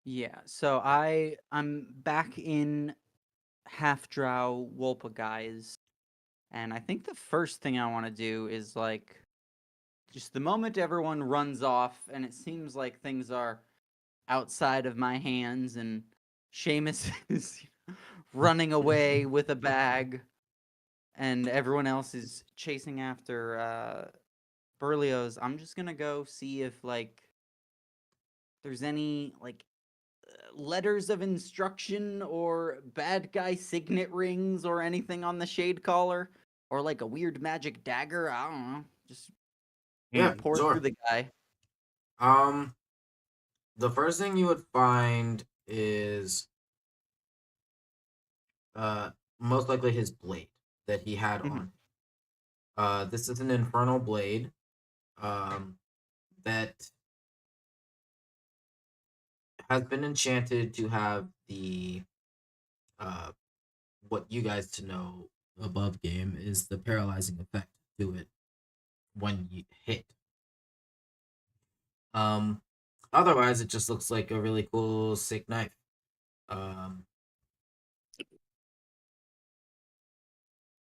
S4: Yeah, so I'm back in half drow Wolpa guys, and I think the first thing I want to do is like just the moment everyone runs off and it seems like things are outside of my hands and Seamus is running away with a bag and everyone else is chasing after Berlioz, I'm just gonna go see if like there's any like letters of instruction or bad guy signet rings or anything on the shade collar or like a weird magic dagger. I don't know. Just
S1: Yeah,
S4: pour
S1: sure.
S4: through the guy.
S1: The first thing you would find is most likely his blade that he had
S4: Mhm.
S1: on. This is an infernal blade that has been enchanted to have the what you guys to know above game is the paralyzing effect to it when you hit. Otherwise it just looks like a really cool sick knife.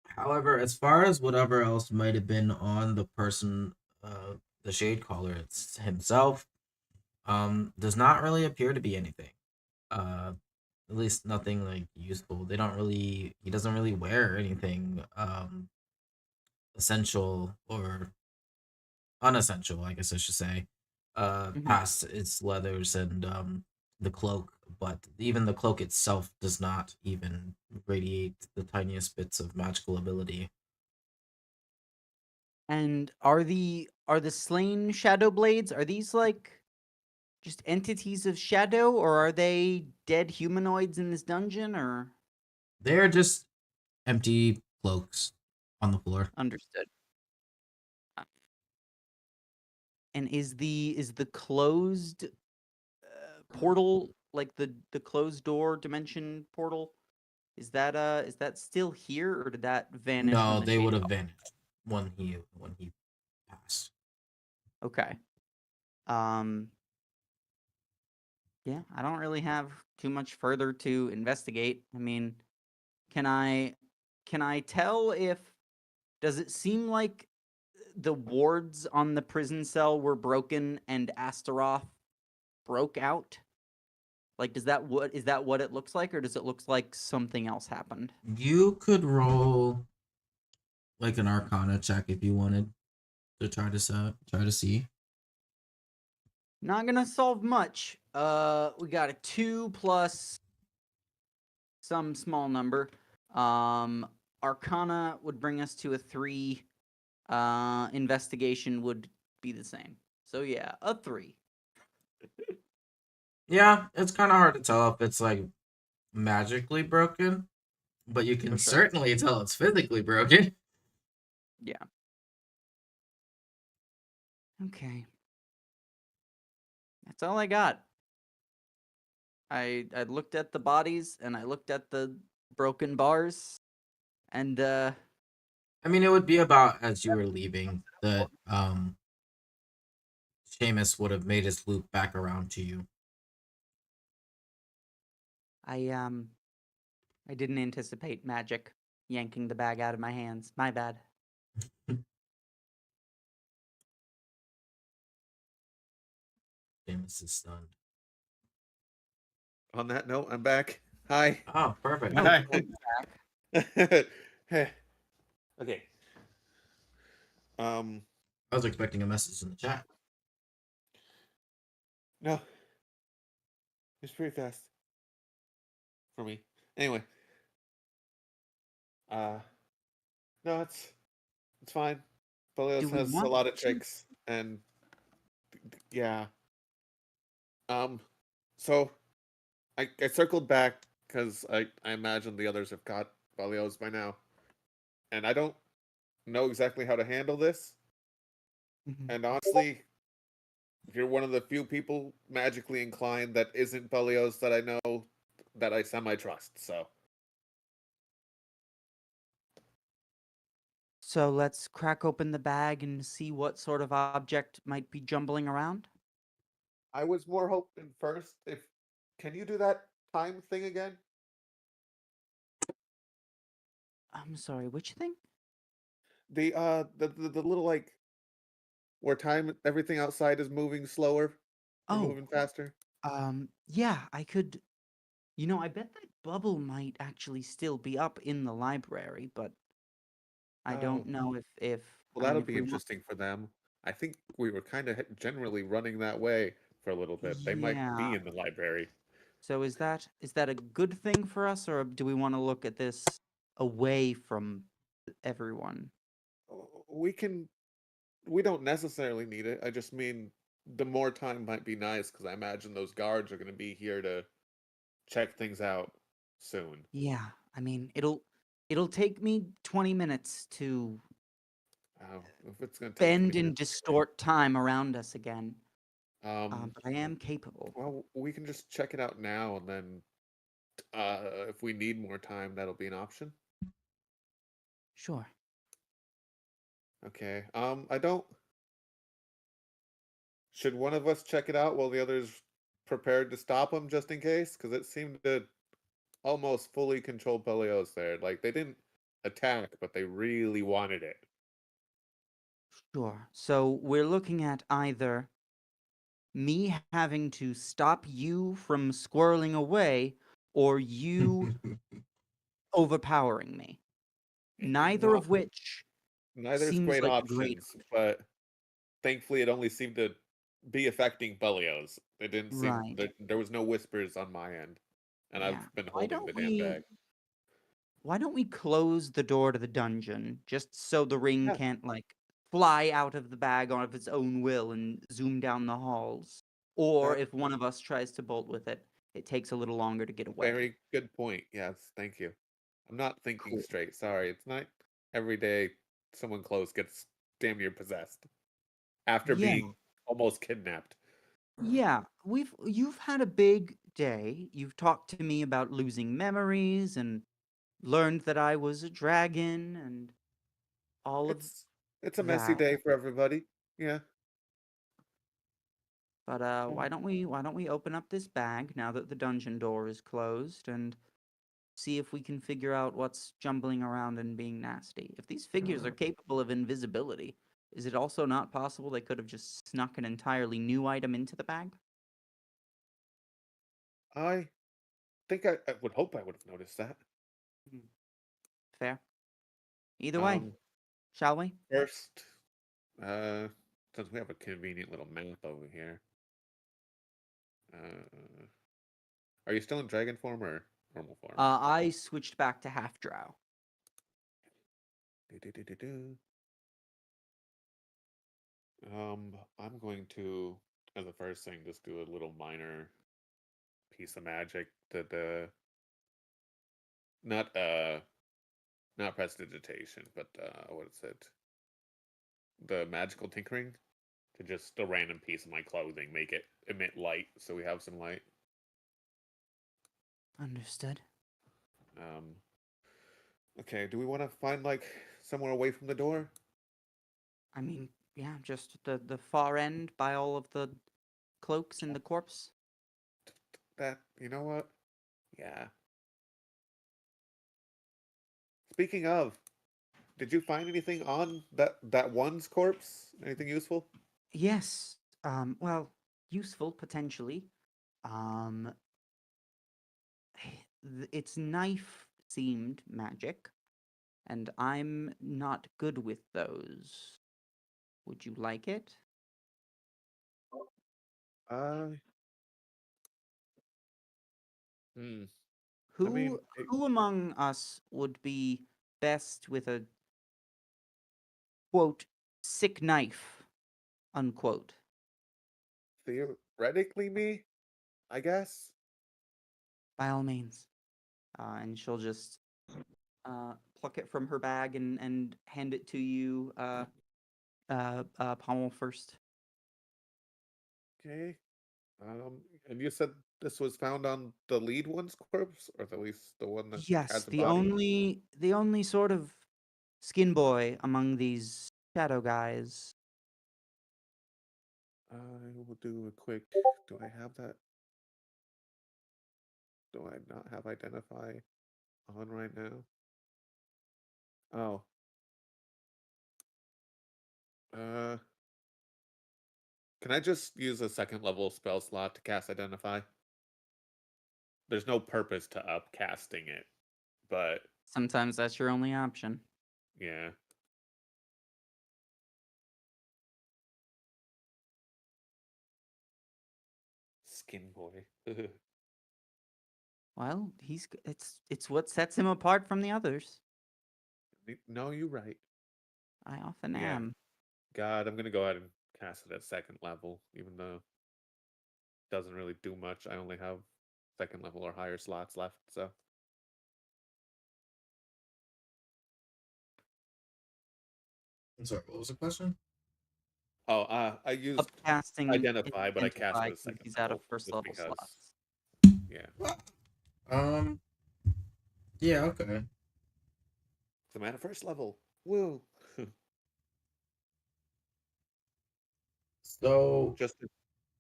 S1: However, as far as whatever else might have been on the person, the shade caller it's himself, does not really appear to be anything. At least nothing like useful. He doesn't really wear anything essential or unessential, I guess I should say, past its leathers and the cloak. But even the cloak itself does not even radiate the tiniest bits of magical ability.
S4: And are the slain shadow blades, are these like just entities of shadow or are they dead humanoids in this dungeon or
S1: They're just empty cloaks on the floor.
S4: understood? And is the closed portal like the closed door dimension portal? Is that still here or did that vanish when
S1: No,
S4: the
S1: they
S4: shade
S1: would have
S4: fell?
S1: vanished when he passed.
S4: Okay. Yeah, I don't really have too much further to investigate. I mean, can I tell if does it seem like the wards on the prison cell were broken and Astaroth broke out? Like is that what it looks like or does it look like something else happened?
S1: You could roll like an Arcana check if you wanted to try to see.
S4: Not gonna solve much. We got a 2 plus some small number. Arcana would bring us to a 3. Investigation would be the same. So yeah, a 3.
S1: Yeah, it's kind of hard to tell if it's like magically broken, but you can
S4: For sure.
S1: certainly tell it's physically broken.
S4: Yeah. Okay. That's all I got. I looked at the bodies and I looked at the broken bars and
S1: I mean, it would be about as you were leaving that Seamus would have made his loop back around to you.
S4: I didn't anticipate magic yanking the bag out of my hands. My bad.
S1: Seamus is stunned.
S2: On that note, I'm back. Hi.
S1: Oh, perfect.
S6: Hi.
S2: Okay.
S1: I was expecting a message in the chat.
S2: No. It's pretty fast. For me. Anyway. No, it's fine.
S4: Do
S2: Belios
S4: we
S2: has a
S4: want
S2: lot of
S4: to?
S2: tricks, and yeah. So I circled back because I imagine the others have got Belios by now, and I don't know exactly how to handle this.
S4: Mhm.
S2: And honestly, you're one of the few people magically inclined that isn't Belios that I know that I semi trust. So
S4: So let's crack open the bag and see what sort of object might be jumbling around.
S2: I was more hoping first if can you do that time thing again?
S4: I'm sorry, which thing?
S2: The little like where time everything outside is moving slower or
S4: Oh,
S2: moving faster.
S4: yeah, I could. I bet that bubble might actually still be up in the library, but I don't
S2: Oh,
S4: know if
S2: well,
S4: I mean,
S2: that'll
S4: if
S2: be
S4: we want.
S2: interesting for them. I think we were kind of generally running that way for a little bit. They might
S4: Yeah.
S2: be in the library.
S4: So is that a good thing for us, or do we want to look at this away from everyone?
S2: We can. We don't necessarily need it. I just mean the more time might be nice because I imagine those guards are going to be here to check things out soon.
S4: Yeah, I mean, it'll take me 20 minutes to
S2: If it's going to take 20
S4: bend and
S2: minutes,
S4: distort time around us again.
S2: um,
S4: But I am capable.
S2: well, we can just check it out now, and then if we need more time, that'll be an option.
S4: Sure.
S2: Okay. I don't. Should one of us check it out while the others prepared to stop him, just in case? Because it seemed to almost fully control Pelios there. Like they didn't attack, but they really wanted it.
S4: Sure. So we're looking at either me having to stop you from squirreling away or you overpowering me. Neither
S2: Not
S4: of which
S2: neither's
S4: seems
S2: great
S4: like a great.
S2: options, but thankfully it only seemed to be affecting Belios. It didn't seem
S4: Right.
S2: there was no whispers on my end, and
S4: Yeah.
S2: I've been
S4: Why
S2: holding the
S4: don't
S2: damn
S4: we
S2: bag.
S4: why don't we close the door to the dungeon just so the ring
S2: Yeah,
S4: can't fly out of the bag of its own will and zoom down the halls? Or
S2: that
S4: if one of us tries to bolt with it, it takes a little longer to get away.
S2: very good point. Yes, thank you. I'm not thinking
S4: Cool.
S2: straight. Sorry, it's not every day someone close gets damn near possessed after
S4: Yeah.
S2: being almost kidnapped.
S4: Yeah, you've had a big day. You've talked to me about losing memories and learned that I was a dragon and all of
S2: It's a messy
S4: that.
S2: day for everybody. Yeah.
S4: But why don't we open up this bag now that the dungeon door is closed and see if we can figure out what's jumbling around and being nasty. If these figures are capable of invisibility, is it also not possible they could have just snuck an entirely new item into the bag?
S2: I think I would hope I would have noticed that.
S4: Fair. Either way,
S2: Um,
S4: shall we?
S2: First, uh, since we have a convenient little map over here, uh, are you still in dragon form or normal form?
S4: I switched back to half drow.
S2: Do-do-do-do-do. I'm going to, as the first thing, just do a little minor piece of magic to the not not prestidigitation, but what is it? The magical tinkering to just a random piece of my clothing, make it emit light, so we have some light.
S4: Understood.
S2: Um, okay, do we want to find like somewhere away from the door?
S4: I mean, yeah, just the far end by all of the cloaks and the corpse.
S2: That you know what? Yeah. Speaking of, did you find anything on that one's corpse? Anything useful?
S4: Yes. Well, useful potentially. Um, it's knife seemed magic, and I'm not good with those. Would you like it?
S2: Hmm.
S4: Who
S2: mean, it-
S4: who among us would be best with a quote sick knife unquote?
S2: Theoretically, me, I guess.
S4: By all means. And she'll just pluck it from her bag and hand it to you, Pommel first.
S2: Okay. And you said this was found on the lead one's corpse, or at least the one that
S4: Yes,
S2: has a body?
S4: the only sort of skin boy among these shadow guys.
S2: I will do a quick. Do I have that? Do I not have identify on right now? Oh. Uh. Can I just use a second level spell slot to cast identify? There's no purpose to upcasting it, but
S4: Sometimes that's your only option.
S2: yeah. Skin boy.
S4: Well, it's what sets him apart from the others.
S2: No, you're right.
S4: I often
S2: Yeah.
S4: am.
S2: God, I'm gonna go ahead and cast it at second level, even though it doesn't really do much. I only have second level or higher slots left, so
S1: I'm sorry, what was the question?
S2: I used
S4: Upcasting
S2: identify, but I cast
S4: identify
S2: it at
S4: 'cause
S2: second
S4: he's out of
S2: level
S4: first
S2: just
S4: level
S2: because.
S4: slots.
S2: Yeah,
S1: Um, yeah, okay.
S2: so I'm at a first level. Woo!
S1: So
S2: Just to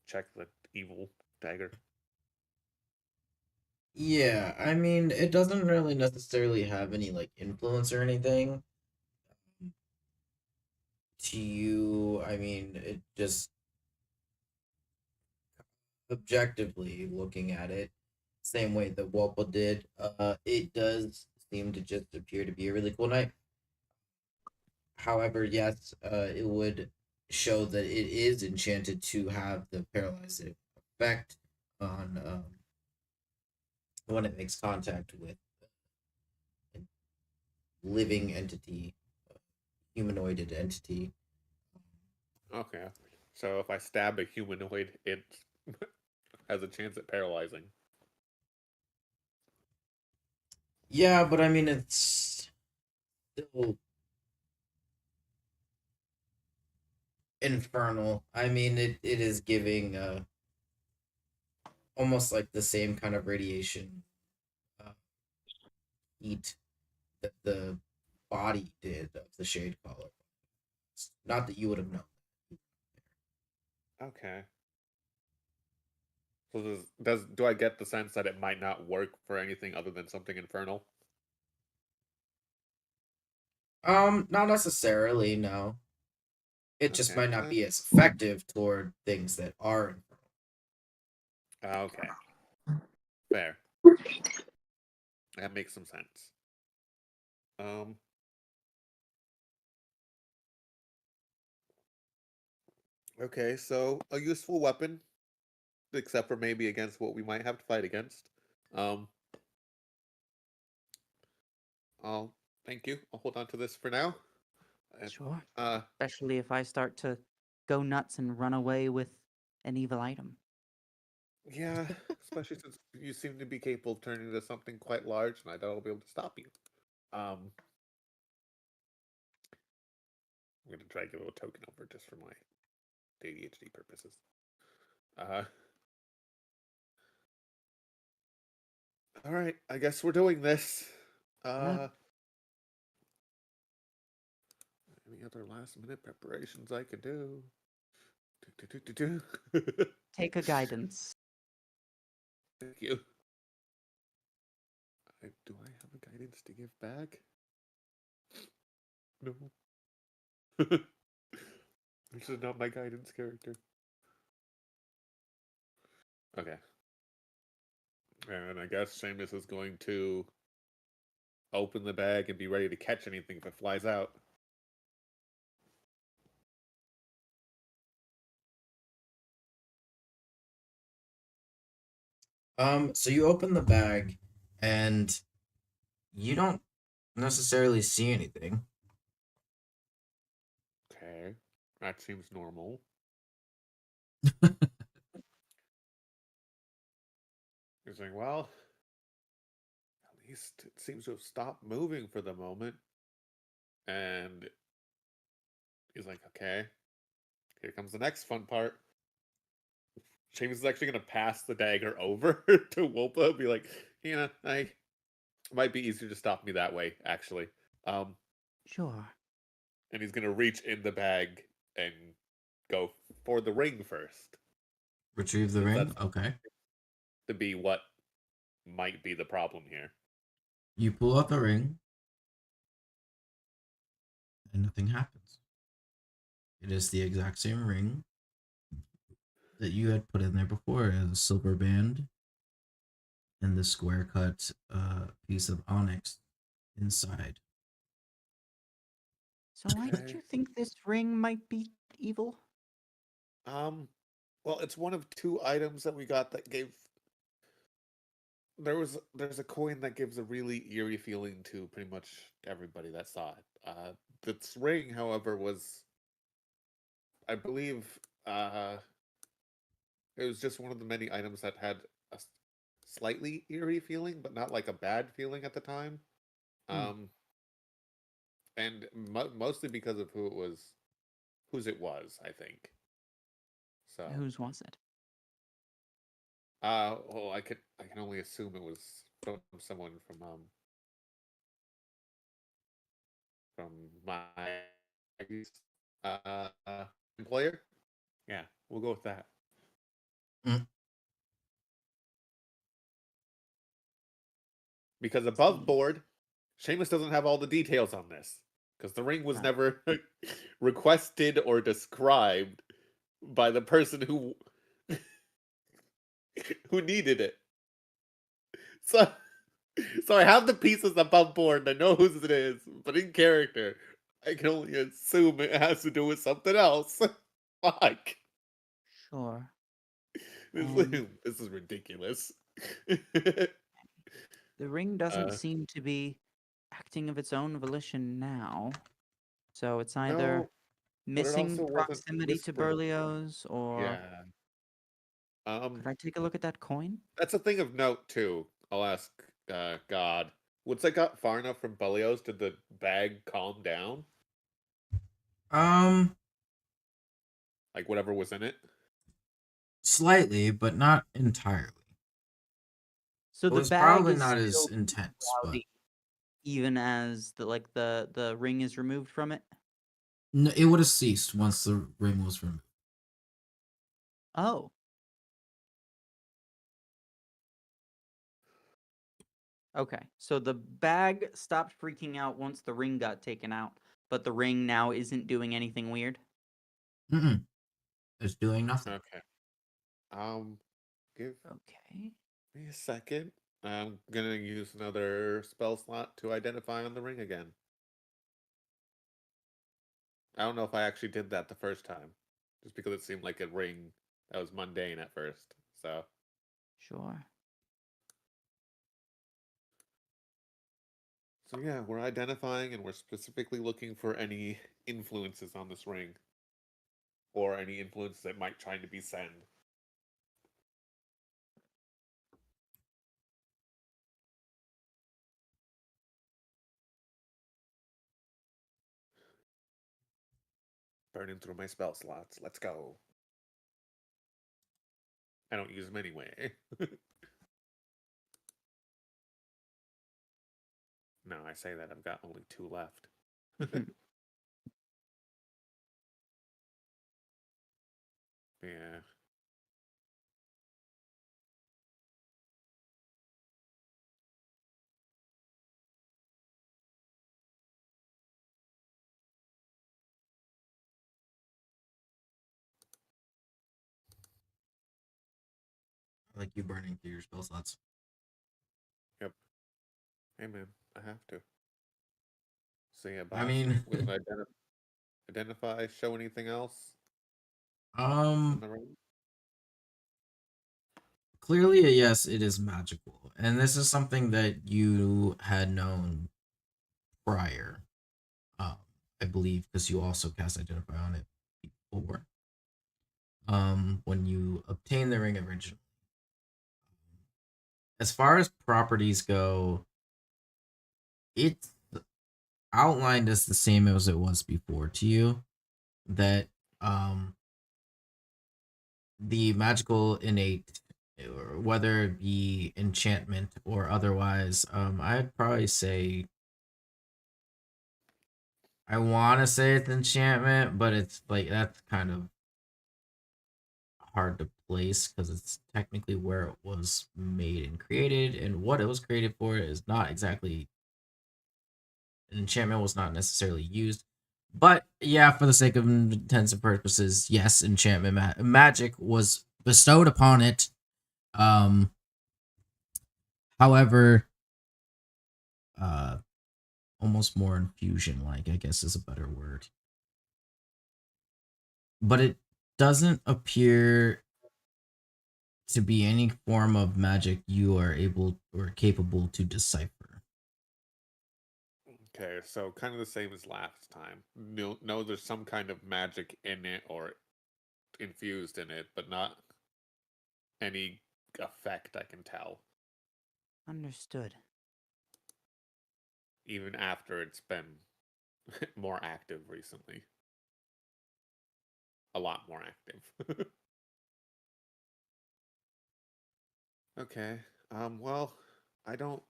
S2: check the evil dagger.
S1: yeah, I mean, it doesn't really necessarily have any like influence or anything to you. I mean, it just objectively looking at it, same way that Wobble did, it does seem to just appear to be a really cool knife. However, yes, it would show that it is enchanted to have the paralyzing effect on when it makes contact with a living entity, humanoided entity.
S2: Okay, so if I stab a humanoid, it has a chance at paralyzing.
S1: Yeah, but I mean, it's still infernal. I mean, it is giving almost like the same kind of radiation uh, heat that the body did of the shade color. Not that you would have known.
S2: Okay. So do I get the sense that it might not work for anything other than something infernal?
S1: Not necessarily. No, it just
S2: Okay.
S1: might not be as effective toward things that are infernal.
S2: Okay. Fair. That makes some sense. Um. Okay, so a useful weapon, except for maybe against what we might have to fight against. Um. I'll thank you. I'll hold on to this for now. And,
S4: Sure.
S2: Uh.
S4: Especially if I start to go nuts and run away with an evil item.
S2: Yeah. Especially since you seem to be capable of turning into something quite large, and I doubt I'll be able to stop you. Um. I'm gonna drag a little token over just for my ADHD purposes. Uh. All right. I guess we're doing this.
S4: Yeah.
S2: Any other last minute preparations I could do? Do.
S4: Take a guidance.
S2: Thank you. Do I have a guidance to give back? No. This is not my guidance character. Okay. And I guess Seamus is going to open the bag and be ready to catch anything if it flies out.
S1: So you open the bag, and you don't necessarily see anything.
S7: Okay, that seems normal. He's like, well, at least it seems to have stopped moving for the moment. And he's like, okay, here comes the next fun part. Seamus is actually going to pass the dagger over to Wolpa, be like, it might be easier to stop me that way, actually.
S4: Sure.
S7: And he's going to reach in the bag and go for the ring first.
S1: Retrieve the
S7: Since
S1: ring.
S7: that's
S1: Okay.
S7: to be what might be the problem here.
S1: You pull out the ring, and nothing happens. It is the exact same ring that you had put in there before, as a silver band and the square cut piece of onyx inside.
S4: So why did
S7: Okay.
S4: you think this ring might be evil?
S7: Well, it's one of two items that we got that gave. There's a coin that gives a really eerie feeling to pretty much everybody that saw it. This ring, however, was, I believe, it was just one of the many items that had a slightly eerie feeling, but not like a bad feeling at the time. And mostly because of whose it was, I think. So,
S4: Whose was it?
S7: well, I can only assume it was from someone from my uh employer. Yeah, we'll go with that.
S1: Mm.
S7: Because above board, Seamus doesn't have all the details on this. Because the ring was
S4: Right.
S7: never requested or described by the person who needed it. So I have the pieces above board and I know whose it is, but in character, I can only assume it has to do with something else. Fuck.
S4: Sure.
S7: This is ridiculous.
S4: The ring doesn't
S7: Uh,
S4: seem to be acting of its own volition now. So it's either
S7: no, but it
S4: missing
S7: also wasn't
S4: proximity to
S7: whispering.
S4: Berlioz, or
S7: Yeah.
S4: could I take a look at that coin?
S7: That's a thing of note too. I'll ask God. Once I got far enough from Belios, did the bag calm down? Like whatever was in it?
S1: Slightly, but not entirely.
S4: So
S1: It
S4: the
S1: was
S4: bag
S1: probably
S4: is
S1: not as
S4: still
S1: intense, but
S4: cloudy, even as the ring is removed from it.
S1: no, it would have ceased once the ring was removed.
S4: Oh. Okay, so the bag stopped freaking out once the ring got taken out, but the ring now isn't doing anything weird.
S1: Mm-mm. It's doing nothing.
S7: Okay. Give
S4: Okay.
S7: me a second. I'm gonna use another spell slot to identify on the ring again. I don't know if I actually did that the first time, just because it seemed like a ring that was mundane at first. So
S4: Sure.
S7: yeah, we're identifying and we're specifically looking for any influences on this ring, or any influences that might try to be sent. Burning through my spell slots. Let's go. I don't use them anyway. No, I say that I've got only 2 left. Yeah.
S1: I like you burning through your spell slots.
S7: Yep. Hey man, I have to. So yeah,
S1: I
S7: boss.
S1: mean,
S7: With identify, show anything else on the ring?
S1: clearly a yes, it is magical. And this is something that you had known prior. I believe because you also cast Identify on it before. When you obtain the ring originally. As far as properties go, it's outlined as the same as it was before to you. That the magical innate, or whether it be enchantment or otherwise, I'd probably say I want to say it's enchantment, but it's like that's kind of hard to place because it's technically where it was made and created, and what it was created for is not exactly an enchantment was not necessarily used. But yeah, for the sake of intents and purposes, yes, enchantment magic was bestowed upon it. However, almost more infusion like, I guess is a better word. But it doesn't appear to be any form of magic you are able or capable to decipher.
S7: Okay, so kind of the same as last time. No, there's some kind of magic in it or infused in it, but not any effect I can tell,
S4: Understood.
S7: even after it's been more active recently. A lot more active. Okay. Well, I don't.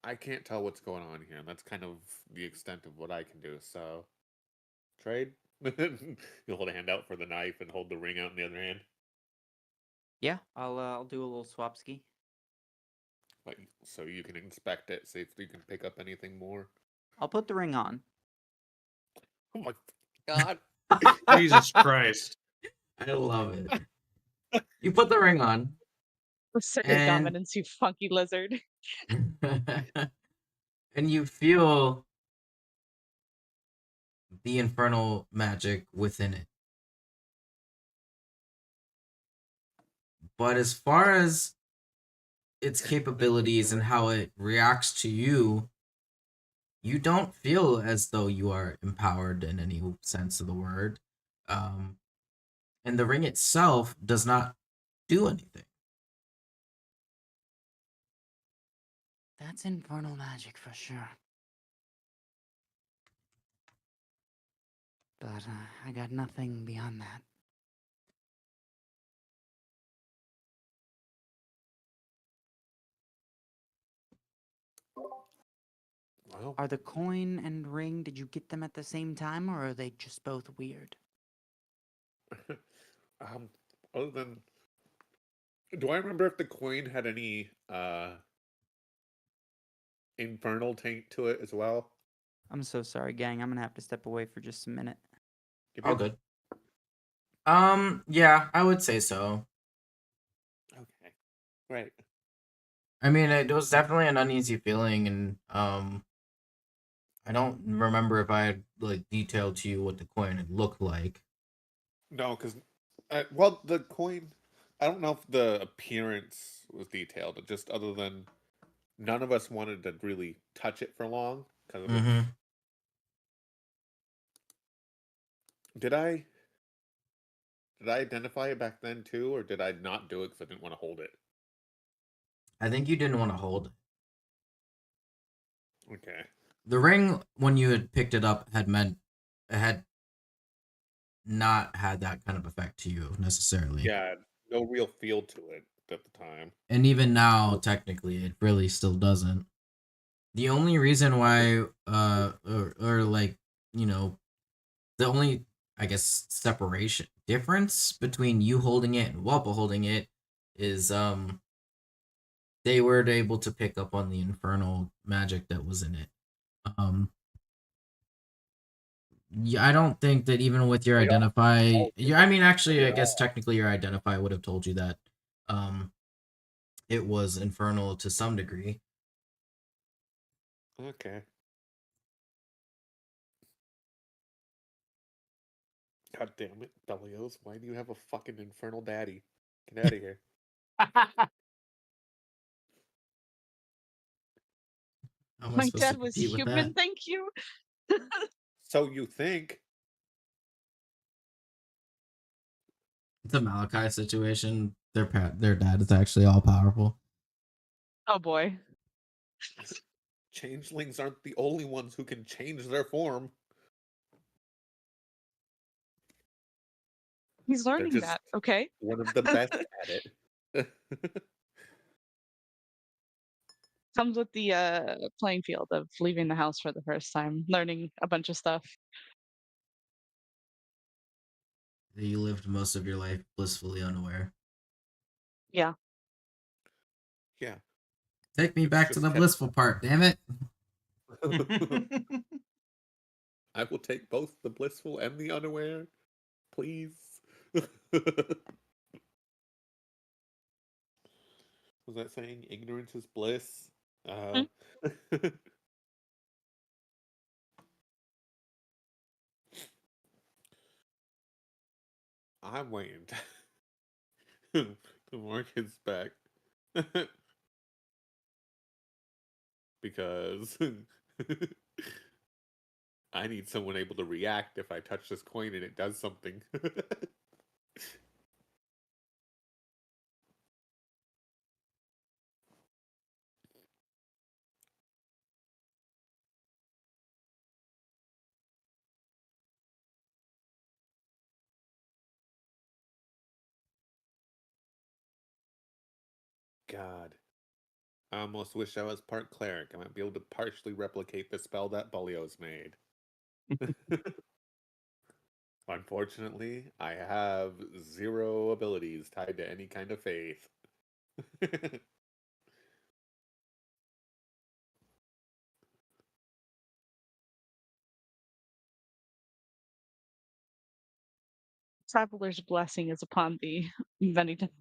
S7: I can't tell what's going on here, and that's kind of the extent of what I can do. So, trade. You hold a hand out for the knife and hold the ring out in the other hand.
S4: Yeah, I'll do a little swapski.
S7: Like, so you can inspect it, see if you can pick up anything more.
S4: I'll put the ring on.
S7: Oh my god!
S5: Jesus Christ.
S1: I love it. You put the ring on,
S3: Assert
S1: And-
S3: dominance, you funky lizard.
S1: and you feel the infernal magic within it. But as far as its capabilities and how it reacts to you, you don't feel as though you are empowered in any sense of the word. And the ring itself does not do anything.
S4: That's infernal magic for sure. But I got nothing beyond that.
S7: Well,
S4: Are the coin and ring, did you get them at the same time, or are they just both weird?
S7: other than, do I remember if the coin had any infernal taint to it as well?
S4: I'm so sorry, gang. I'm gonna have to step away for just a minute.
S7: You
S1: All
S7: good?
S1: good. Yeah, I would say so.
S7: Okay, great.
S1: I mean, it was definitely an uneasy feeling, and I don't remember if I had like detailed to you what the coin had looked like.
S7: No, because, well, the coin. I don't know if the appearance was detailed, just other than none of us wanted to really touch it for long because of its.
S1: Mm-hmm.
S7: Did I identify it back then too, or did I not do it because I didn't want to hold it?
S1: I think you didn't want to hold it.
S7: Okay.
S1: The ring, when you had picked it up, had not had that kind of effect to you necessarily.
S7: Yeah, no real feel to it at the time.
S1: And even now, technically, it really still doesn't. The only reason why, or like, you know, the only, I guess, separation difference between you holding it and Wappa holding it is, they were able to pick up on the infernal magic that was in it. Yeah, I don't think that even with your identify, I mean, actually, I guess technically your identify would have told you that, it was infernal to some degree.
S7: Okay. God damn it, Delios. Why do you have a fucking infernal daddy? Get out of here.
S1: How am I
S3: My
S1: supposed to
S3: dad was
S1: compete with
S3: human,
S1: that?
S3: thank you.
S7: So you think?
S1: It's a Malachi situation. Their dad is actually all powerful.
S3: Oh boy.
S7: Changelings aren't the only ones who can change their form.
S3: He's
S7: They're
S3: learning
S7: just
S3: that, okay?
S7: one of the best at it.
S3: Comes with the playing field of leaving the house for the first time, learning a bunch of stuff.
S1: You lived most of your life blissfully unaware.
S3: Yeah.
S7: Yeah.
S1: Take me back to
S7: Just
S1: the
S7: kept-
S1: blissful part, damn it.
S7: I will take both the blissful and the unaware, please. Was that saying ignorance is bliss? I'm waiting to Mark gets back because I need someone able to react if I touch this coin and it does something. God. I almost wish I was part cleric. I might be able to partially replicate the spell that Bulio's made. Unfortunately, I have 0 abilities tied to any kind of faith.
S3: Traveler's blessing is upon thee many times.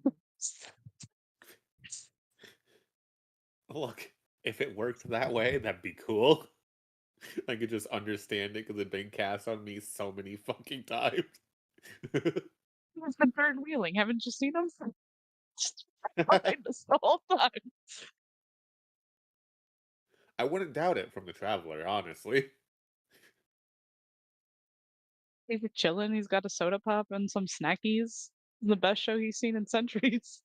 S7: Look, if it worked that way, that'd be cool. I could just understand it because it'd been cast on me so many fucking times.
S3: He's been third wheeling. Haven't you seen him? Behind us the whole time.
S7: I wouldn't doubt it from the Traveler, honestly.
S3: He's chilling. He's got a soda pop and some snackies. The best show he's seen in centuries.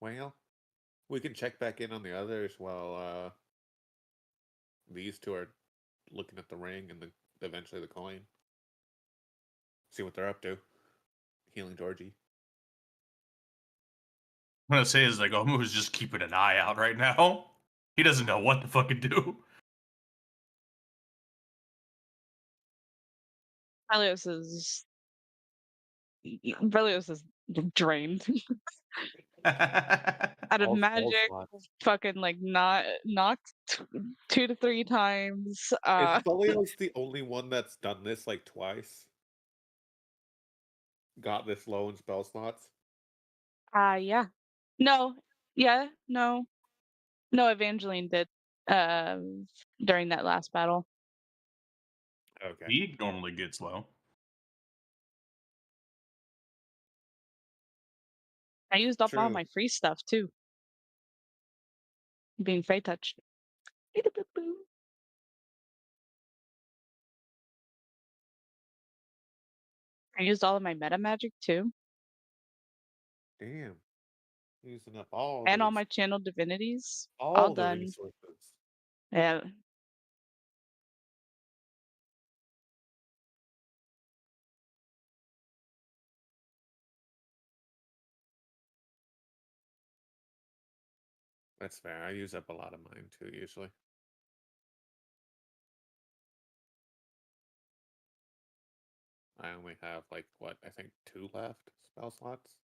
S7: Well, we can check back in on the others while these two are looking at the ring and eventually the coin. See what they're up to. Healing Georgie.
S5: I'm gonna say is like Omu is just keeping an eye out right now. He doesn't know what to fucking do.
S3: Berlioz is drained out of
S7: All
S3: magic.
S7: slots.
S3: Fucking like not knocked 2 to 3 times.
S7: Is Bulio's the only one that's done this like twice? Got this low in spell slots?
S3: Yeah. No. Yeah. No. No. Evangeline did. During that last battle.
S7: Okay.
S5: He normally gets low.
S3: I used up all
S7: True.
S3: my free stuff too. Being Fey touched. I used all of my meta magic too,
S7: Damn. Using up all
S3: and
S7: the
S3: all my channeled divinities.
S7: all the
S3: done.
S7: resources.
S3: Yeah.
S7: That's fair. I use up a lot of mine too, usually. I only have like what I think 2 left spell slots,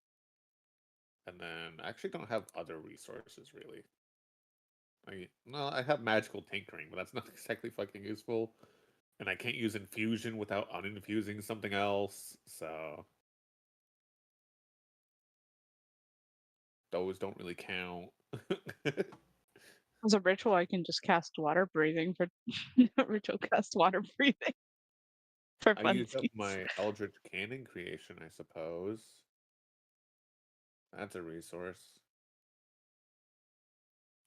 S7: and then I actually don't have other resources really. I have magical tinkering, but that's not exactly fucking useful. And I can't use infusion without uninfusing something else, so those don't really count.
S3: As a ritual, I can just cast water breathing for ritual cast water breathing for
S7: I
S3: fun.
S7: used up my Eldritch Cannon creation, I suppose. That's a resource.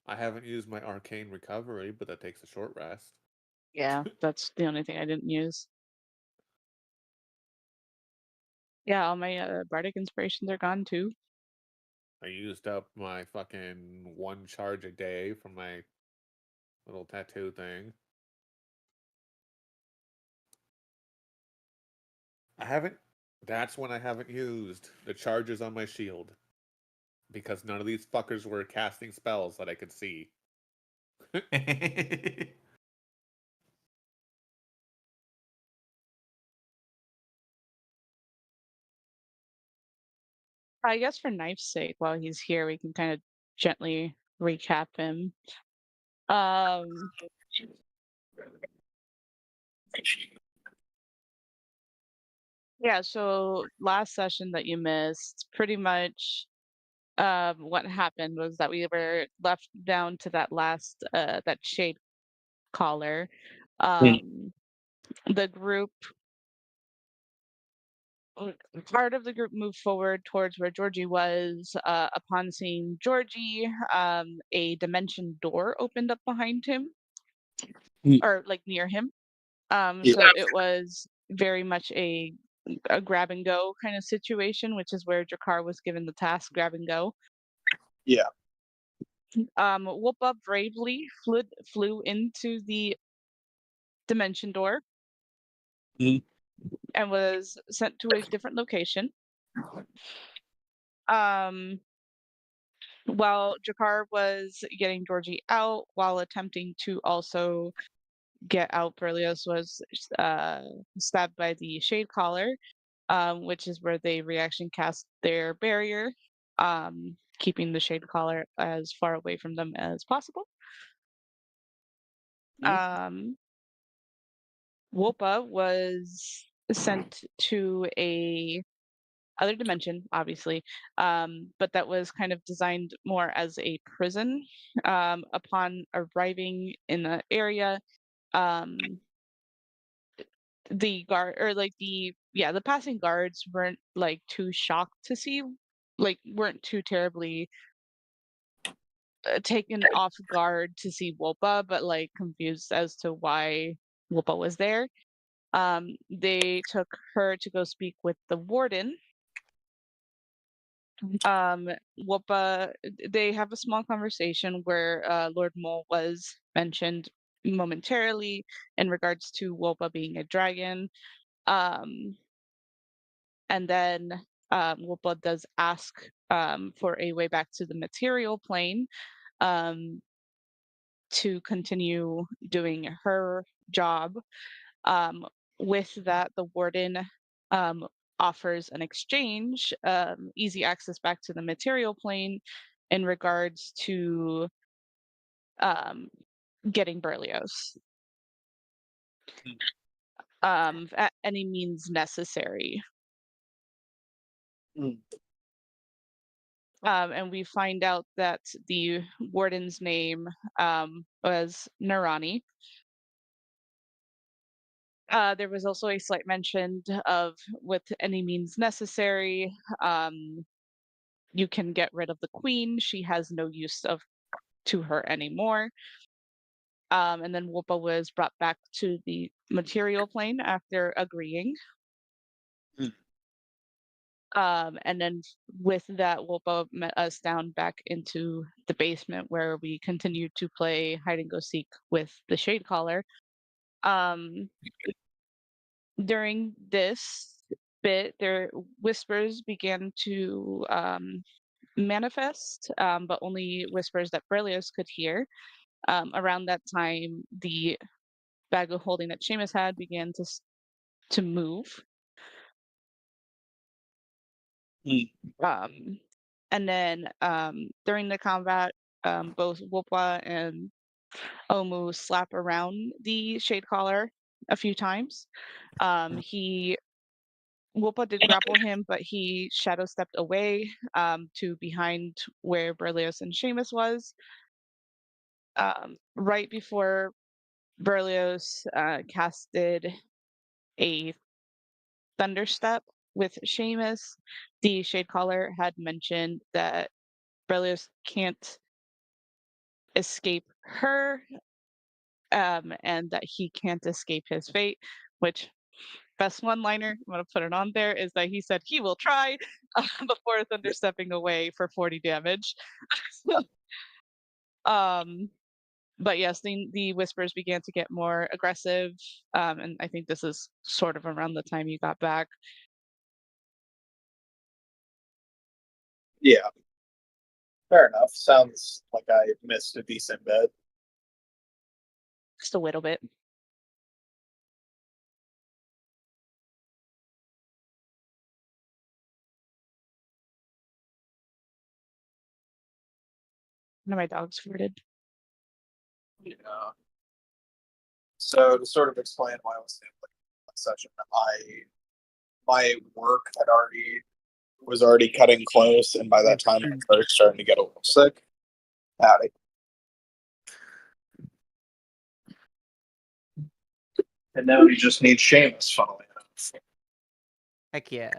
S7: I haven't used my Arcane Recovery, but that takes a short rest.
S3: Yeah, that's the only thing I didn't use. Yeah, all my bardic inspirations are gone too.
S7: I used up my fucking 1 charge a day from my little tattoo thing. That's when I haven't used the charges on my shield. Because none of these fuckers were casting spells that I could see.
S3: I guess for Knife's sake, while he's here, we can kind of gently recap him. Yeah, so last session that you missed, pretty much what happened was that we were left down to that last that shade caller. The group part of the group moved forward towards where Georgie was. Upon seeing Georgie, a dimension door opened up behind him, or like near him. So it was very much a grab and go kind of situation, which is where Jakar was given the task, grab and go.
S8: Yeah.
S3: Whoopa bravely flew into the dimension door and was sent to a different location. While Jakar was getting Georgie out, while attempting to also get out, Berlioz was stabbed by the Shade Caller, which is where they reaction cast their barrier, keeping the Shade Caller as far away from them as possible. Whoopa was sent to a other dimension, obviously, but that was kind of designed more as a prison. Upon arriving in the area, the guard or like the passing guards weren't like too shocked to see, like weren't too terribly taken off guard to see Whoopa, but like confused as to why Whoopa was there. They took her to go speak with the warden. Whoopa, they have a small conversation where Lord Mole was mentioned momentarily in regards to Whoopa being a dragon. And then Whoopa does ask for a way back to the material plane to continue doing her job. With that, the warden offers an exchange, easy access back to the material plane in regards to getting Berlioz at any means necessary. And we find out that the warden's name was Narani. There was also a slight mention of with any means necessary. You can get rid of the queen. She has no use to her anymore. And then Whoopa was brought back to the material plane after agreeing. And then with that, Whoopa met us down back into the basement where we continued to play hide and go seek with the Shade Caller. During this bit, their whispers began to manifest, but only whispers that Berlioz could hear. Around that time, the bag of holding that Seamus had began to move. And then during the combat, both Wopwa and Omu slap around the Shade Caller a few times. Woppa did grapple him, but he shadow stepped away to behind where Berlioz and Seamus was. Right before Berlioz casted a Thunderstep with Seamus, the Shade Caller had mentioned that Berlioz can't escape her, and that he can't escape his fate, which best one-liner, I'm gonna put it on there, is that he said he will try before Thunderstepping away for 40 damage. um, but yes, the whispers began to get more aggressive, and I think this is sort of around the time you got back.
S8: Yeah. Fair enough. Sounds like I missed a decent bit.
S3: Just a little bit. One of my dogs farted.
S8: Yeah. So to sort of explain why I was in the session, my work was already cutting close, and by that time I was starting to get a little sick. Howdy. And now he just needs Seamus, funnily enough.
S4: Heck yeah.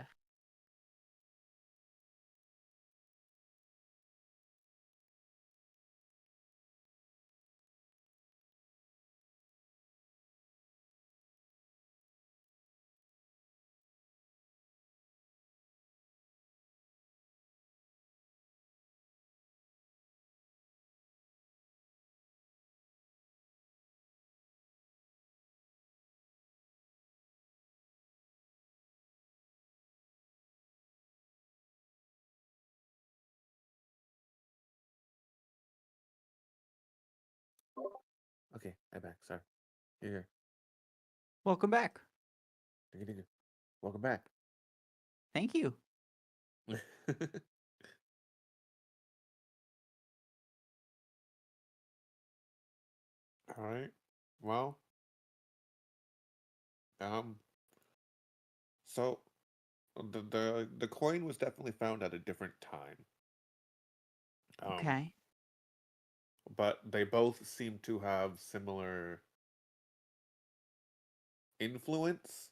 S7: Okay, I'm back. Sorry. Here.
S4: Welcome back.
S7: Here. Welcome back.
S4: Thank you.
S7: All right. Well. So the coin was definitely found at a different time.
S4: Okay.
S7: But they both seem to have similar influence.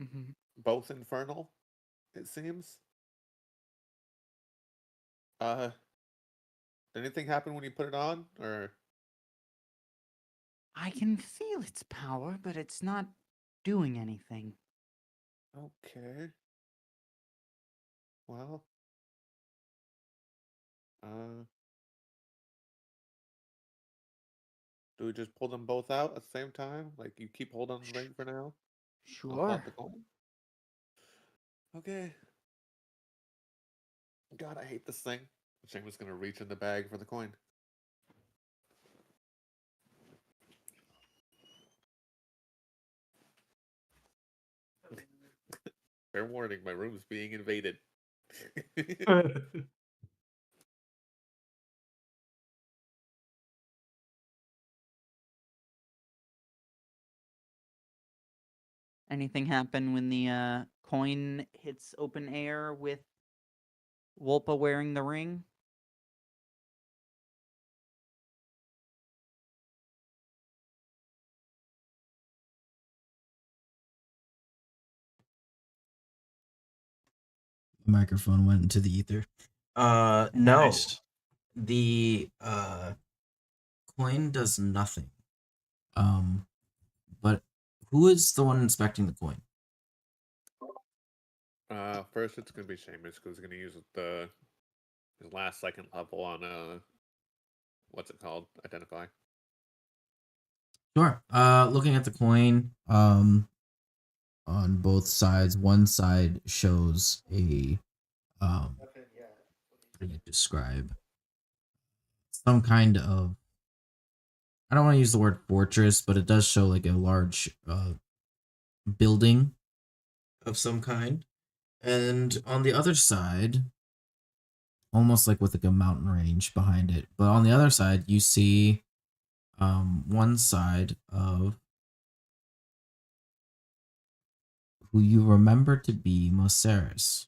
S4: Mm-hmm.
S7: Both infernal, it seems. Did anything happen when you put it on, or?
S4: I can feel its power, but it's not doing anything.
S7: Okay. Well. Do we just pull them both out at the same time? Like you keep holding on the ring for now? I'll pull
S4: Sure.
S7: out the coin. Okay. God, I hate this thing. Shane was gonna reach in the bag for the coin. Fair warning, my room's being invaded.
S4: Anything happen when the coin hits open air with Wolpa wearing the ring?
S1: The microphone went into the ether. No.
S5: Nice.
S1: The coin does nothing. But who is the one inspecting the coin?
S7: First it's gonna be Seamus because he's gonna use his last second level on what's it called? Identify.
S1: Sure. Looking at the coin, on both sides, one side shows a how do you describe some kind of, I don't want to use the word fortress, but it does show like a large building of some kind. And on the other side, almost like with like a mountain range behind it, but on the other side, you see one side of who you remember to be Moceres.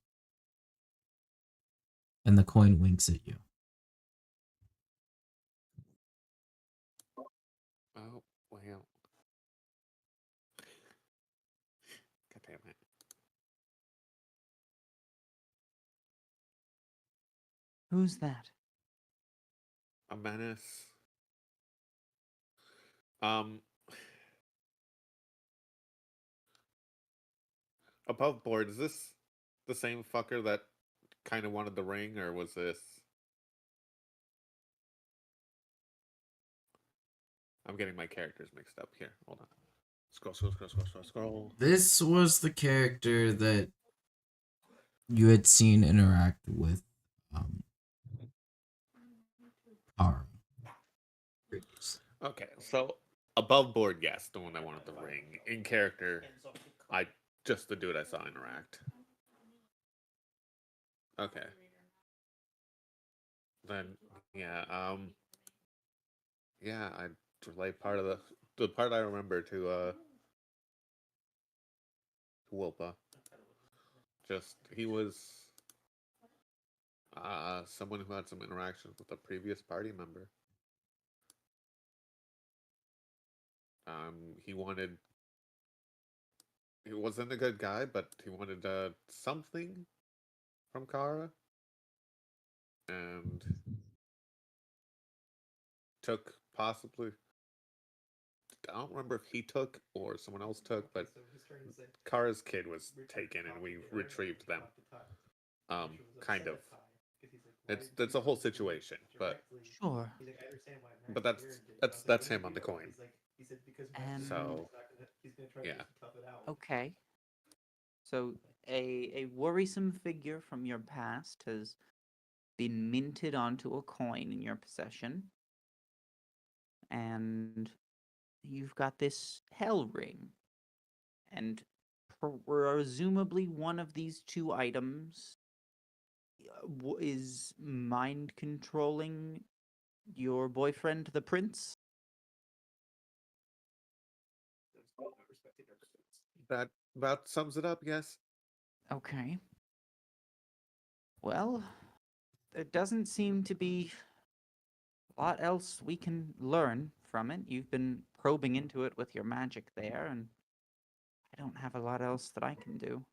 S1: And the coin winks at you.
S7: Oh, well. God damn it.
S4: Who's that?
S7: A menace. Um, above board, is this the same fucker that kind of wanted the ring, or was this? I'm getting my characters mixed up here. Hold on. Scroll.
S1: This was the character that you had seen interact with Arm previously.
S7: Okay, so above board, yes, the one that wanted the ring. In character, just the dude I saw interact. Okay. Then yeah, I relay part of the part I remember to Wolpa. Just he was someone who had some interactions with a previous party member. He wasn't a good guy, but he wanted something from Kara, and took possibly. I don't remember if he took or someone else took, but Kara's kid was taken, and we retrieved them. Kind of. It's a whole situation, but
S4: Sure.
S7: but that's him on the coin.
S4: And
S7: So yeah.
S4: okay. So a worrisome figure from your past has been minted onto a coin in your possession. And you've got this hell ring. And presumably one of these two items is mind controlling your boyfriend, the prince.
S7: That about sums it up, yes.
S4: Okay. Well, there doesn't seem to be a lot else we can learn from it. You've been probing into it with your magic there, and I don't have a lot else that I can do.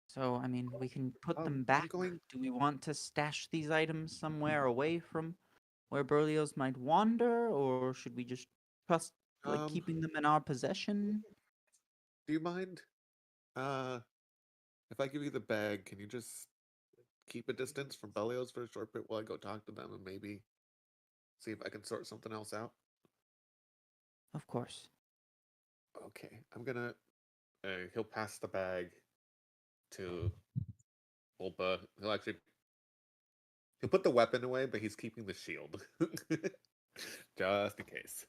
S4: So, I mean, we can put them
S7: I'm
S4: back.
S7: going-
S4: Do we want to stash these items somewhere away from where Berlioz might wander, or should we just trust keeping them in our possession?
S7: Do you mind? If I give you the bag, can you just keep a distance from Belios for a short bit while I go talk to them and maybe see if I can sort something else out?
S4: Of course.
S7: Okay, I'm gonna. He'll pass the bag to Wolpa. He'll put the weapon away, but he's keeping the shield just in case.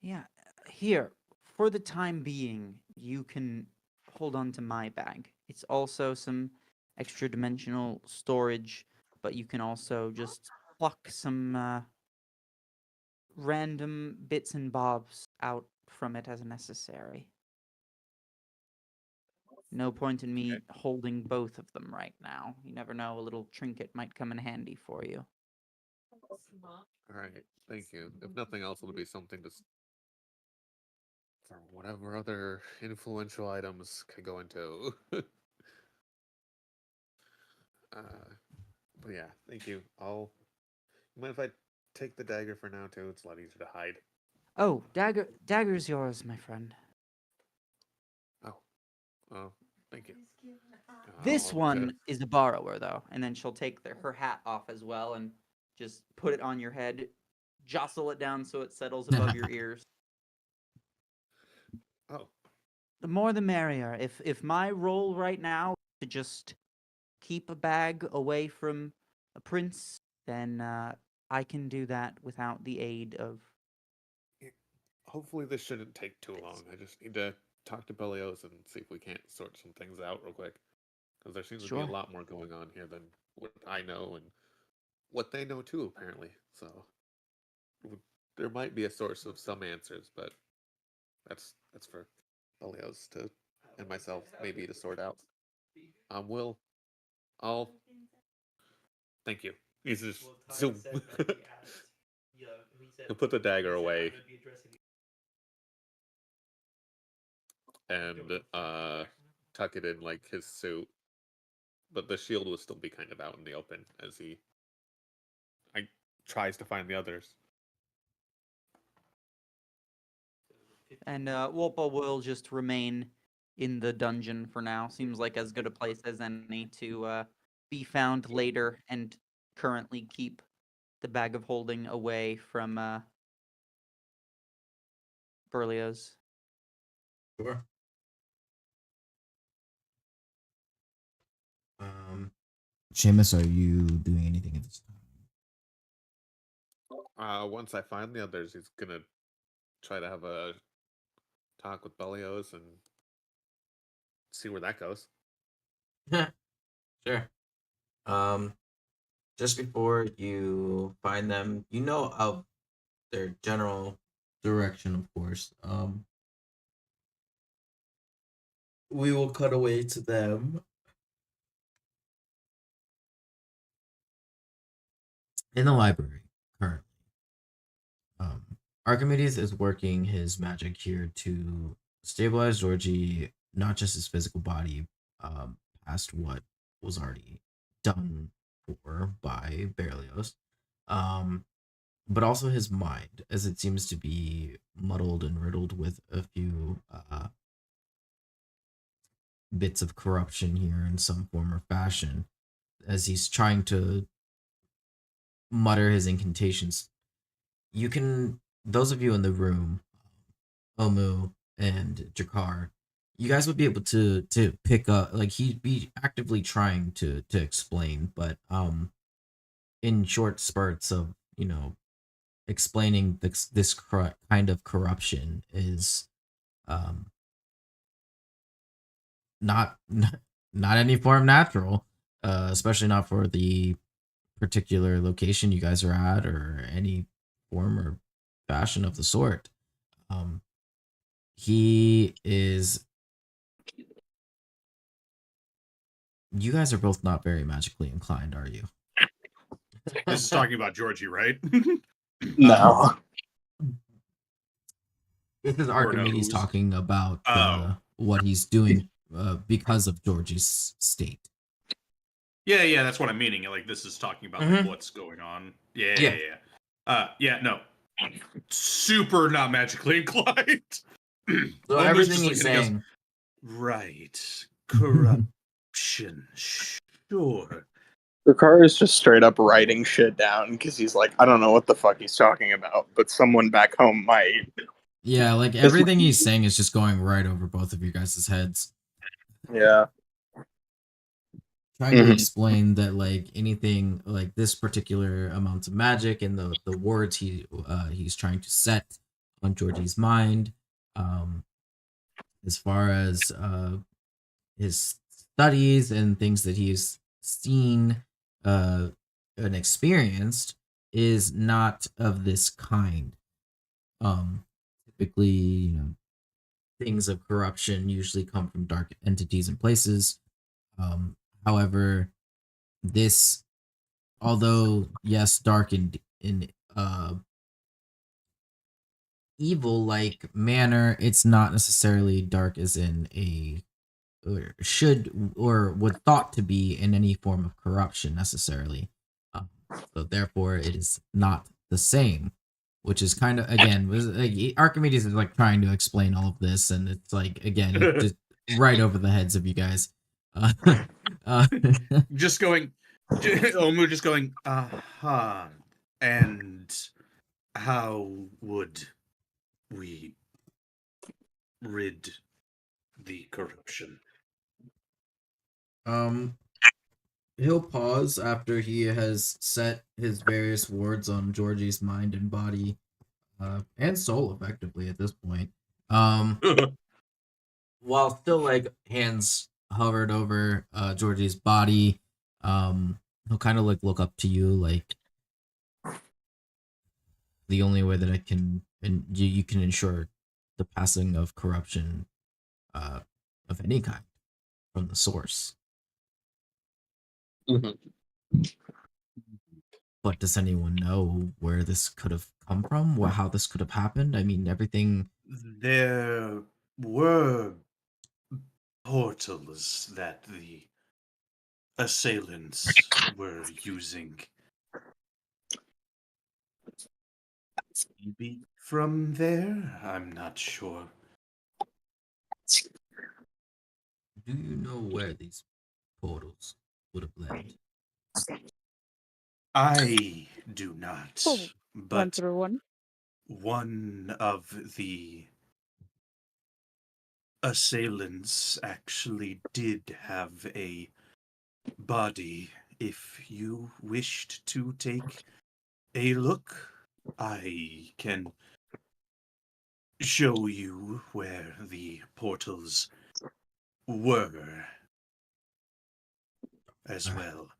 S4: Yeah, here, for the time being, you can hold on to my bag. It's also some extra dimensional storage, but you can also just pluck some random bits and bobs out from it as necessary. No point in me holding both of them right now. You never know, a little trinket might come in handy for you.
S7: Alright, thank you. If nothing else, it'll be something to for whatever other influential items could go into. But yeah, thank you. You mind if I take the dagger for now too? It's a lot easier to hide.
S4: Oh, dagger's yours, my friend.
S7: Oh, thank you.
S4: This
S7: I'll
S4: one
S7: just-
S4: is a borrower, though, and then she'll take her hat off as well and just put it on your head, jostle it down so it settles above your ears.
S7: Oh,
S4: The more the merrier. If my role right now is to just keep a bag away from a prince, then I can do that without the aid of.
S7: hopefully this shouldn't take too long. I just need to talk to Belios and see if we can't sort some things out real quick. Because there seems to be
S4: Sure.
S7: a lot more going on here than what I know and what they know too, apparently. So there might be a source of some answers, but that's for Belios to and myself maybe to sort out. I'll thank you. He's just zoom. He'll put the dagger away and tuck it in like his suit, but the shield will still be kind of out in the open as he tries to find the others.
S4: And Wolpa will just remain in the dungeon for now. Seems like as good a place as any to be found later, and currently keep the bag of holding away from Berlioz.
S1: Sure. Seamus, are you doing anything at this time?
S7: Once I find the others, he's gonna try to have a talk with Belios and see where that goes.
S1: Sure. Just before you find them, you know of their general direction, of course. We will cut away to them in the library currently. Archimedes is working his magic here to stabilize Georgie, not just his physical body, past what was already done for by Berlioz, but also his mind, as it seems to be muddled and riddled with a few bits of corruption here in some form or fashion, as he's trying to mutter his incantations. You can, those of you in the room, Omu and Jakar, you guys would be able to pick up, like, he'd be actively trying to explain, but in short spurts of, you know, explaining this kind of corruption is not any form natural, especially not for the particular location you guys are at or any form or fashion of the sort. He is. You guys are both not very magically inclined, are you?
S6: This is talking about Georgie, right?
S8: No.
S1: This is
S6: Or
S1: Archimedes
S6: knows.
S1: talking about
S6: Oh.
S1: what he's doing because of Georgie's state.
S6: Yeah, that's what I'm meaning. Like, this is talking about like, what's going on. Yeah. No. Super not magically inclined.
S1: So
S6: Almost
S1: everything
S6: just
S1: he's
S6: looking at us,
S1: saying,
S6: right. Corruption. Sure.
S8: Ricard is just straight up writing shit down because he's like, I don't know what the fuck he's talking about, but someone back home might.
S1: yeah, like everything he's saying is just going right over both of you guys' heads.
S8: Yeah.
S1: Trying to explain that, like, anything like this particular amount of magic and the words he's trying to set on Georgie's mind, as far as his studies and things that he's seen and experienced, is not of this kind. Typically, you know, things of corruption usually come from dark entities and places. However, this, although yes, dark and in evil like manner, it's not necessarily dark as in a or should or would thought to be in any form of corruption necessarily. So therefore, it is not the same, which is kind of, again, like, Archimedes is like trying to explain all of this, and it's like, again, just right over the heads of you guys.
S6: Just going, Omu just going, aha. And how would we rid the corruption?
S1: He'll pause after he has set his various wards on Georgie's mind and body, and soul, effectively at this point. while still like hands hovered over Georgie's body, he'll kind of like look up to you like the only way that I can and you can ensure the passing of corruption of any kind from the source.
S8: Mhm.
S1: But does anyone know where this could have come from? How this could have happened? I mean, everything.
S5: There were portals that the assailants were using. Maybe from there? I'm not sure.
S1: Do you know where these portals would have led?
S5: I do not.
S3: Oh, Run
S5: But
S3: through one.
S5: one of the assailants actually did have a body. If you wished to take a look, I can show you where the portals were as
S1: Ah.
S5: well.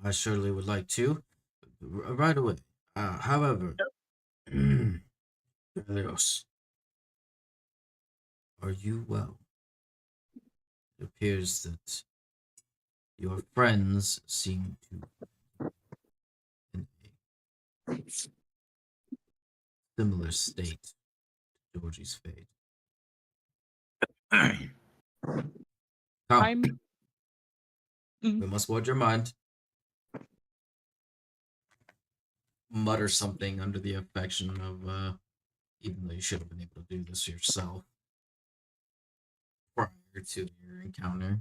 S1: I surely would like to, right away. However, Helios, are you well? It appears that your friends seem to in a similar state to Georgie's fate. Come,
S3: I'm.
S1: we must ward your mind. Mutter something under the affection of, even though you should have been able to do this yourself prior to your encounter.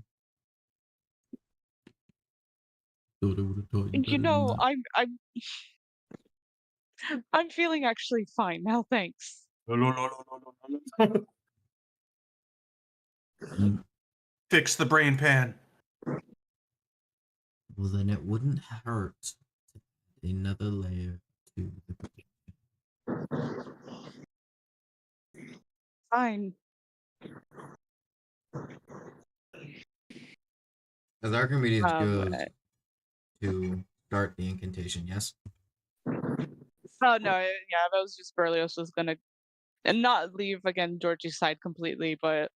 S1: Thought I would have taught you better than that.
S3: I'm feeling actually fine now. Thanks.
S1: Mm,
S5: Fix the brain pan.
S1: Well, then it wouldn't hurt to add another layer to the
S3: Fine.
S1: As Archimedes goes
S3: Uh,
S1: to start the incantation, yes?
S3: oh no, yeah, that was just Berlioz was gonna and not leave again Georgie's side completely, but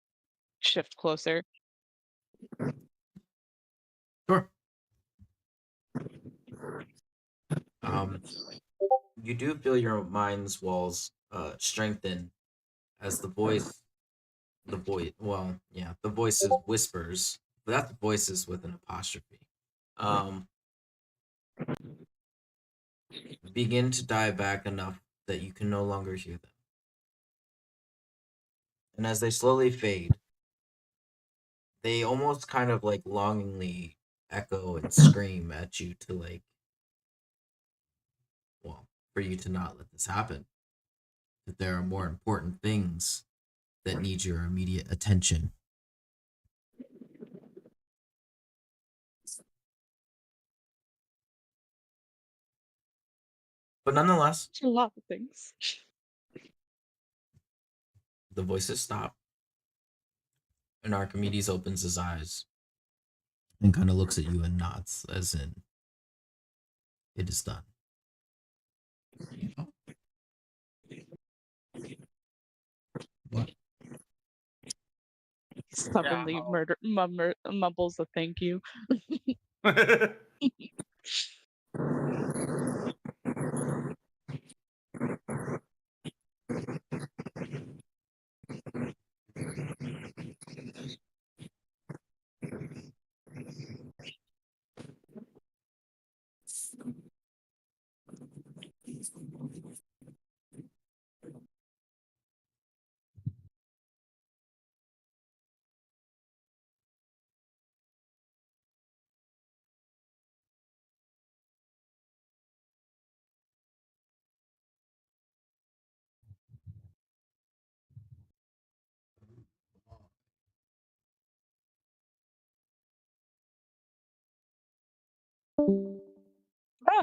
S3: shift closer.
S1: Sure. You do feel your mind's walls strengthen as the voice the voice is whispers, but that's voices with an apostrophe. Um Begin to die back enough that you can no longer hear them. And as they slowly fade, they almost kind of like longingly echo and scream at you to like, well, for you to not let this happen. That there are more important things that need your immediate attention. But nonetheless,
S3: A lot of things.
S1: the voices stop, and Archimedes opens his eyes and kind of looks at you and nods, as in, it is done. What?
S3: Stubbornly mumbles a thank you.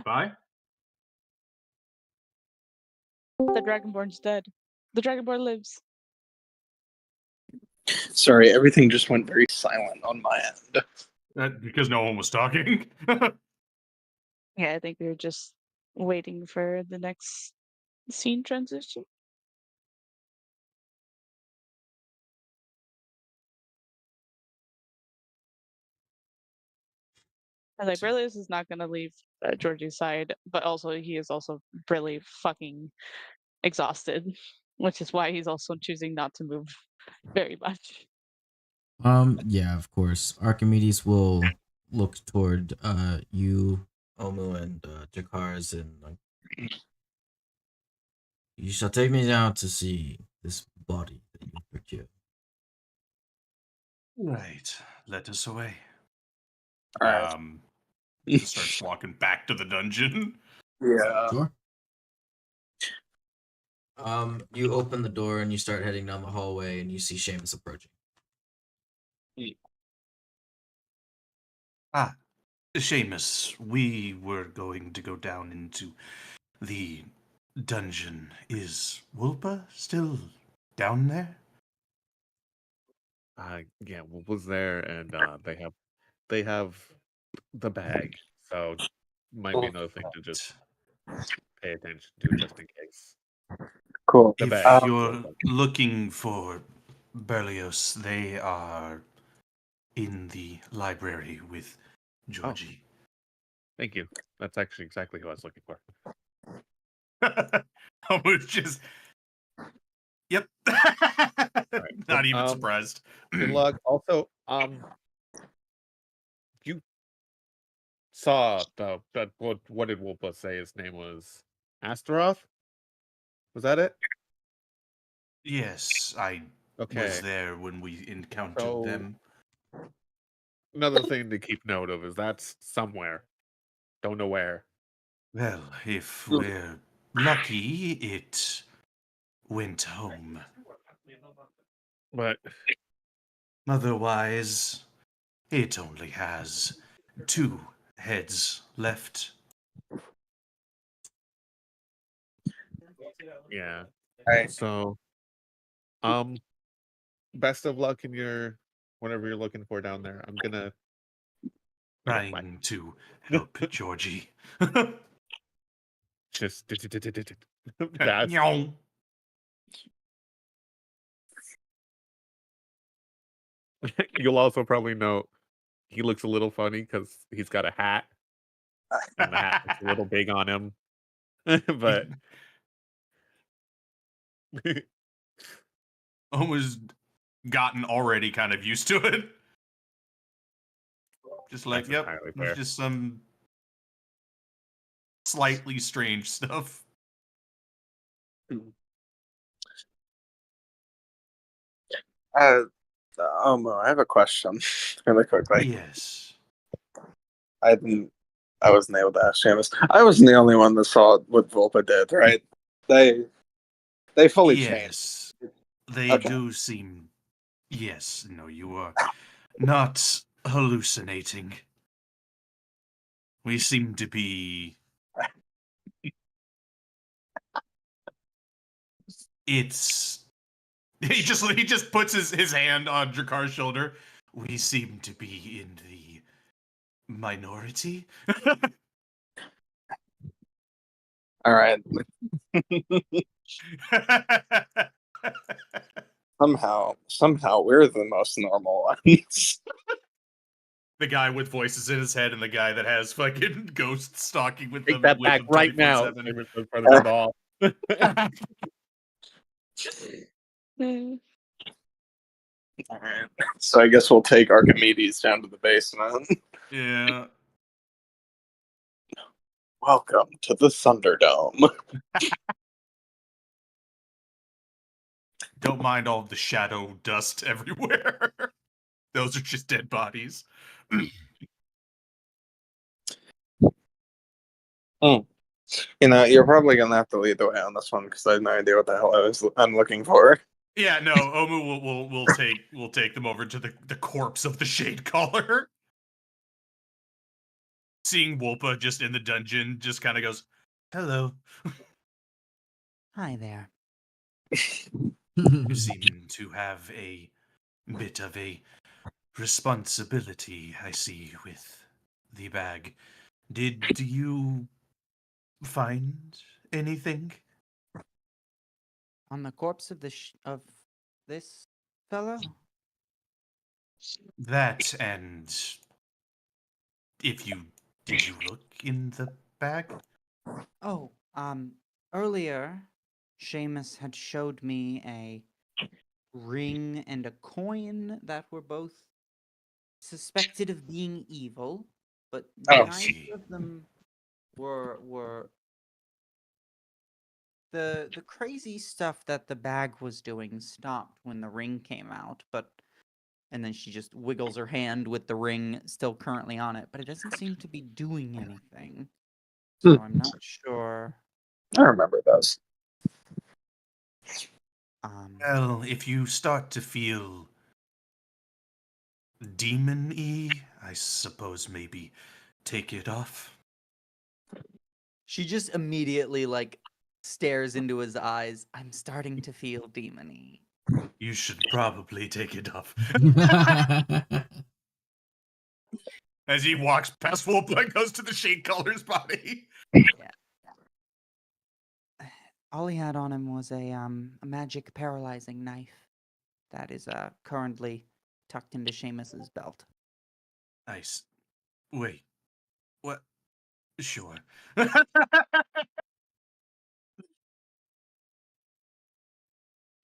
S6: Bye.
S3: The Dragonborn's dead. The Dragonborn lives.
S8: Sorry, everything just went very silent on my end.
S6: Because no one was talking.
S3: Yeah, I think we were just waiting for the next scene transition. And like Berlioz is not gonna leave Georgie's side, but also he is also really fucking exhausted, which is why he's also choosing not to move very much.
S1: Yeah, of course. Archimedes will look toward you, Omu, and Jakars, and like, you shall take me down to see this body that you procured.
S6: Right. Let us away.
S8: Alright.
S6: Starts walking back to the dungeon.
S8: Yeah.
S1: Sure. You open the door and you start heading down the hallway, and you see Seamus approaching.
S5: Seamus, we were going to go down into the dungeon. Is Wulpa still down there?
S7: Yeah, was there, and they have the bag, so might be another thing to just pay attention to, just in case.
S8: Cool.
S7: The
S5: If
S7: bag.
S5: you're looking for Berlioz, they are in the library with Georgie.
S7: Thank you. That's actually exactly who I was looking for.
S6: Almost just. Yep. Not even surprised.
S7: Good luck. Also, you saw what did Wolpa say his name was? Astaroth? Was that it?
S5: Yes, I
S7: Okay.
S5: was there when we encountered
S7: So-
S5: them.
S7: Another thing to keep note of is that's somewhere. Don't know where.
S5: Well, if we're lucky, it went home.
S7: But
S5: Otherwise, it only has 2 heads left.
S7: yeah.
S8: Alright.
S7: So best of luck in your whatever you're looking for down there. I'm gonna
S5: Trying to help Georgie.
S7: just that's
S5: Nyong.
S7: you'll also probably know he looks a little funny because he's got a hat. And the hat looks a little big on him. But
S5: Almost gotten already kind of used to it. Just like,
S7: That's
S5: yep,
S7: entirely
S5: there's
S7: fair.
S5: just some slightly strange stuff.
S8: I have a question, really quickly.
S5: Yes.
S8: I wasn't able to ask Seamus. I wasn't the only one that saw what Volpa did, right? They fully changed.
S5: Yes. They
S8: Okay.
S5: do seem. Yes, no, you are not hallucinating. We seem to be. It's. He just puts his hand on Drakar's shoulder. We seem to be in the minority.
S8: All right. Somehow we're the most normal ones.
S5: The guy with voices in his head and the guy that has fucking ghosts stalking with
S7: take
S5: them.
S7: that
S5: with
S7: back
S5: them
S7: right now.
S5: 24/7.
S7: Seamus was part of the ball.
S8: All right. So I guess we'll take Archimedes down to the basement.
S5: Yeah.
S8: Welcome to the Thunderdome.
S5: Don't mind all the shadow dust everywhere. Those are just dead bodies.
S8: You know, you're probably gonna have to lead the way on this one because I have no idea what the hell I'm looking for.
S5: Yeah, no, Omu will take them over to the corpse of the Shade Caller. Seeing Wolpa just in the dungeon just kind of goes, "Hello."
S4: Hi there.
S5: You seem to have a bit of a responsibility, I see, with the bag. Did you find anything?
S4: On the corpse of of this fellow?
S5: That and if you did you look in the bag?
S4: Oh, earlier, Seamus had showed me a ring and a coin that were both suspected of being evil, but
S8: Oh.
S4: neither
S5: See.
S4: of them were the crazy stuff that the bag was doing stopped when the ring came out, but and then she just wiggles her hand with the ring still currently on it, but it doesn't seem to be doing anything. So I'm not sure.
S8: I remember those.
S5: Well, if you start to feel demon-y, I suppose maybe take it off.
S4: She just immediately like stares into his eyes. I'm starting to feel demony.
S5: You should probably take it off. As he walks past Wolpa and goes to the shade color's body.
S4: All he had on him was a magic paralyzing knife that is currently tucked into Seamus's belt.
S5: Nice. Wait. What? Sure.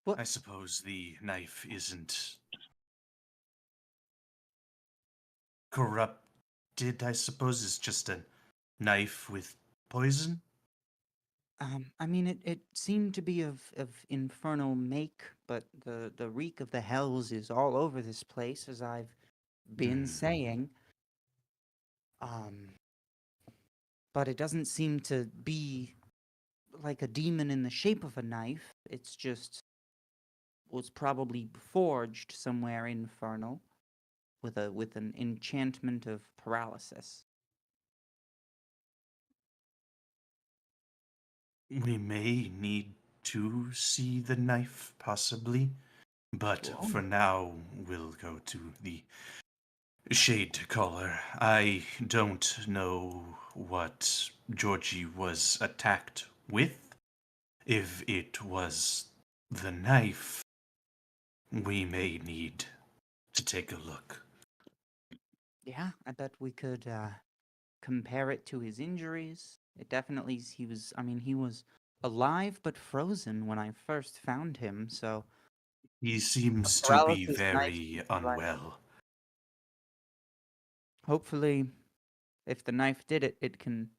S4: What?
S5: I suppose the knife isn't corrupted, I suppose. It's just a knife with poison.
S4: I mean, it seemed to be of infernal make, but the reek of the hells is all over this place, as I've been saying. But it doesn't seem to be like a demon in the shape of a knife. It's just was probably forged somewhere infernal with an enchantment of paralysis.
S5: We may need to see the knife, possibly. But
S4: Whoa.
S5: for now, we'll go to the shade caller. I don't know what Georgie was attacked with. If it was the knife, we may need to take a look.
S4: Yeah, I bet we could compare it to his injuries. It definitely, he was alive but frozen when I first found him, so
S5: He seems to be
S4: paralysis knife
S5: very
S4: seems like-
S5: unwell.
S4: hopefully, if the knife did it, it can,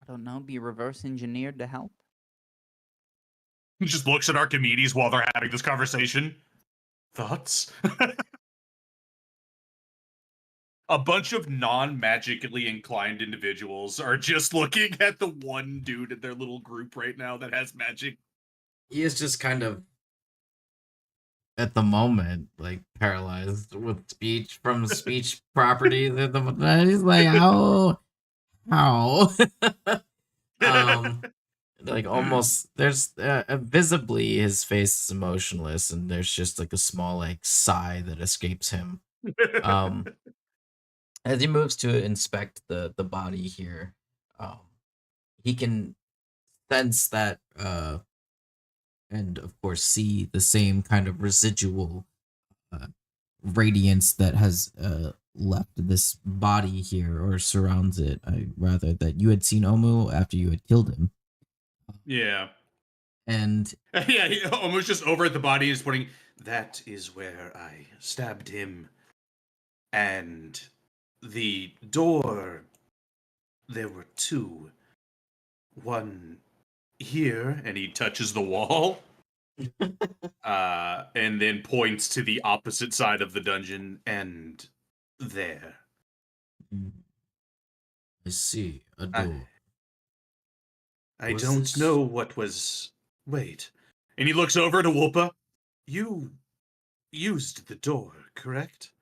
S4: I don't know, be reverse engineered to help.
S5: He just looks at Archimedes while they're having this conversation. Thoughts? A bunch of non-magically inclined individuals are just looking at the one dude in their little group right now that has magic.
S1: He is just kind of at the moment like paralyzed with speech from speech properties at the he's like how like almost there's visibly his face is emotionless and there's just like a small like sigh that escapes him as he moves to inspect the body here. He can sense that and of course see the same kind of residual radiance that has left this body here or surrounds it. Rather that you had seen Omu after you had killed him.
S5: Yeah.
S1: And
S5: Yeah, he almost just over at the body is pointing, that is where I stabbed him. And the door, there were two. One here, and he touches the wall. And then points to the opposite side of the dungeon, and there.
S1: I see a door.
S5: I
S1: Was
S5: don't
S1: this-
S5: know what was. Wait. And he looks over to Wolpa. You used the door, correct?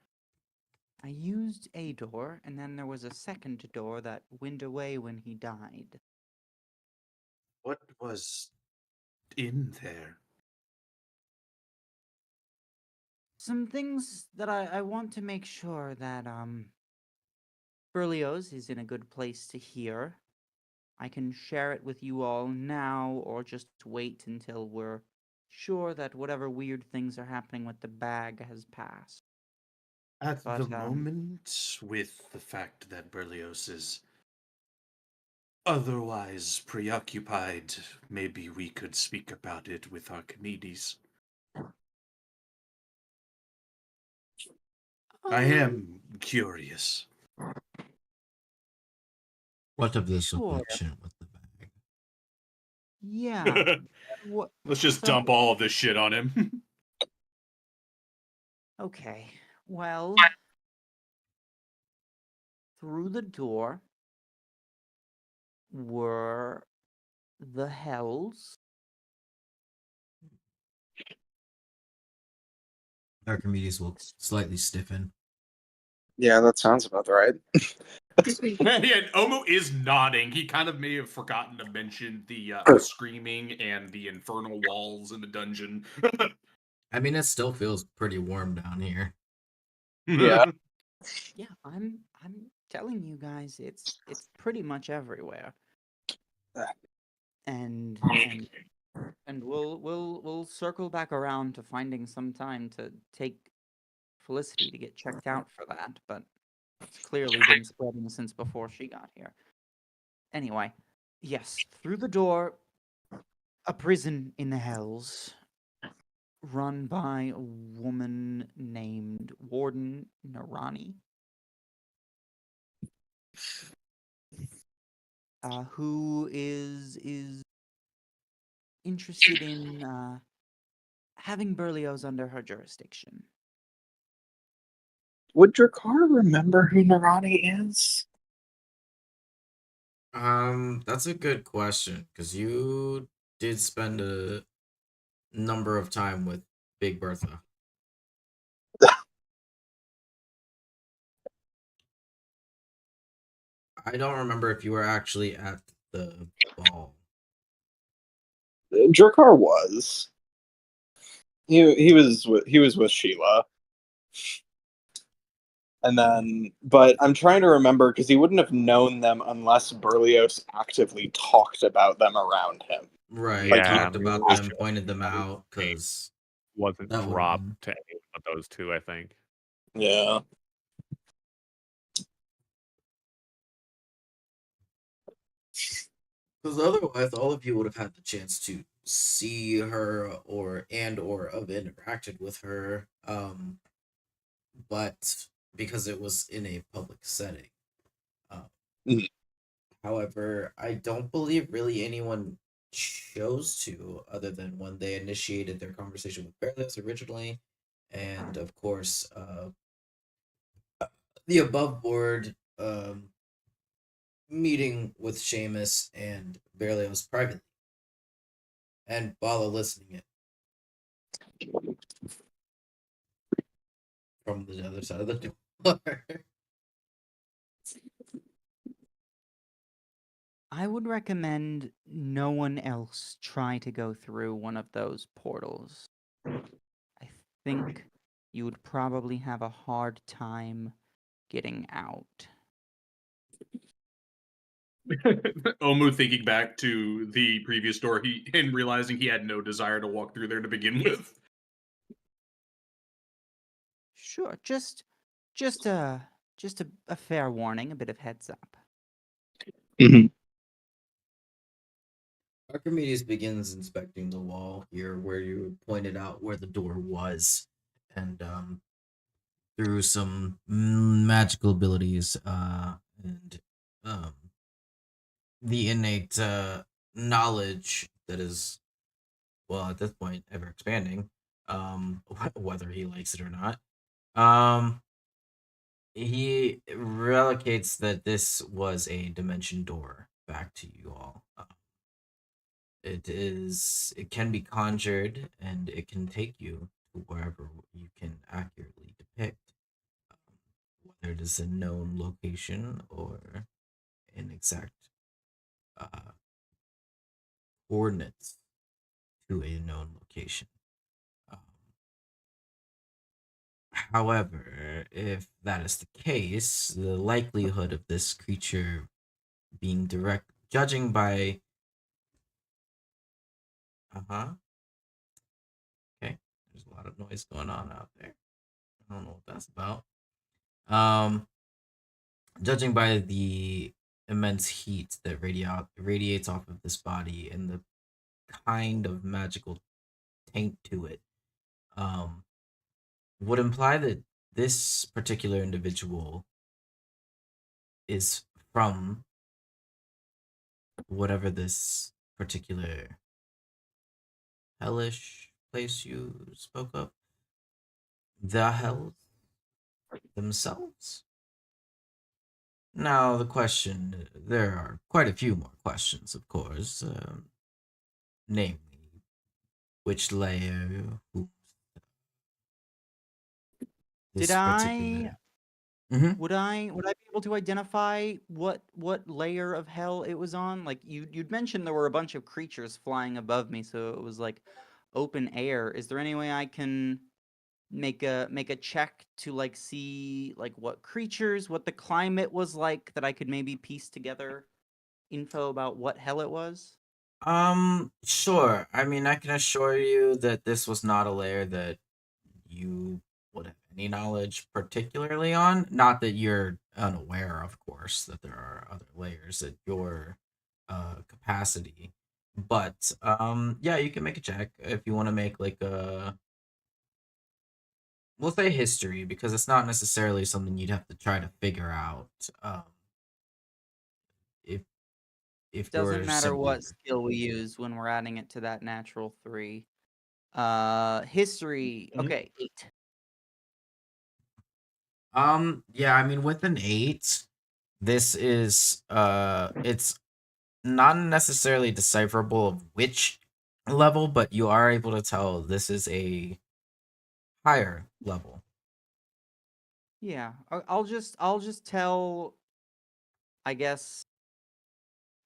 S4: I used a door, and then there was a second door that went away when he died.
S5: What was in there?
S4: some things that I want to make sure that Berlioz is in a good place to hear. I can share it with you all now, or just wait until we're sure that whatever weird things are happening with the bag has passed.
S5: At
S4: But,
S5: the moment, with the fact that Berlioz is otherwise preoccupied, maybe we could speak about it with Archimedes. I am curious.
S1: What of this
S4: Sure.
S1: affliction with the bag?
S4: Yeah. What?
S6: Let's just
S4: So-
S6: dump all of this shit on him.
S4: Okay. Well, through the door were the hells.
S1: Archimedes will slightly stiffen.
S8: Yeah, that sounds about right.
S6: Yeah, Omu is nodding. He kind of may have forgotten to mention the screaming and the infernal walls in the dungeon.
S1: I mean, it still feels pretty warm down here.
S8: Yeah.
S4: Yeah, I'm telling you guys, it's pretty much everywhere. And we'll circle back around to finding some time to take Felicity to get checked out for that, but it's clearly been spreading since before she got here. Anyway, yes, through the door, a prison in the hells, run by a woman named Warden Narani, who is interested in having Berlioz under her jurisdiction.
S8: Would Drakkar remember who Narani is?
S1: That's a good question because you did spend a number of time with Big Bertha. I don't remember if you were actually at the ball.
S8: Drakkar was. He was with Sheila. And then, but I'm trying to remember because he wouldn't have known them unless Berlioz actively talked about them around him.
S1: Right.
S7: Yeah,
S1: Talked
S7: I mean,
S1: about
S7: it was
S1: them,
S7: just-
S1: pointed them out because
S7: wasn't
S1: that would've
S7: dropped
S1: been-
S7: to any of those two, I think.
S8: Yeah.
S1: Because otherwise, all of you would have had the chance to see her or have interacted with her. But because it was in a public setting.
S8: Mhm.
S1: However, I don't believe really anyone chose to, other than when they initiated their conversation with Berlioz originally, and of course, the above board meeting with Seamus and Berlioz privately, and Bala listening it from the other side of the door.
S4: I would recommend no one else try to go through one of those portals. I think you would probably have a hard time getting out.
S6: Omu thinking back to the previous door and realizing he had no desire to walk through there to begin with.
S4: Sure, just a fair warning, a bit of heads up.
S8: Mhm.
S1: Archimedes begins inspecting the wall here where you pointed out where the door was, and through some magical abilities and the innate knowledge that is, well, at this point ever expanding, whether he likes it or not, he relocates that this was a dimension door back to you all. It can be conjured and it can take you to wherever you can accurately depict, whether it is a known location or an exact coordinates to a known location. Um, However, if that is the case, the likelihood of this creature being judging by okay, there's a lot of noise going on out there. I don't know what that's about. Judging by the immense heat that radiates off of this body and the kind of magical taint to it, would imply that this particular individual is from whatever this particular hellish place you spoke of. The hells themselves. Now, there are quite a few more questions, of course. Namely, which layer, who
S4: Did
S1: this particular. Mhm.
S4: would I be able to identify what layer of hell it was on? Like you'd mentioned there were a bunch of creatures flying above me, so it was like open air. Is there any way I can make a check to like see like what creatures, what the climate was like, that I could maybe piece together info about what hell it was?
S1: Sure. I mean, I can assure you that this was not a layer that you would have any knowledge particularly on. Not that you're unaware, of course, that there are other layers at your capacity. But yeah, you can make a check if you want to make like a, we'll say history, because it's not necessarily something you'd have to try to figure out. If
S4: Doesn't
S1: you're
S4: matter
S1: simply
S4: what skill we use when we're adding it to that natural 3. History.
S2: Mhm.
S4: Okay, 8.
S1: Yeah, I mean, with an 8, this is it's not necessarily decipherable of which level, but you are able to tell this is a higher level.
S4: Yeah, I'll just tell, I guess,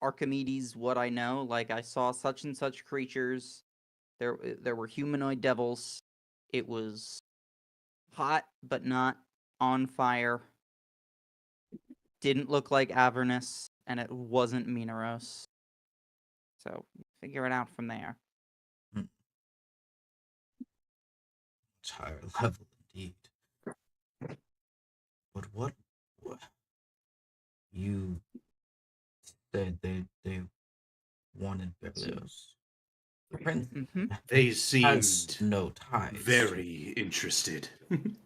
S4: Archimedes what I know. Like, I saw such and such creatures. There were humanoid devils. It was hot but not on fire. Didn't look like Avernus, and it wasn't Mineros. So figure it out from there.
S1: It's higher level indeed. But what you said they wanted Berlioz. The prince
S4: Mm-hmm.
S5: They
S1: has
S5: seemed
S1: no ties.
S5: very interested.
S1: The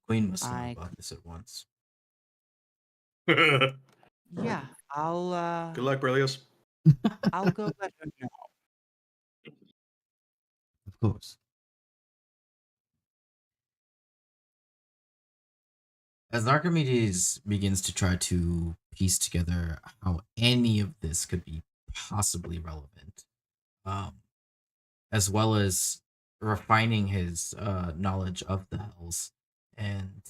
S1: queen must know
S4: I-
S1: about this at once.
S5: Good
S4: Yeah, I'll
S5: luck, Berlioz.
S4: I'll go let her know.
S1: Of course. As Archimedes begins to try to piece together how any of this could be possibly relevant, as well as refining his knowledge of the hells and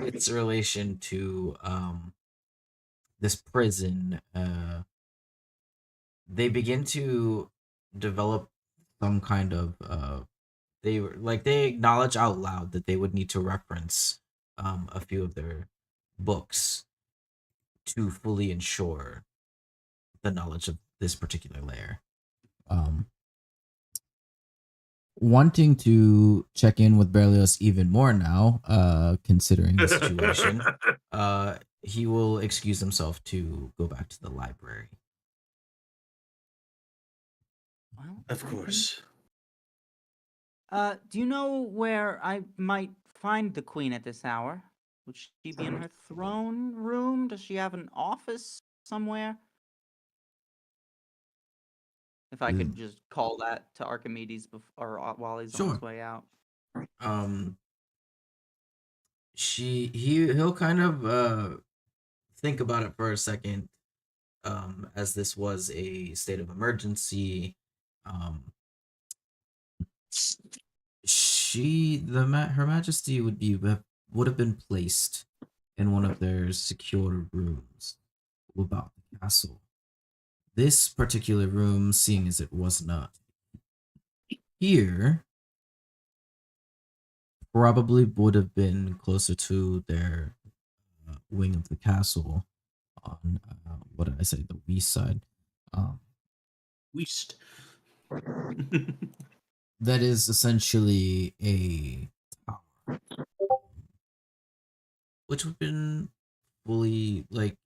S1: its relation to this prison, they begin to develop some kind of they acknowledge out loud that they would need to reference a few of their books to fully ensure the knowledge of this particular layer. Wanting to check in with Berlioz even more now, considering the situation, he will excuse himself to go back to the library.
S4: Well,
S5: Of course.
S4: Do you know where I might find the queen at this hour? Would she be in her throne room? Does she have an office somewhere? If I could just call that to Archimedes while he's on
S1: Sure.
S4: his way out.
S1: He'll kind of think about it for a second, as this was a state of emergency. Her Majesty would have been placed in one of their secure rooms about the castle. This particular room, seeing as it was not here probably would have been closer to their wing of the castle on what did I say, the west side.
S5: Weast.
S1: That is essentially a tower, which would have been fully, like,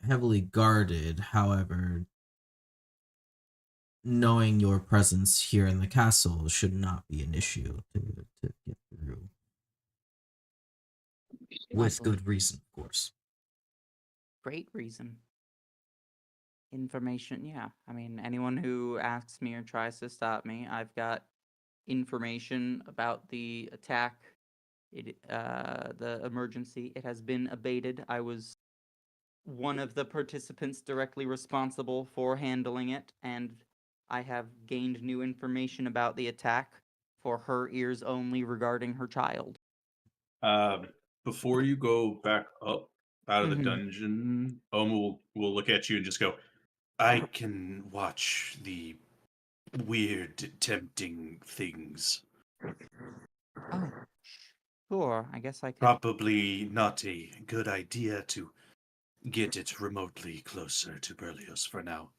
S1: heavily guarded. However, knowing your presence here in the castle should not be an issue to get through. With
S4: Lovely.
S1: good reason, of course.
S4: Great reason. Information, yeah. I mean, anyone who asks me or tries to stop me, I've got information about the attack, the emergency. It has been abated. I was one of the participants directly responsible for handling it, and I have gained new information about the attack for her ears only regarding her child.
S6: Before you go back up out of the
S4: Mhm.
S6: dungeon, Omu will look at you and just go,
S5: I can watch the weird, tempting things.
S4: Oh, sure. I guess I could.
S5: Probably not a good idea to get it remotely closer to Berlioz for now.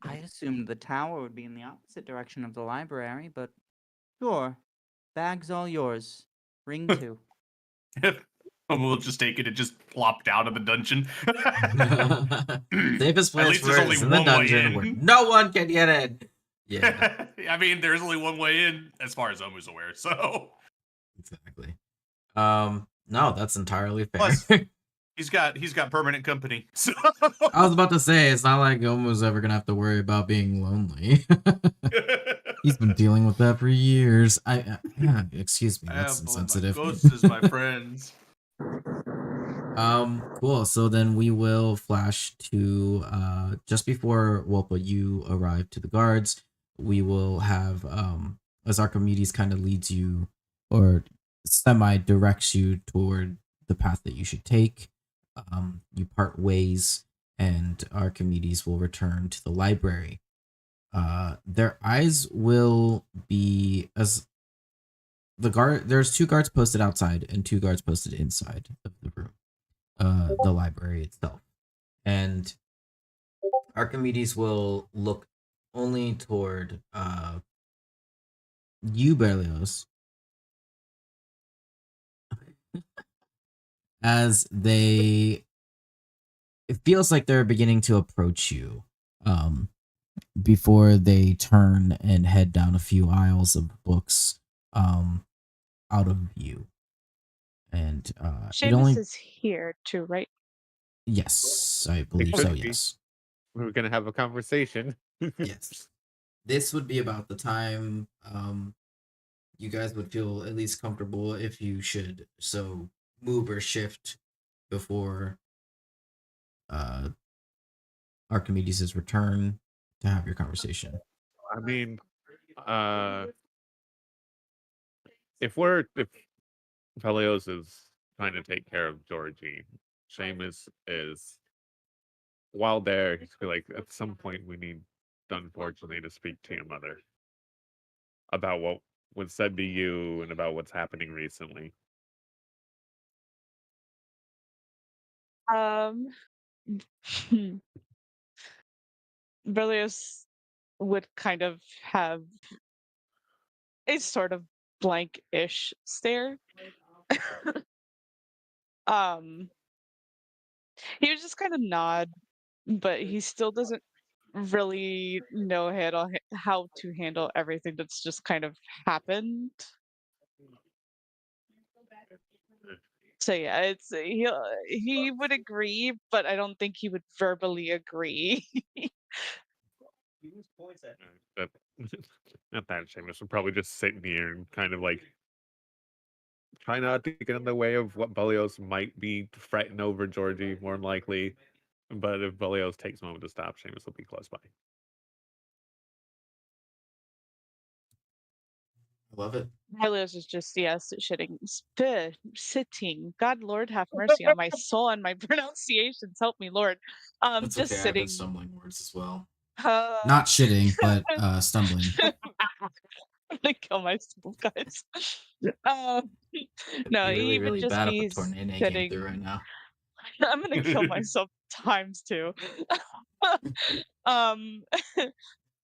S4: I assumed the tower would be in the opposite direction of the library, but sure. Bag's all yours. Ring 2.
S6: Omu will just take it and just plop down in the dungeon.
S1: Safest
S6: At
S1: place
S6: least
S1: for
S6: there's
S1: it
S6: only
S1: is in the
S6: one way
S1: dungeon where
S6: in.
S1: no one can get in. Yeah,
S6: I mean, there's only one way in, as far as Omu's aware. So
S1: exactly. No, that's entirely fair.
S6: Plus- he's got permanent company. So
S1: I was about to say, it's not like Omu's ever gonna have to worry about being lonely. He's been dealing with that for years. Excuse me, that's insensitive.
S6: Ghosts is my friends.
S1: Cool. So then we will flash to just before Wolpa, you arrive to the guards. We will have as Archimedes kind of leads you or semi directs you toward the path that you should take. You part ways, and Archimedes will return to the library. Their eyes will be as there's 2 guards posted outside and 2 guards posted inside of the room, the library itself. And Archimedes will look only toward you, Berlioz, as it feels like they're beginning to approach you, before they turn and head down a few aisles of books, out of view. And it
S3: Seamus
S1: only
S3: is here too, right?
S1: yes, I believe so. Yes,
S7: We were gonna have a conversation.
S1: yes. This would be about the time you guys would feel at least comfortable if you should so move or shift before Archimedes' return to have your conversation.
S7: I mean, if Peleos is trying to take care of Georgie, Seamus is while there, he's like, at some point we need, unfortunately, to speak to your mother about what was said to you and about what's happening recently.
S3: Berlioz would kind of have a sort of blank-ish stare. He would just kind of nod, but he still doesn't really know how to handle everything that's just kind of happened. So yeah, he would agree, but I don't think he would verbally agree.
S7: That, not that Seamus would probably just sit here and kind of like try not to get in the way of what Belios might be fretting over Georgie, more than likely. But if Belios takes a moment to stop, Seamus will be close by.
S1: I love it.
S3: Berlioz is just sitting. God, Lord, have mercy on my soul and my pronunciations. Help me, Lord.
S1: That's
S3: Just
S1: okay. I've been
S3: sitting.
S1: stumbling words as well. Not shitting, but stumbling.
S3: I'm gonna kill myself, guys. Um, no,
S1: Be really,
S3: he would
S1: really
S3: just
S1: bad if a
S3: be
S1: tornado came through
S3: sitting.
S1: right now.
S3: I'm gonna kill myself times two. um,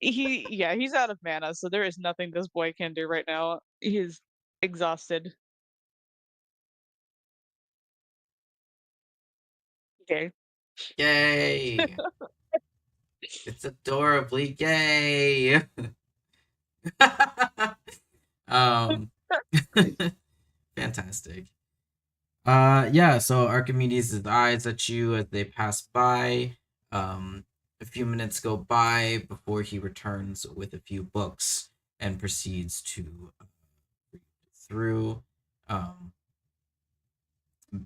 S3: he's out of mana, so there is nothing this boy can do right now. He's exhausted. Okay.
S1: Yay! It's adorably gay. um, fantastic. Yeah. So Archimedes' eyes at you as they pass by. A few minutes go by before he returns with a few books and proceeds to read through.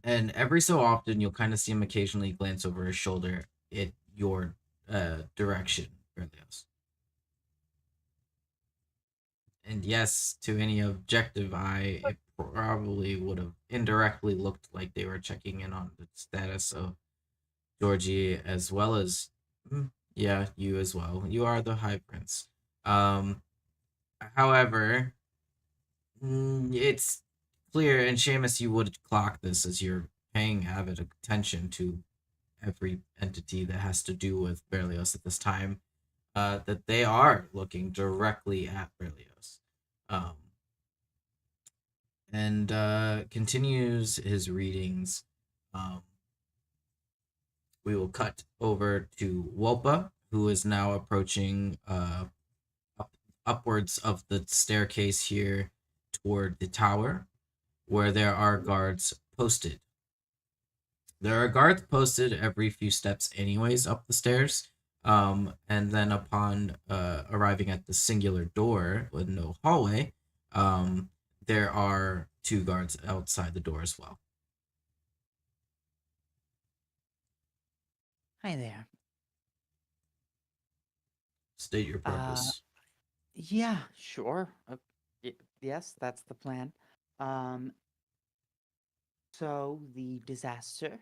S1: And every so often, you'll kind of see him occasionally glance over his shoulder at your direction, Berlioz. And yes, to any objective eye, it probably would have indirectly looked like they were checking in on the status of Georgie as well as, yeah, you as well. You are the High Prince. However, it's clear, and Seamus, you would clock this as you're paying avid attention to every entity that has to do with Berlioz at this time, that they are looking directly at Berlioz. And continues his readings. We will cut over to Wopa, who is now approaching upwards of the staircase here toward the tower, where there are guards posted. There are guards posted every few steps anyways up the stairs. And then upon arriving at the singular door with no hallway, there are 2 guards outside the door as well.
S4: Hi there.
S1: State your purpose.
S4: Yeah, sure. Yes, that's the plan. So the disaster,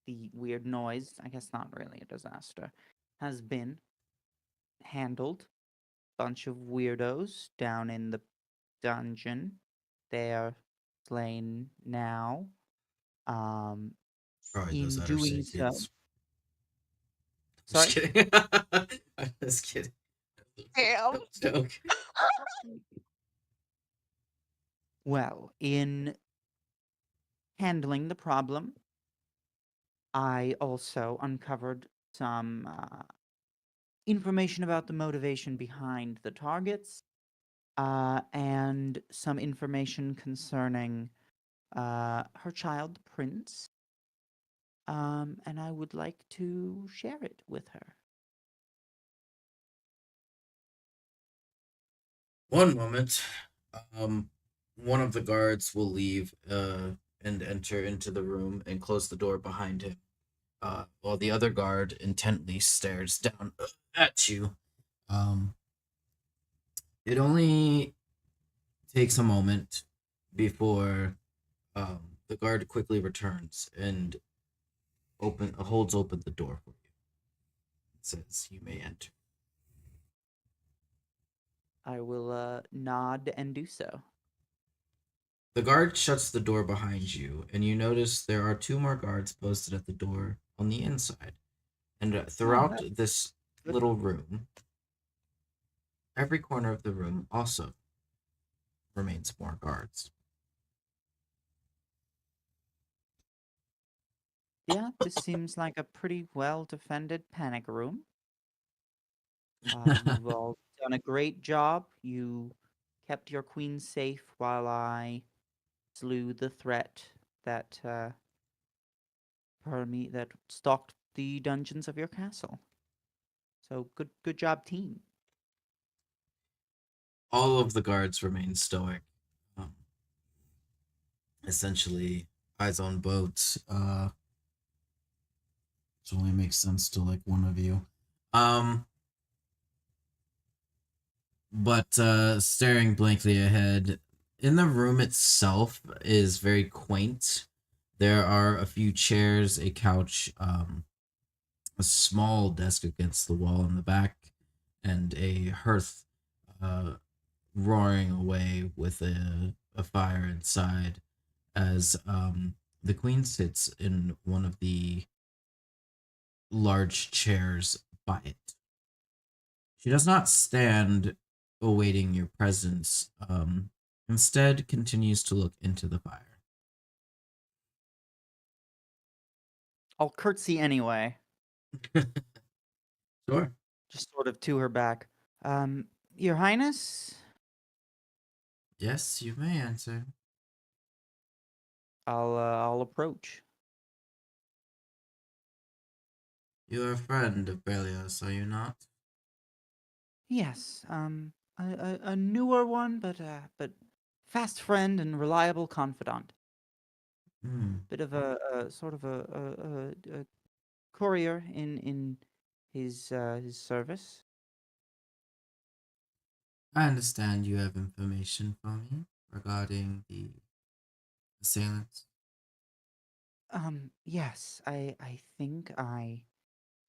S4: the weird noise, I guess not really a disaster, has been handled. Bunch of weirdos down in the dungeon. They are slain now.
S1: Probably those
S4: In
S1: that are
S4: doing
S1: sick
S4: so,
S1: kids.
S4: sorry.
S1: Just kidding. I'm just kidding.
S3: Damn.
S1: Joke.
S4: Well, in handling the problem, I also uncovered some information about the motivation behind the targets, and some information concerning her child, Prince. And I would like to share it with her.
S1: One moment. One of the guards will leave and enter into the room and close the door behind him, while the other guard intently stares down at you. It only takes a moment before the guard quickly returns and holds open the door for you. It says, "You may enter."
S4: I will nod and do so.
S1: The guard shuts the door behind you, and you notice there are 2 more guards posted at the door on the inside. And throughout this
S4: good.
S1: little room, every corner of the room also remains more guards.
S4: Yeah, this seems like a pretty well defended panic room. You've all done a great job. You kept your queen safe while I slew the threat that that stalked the dungeons of your castle. So good job, team.
S1: All of the guards remain stoic. Essentially, eyes on boats. Which only makes sense to like one of you. But staring blankly ahead, in the room itself is very quaint. There are a few chairs, a couch, a small desk against the wall in the back, and a hearth roaring away with a fire inside as the queen sits in one of the large chairs by it. She does not stand awaiting your presence, instead continues to look into the fire.
S4: I'll curtsy anyway,
S1: Sure.
S4: just sort of to her back. Your Highness,
S1: Yes, you may answer.
S4: I'll approach.
S1: You're a friend of Belios, are you not?
S4: Yes, a newer one, but fast friend and reliable confidant.
S1: Hmm.
S4: Bit of a sort of a courier in his service.
S1: I understand you have information for me regarding the assailants.
S4: Yes, I think I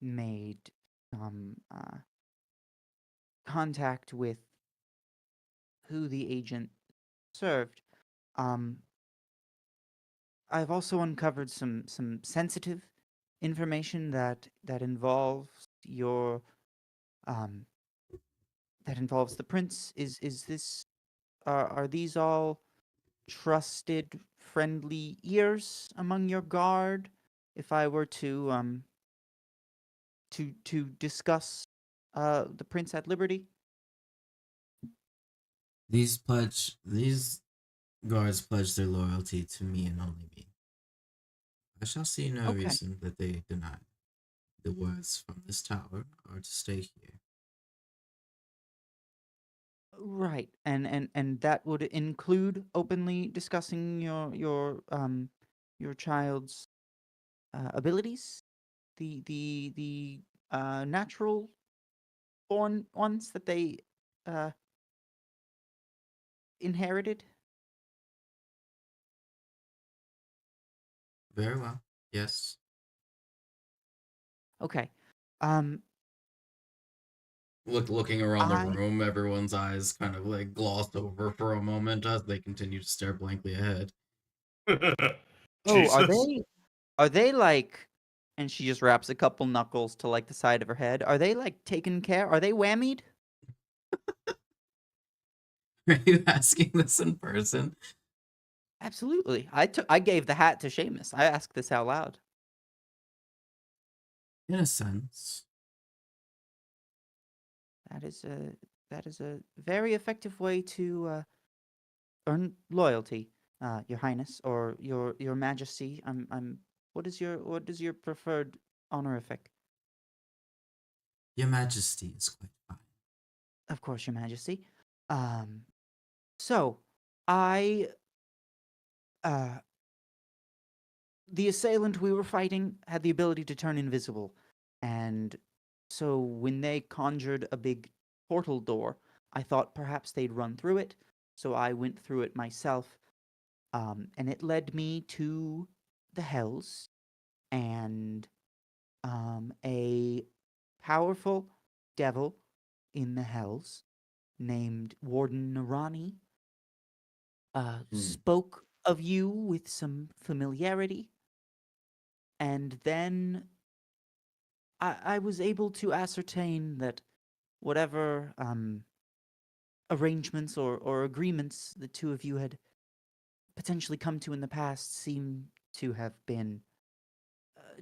S4: made some contact with who the agent served. Um, I've also uncovered some sensitive information that involves your um that involves the prince. Is this are these all trusted friendly ears among your guard? If I were to discuss the prince at liberty?
S1: These guards pledge their loyalty to me and only me. I shall see no
S4: Okay.
S1: reason that they deny. The words from this tower are to stay here.
S4: Right, and that would include openly discussing your child's abilities, the natural born ones that they uh inherited.
S1: Very well. Yes.
S4: Okay, um,
S1: Looking around the
S4: I
S1: room, everyone's eyes kind of like glossed over for a moment as they continue to stare blankly ahead.
S4: oh,
S5: Jesus.
S4: are they like? And she just wraps a couple knuckles to like the side of her head. Are they like taken care? Are they whammied?
S1: Are you asking this in person?
S4: Absolutely. I gave the hat to Seamus. I asked this out loud.
S1: In a sense.
S4: That is a very effective way to earn loyalty, Your Highness or your Majesty. I'm. What is your preferred honorific?
S1: Your Majesty is quite fine.
S4: Of course, Your Majesty. Um, so I uh the assailant we were fighting had the ability to turn invisible, and so when they conjured a big portal door, I thought perhaps they'd run through it. So I went through it myself, and it led me to the Hells and a powerful devil in the Hells named Warden Narani spoke of you with some familiarity, and then I was able to ascertain that whatever arrangements or agreements the two of you had potentially come to in the past seem to have been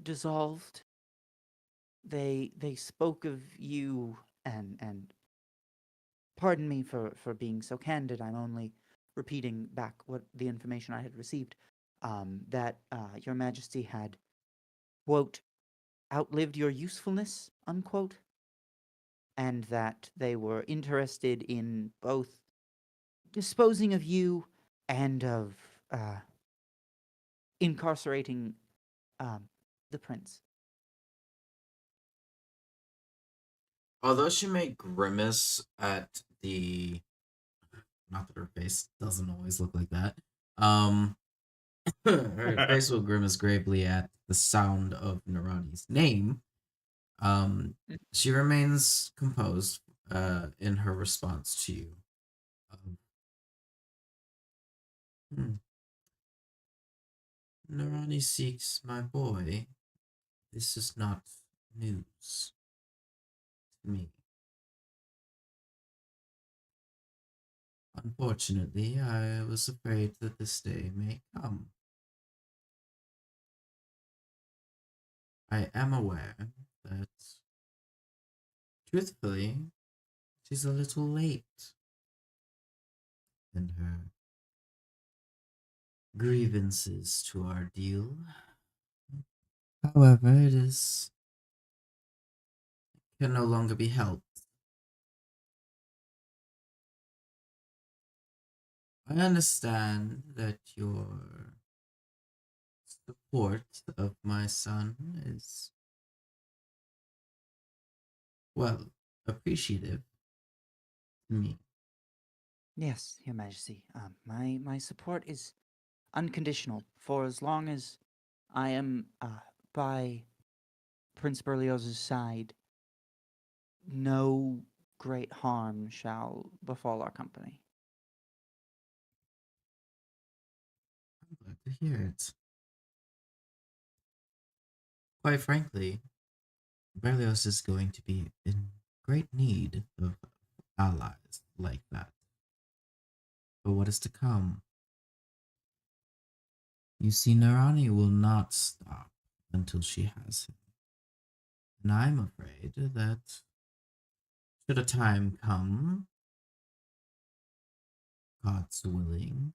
S4: dissolved. They spoke of you and pardon me for being so candid. I'm only repeating back what the information I had received. That Your Majesty had, quote, outlived your usefulness, unquote, and that they were interested in both disposing of you and of incarcerating the prince.
S1: Although she may grimace at the, not that her face doesn't always look like that. Her face will grimace gravely at the sound of Narani's name. She remains composed in her response to you. Hmm. Narani seeks my boy. This is not news to me. Unfortunately, I was afraid that this day may come. I am aware that, truthfully, she's a little late in her grievances to our deal. However, can no longer be helped. I understand that your support of my son is, well, appreciative to me.
S4: Yes, Your Majesty. My support is unconditional for as long as I am by Prince Berlioz's side. No great harm shall befall our company.
S1: I'm glad to hear it. Quite frankly, Berlioz is going to be in great need of allies like that for what is to come. You see, Narani will not stop until she has him. And I'm afraid that should a time come, God's willing,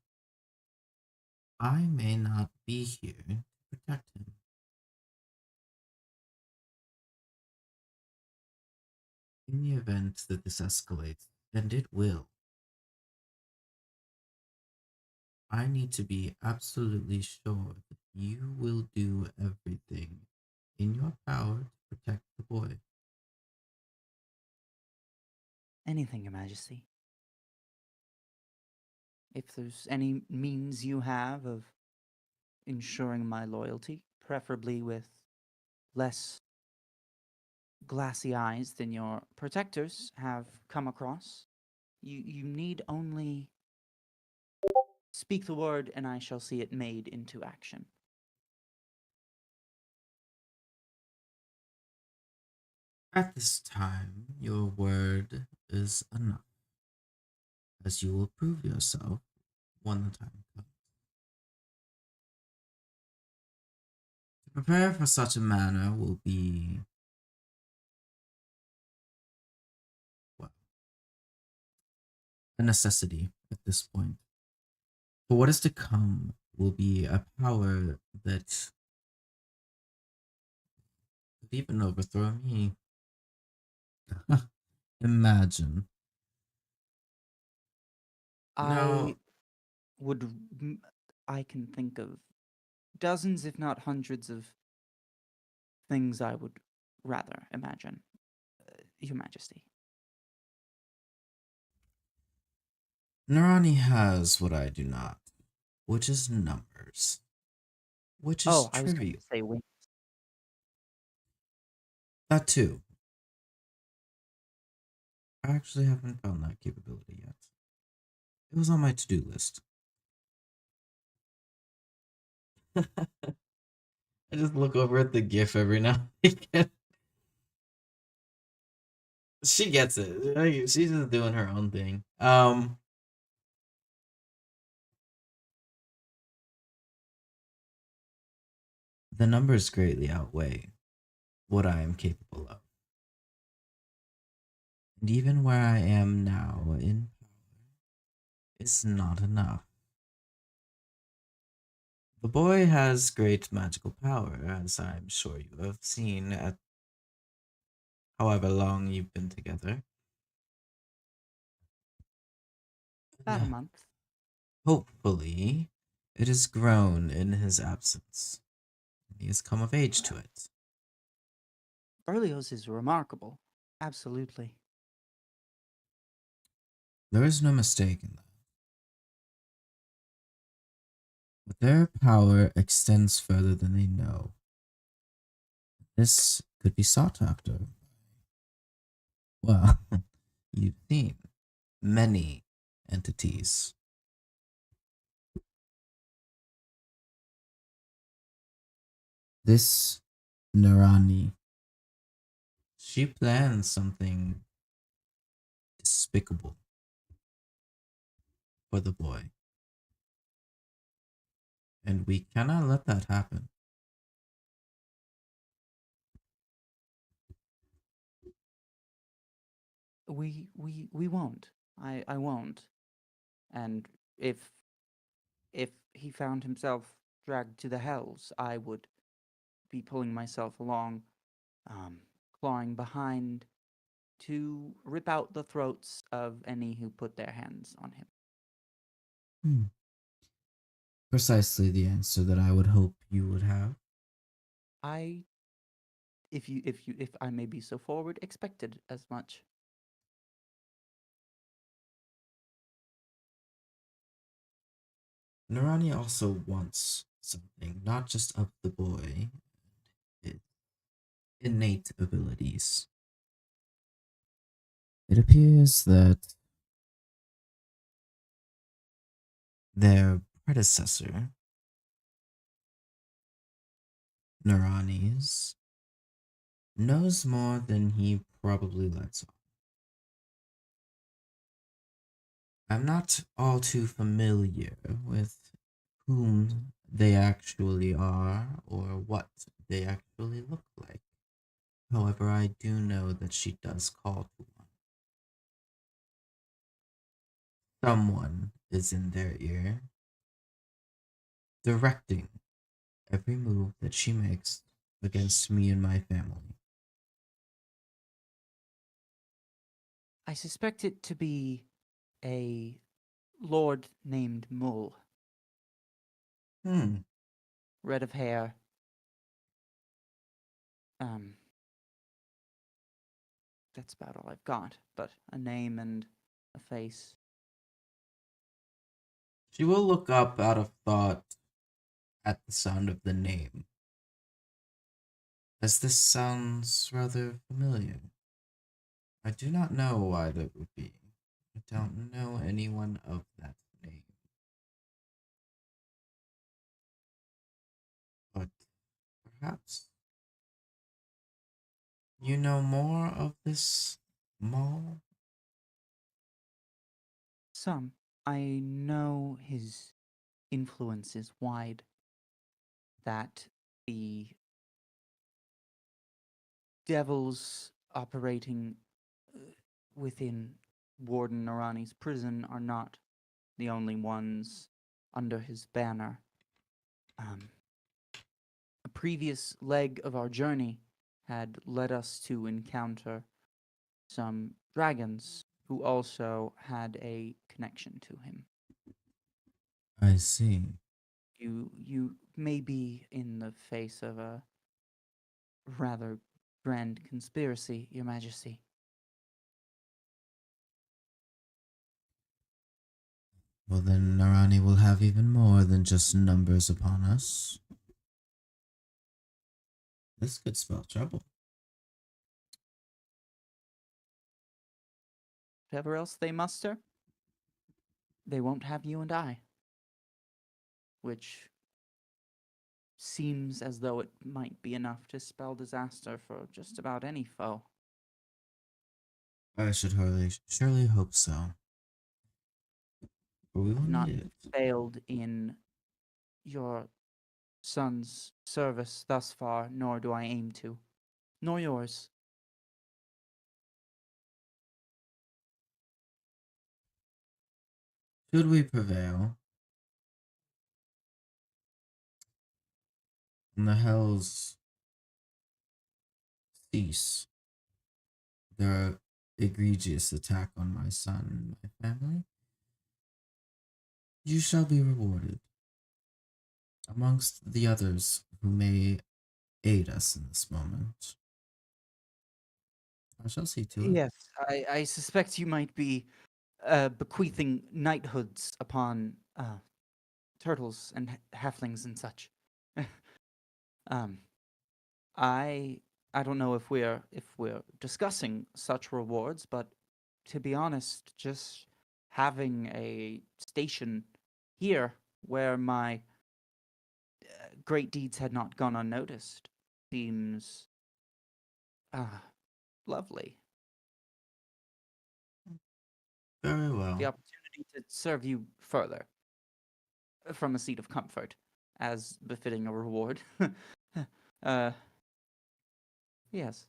S1: I may not be here to protect him. In the event that this escalates, and it will, I need to be absolutely sure that you will do everything in your power to protect the boy.
S4: Anything, Your Majesty. If there's any means you have of ensuring my loyalty, preferably with less glassy eyes than your protectors have come across, you need only speak the word and I shall see it made into action.
S1: At this time, your word is enough, as you will prove yourself when the time comes. To prepare for such a manner will be, well, a necessity at this point. For what is to come will be a power that could even overthrow me. Imagine.
S4: I would. I can think of dozens, if not hundreds, of things I would rather imagine, Your Majesty.
S1: Narani has what I do not, which is numbers, which is
S4: I was going
S1: trivial.
S4: to say wings.
S1: That too. I actually haven't found that capability yet. It was on my to-do list. I just look over at the GIF every now and again. She gets it. She's just doing her own thing. The numbers greatly outweigh what I am capable of. And even where I am now in power is not enough. The boy has great magical power, as I'm sure you have seen at however long you've been together.
S4: About a month.
S1: Hopefully, it has grown in his absence. He has come of age to it.
S4: Berlioz is remarkable. Absolutely.
S1: There is no mistake in that. But their power extends further than they know. This could be sought after. Well, you've seen many entities. This Narani, she plans something despicable for the boy. And we cannot let that happen.
S4: We won't. I won't. And if he found himself dragged to the hells, I would be pulling myself along, clawing behind to rip out the throats of any who put their hands on him.
S1: Precisely the answer that I would hope you would have.
S4: If I may be so forward, expected as much.
S1: Narani also wants something, not just of the boy, his innate abilities. It appears that their predecessor, Narani's, knows more than he probably lets on. I'm not all too familiar with whom they actually are or what they actually look like. However, I do know that she does call to one. Someone is in their ear, directing every move that she makes against me and my family.
S4: I suspect it to be a lord named Mull, red of hair. That's about all I've got, but a name and a face.
S1: She will look up out of thought at the sound of the name, as this sounds rather familiar. I do not know why that would be. I don't know anyone of that name. But perhaps you know more of this mall?
S4: Some. I know his influence is wide, that the devils operating within Warden Narani's prison are not the only ones under his banner. A previous leg of our journey had led us to encounter some dragons who also had a connection to him.
S1: I see.
S4: You may be in the face of a rather grand conspiracy, Your Majesty.
S1: Well, then Narani will have even more than just numbers upon us. This could spell trouble.
S4: Whatever else they muster, they won't have you and I. Which seems as though it might be enough to spell disaster for just about any foe.
S1: I should surely hope so. But we will
S4: Not
S1: need it.
S4: failed in your son's service thus far, nor do I aim to. Nor yours.
S1: Should we prevail, and the hells cease their egregious attack on my son and my family, you shall be rewarded amongst the others who may aid us in this moment. I shall see to it.
S4: Yes, I suspect you might be bequeathing knighthoods upon turtles and halflings and such. um, I don't know if we're discussing such rewards, but to be honest, just having a station here where my great deeds had not gone unnoticed. Seems lovely.
S1: Very well.
S4: The opportunity to serve you further from a seat of comfort, as befitting a reward. Yes.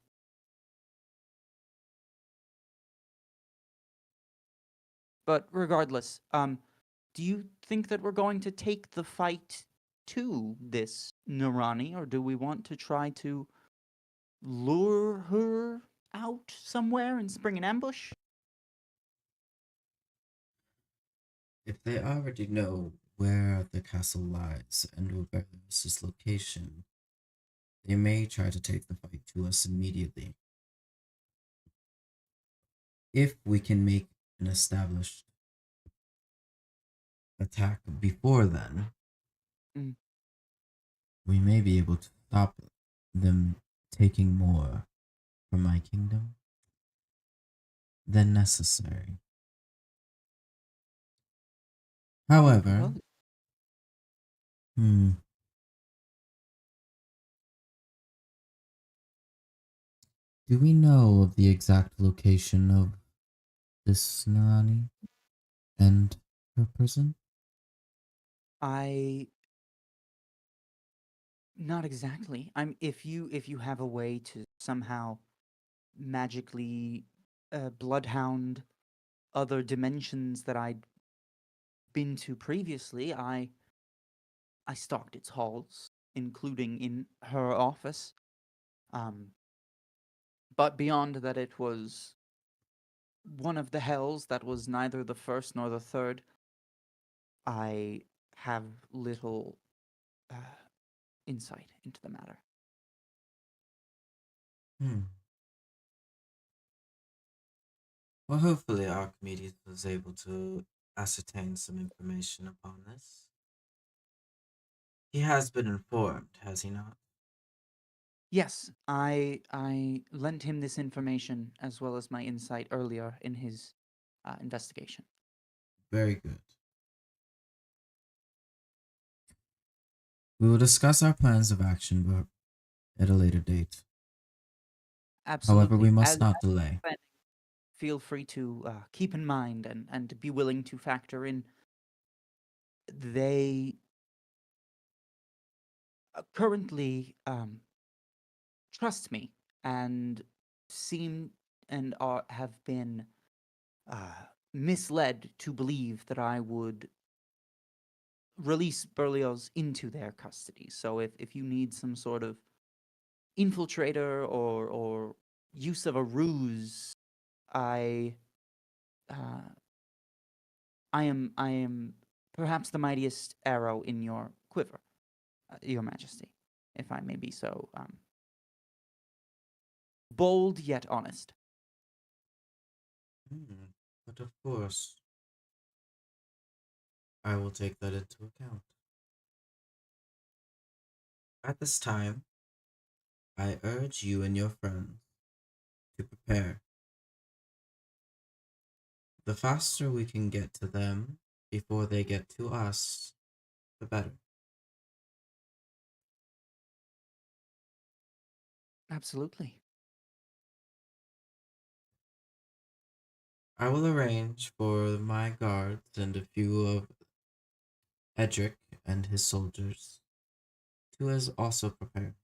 S4: But regardless, do you think that we're going to take the fight to this Nirani, or do we want to try to lure her out somewhere and spring an ambush?
S1: If they already know where the castle lies and Roberto's location, they may try to take the fight to us immediately. If we can make an established attack before then,
S4: Mm.
S1: we may be able to stop them taking more from my kingdom than necessary. However,
S4: Well,
S1: do we know of the exact location of this Nirani and her prison?
S4: not exactly. If you have a way to somehow magically bloodhound other dimensions that I'd been to previously, I stalked its halls, including in her office. But beyond that, it was one of the hells that was neither the first nor the third. I have little insight into the matter.
S1: Well, hopefully Archimedes was able to ascertain some information upon this. He has been informed, has he not?
S4: Yes, I lent him this information as well as my insight earlier in his investigation.
S1: Very good. We will discuss our plans of action but at a later date.
S4: Absolutely.
S1: However, we must
S4: As
S1: not delay.
S4: planning, feel free to keep in mind and be willing to factor in. They currently trust me and seem and have been misled to believe that I would release Berlioz into their custody. So if you need some sort of infiltrator or use of a ruse, I am perhaps the mightiest arrow in your quiver, Your Majesty, if I may be so bold yet honest.
S1: But of course, I will take that into account. At this time, I urge you and your friends to prepare. The faster we can get to them before they get to us, the better.
S4: Absolutely.
S1: I will arrange for my guards and a few of Edric and his soldiers to also prepare.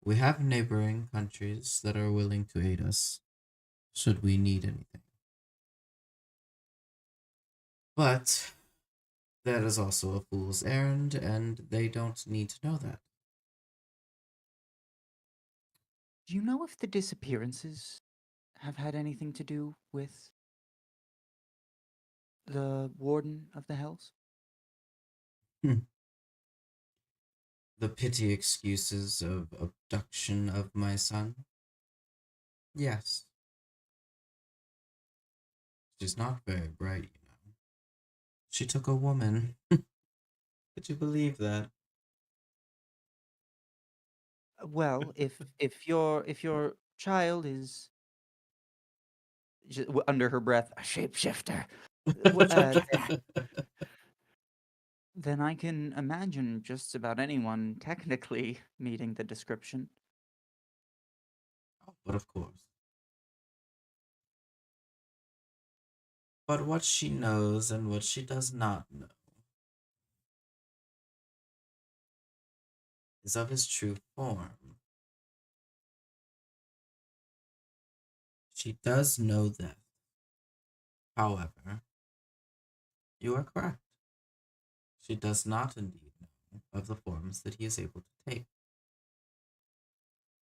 S1: We have neighboring countries that are willing to aid us should we need anything. But that is also a fool's errand, and they don't need to know that.
S4: Do you know if the disappearances have had anything to do with the Warden of the Hells?
S1: The petty excuses of abduction of my son? Yes. She's not very bright, you know. She took a woman. Could you believe that?
S4: Well, if your child is under her breath a shapeshifter, then Then I can imagine just about anyone technically meeting the description.
S1: Oh, but of course. But what she knows and what she does not know is of his true form. She does know that. However, you are correct. She does not indeed know of the forms that he is able to take.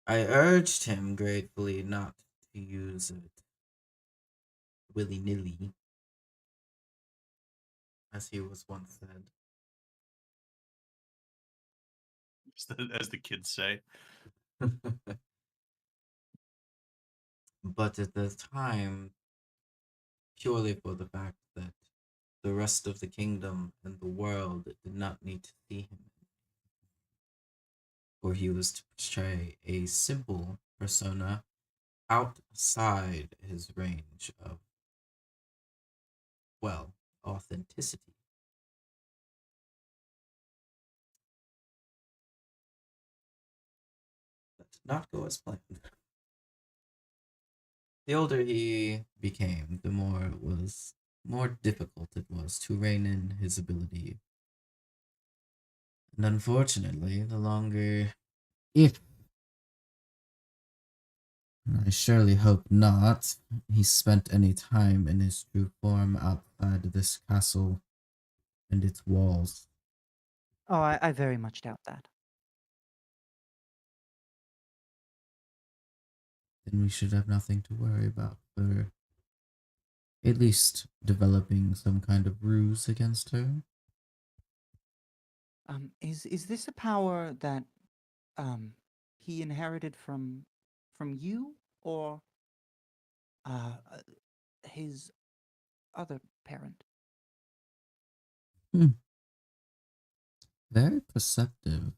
S1: I urged him gratefully not to use it willy nilly, as he was once said.
S6: As the kids say.
S1: But at the time, purely for the fact that the rest of the kingdom and the world did not need to see him, for he was to portray a simple persona outside his range of, well, authenticity. That did not go as planned. The older he became, the more difficult it was to rein in his ability. And unfortunately, the longer, if and I surely hope not, he spent any time in his true form outside this castle and its walls.
S4: Oh, I very much doubt that.
S1: Then we should have nothing to worry about for at least developing some kind of ruse against her.
S4: Is this a power that he inherited from you or his other parent?
S1: Very perceptive.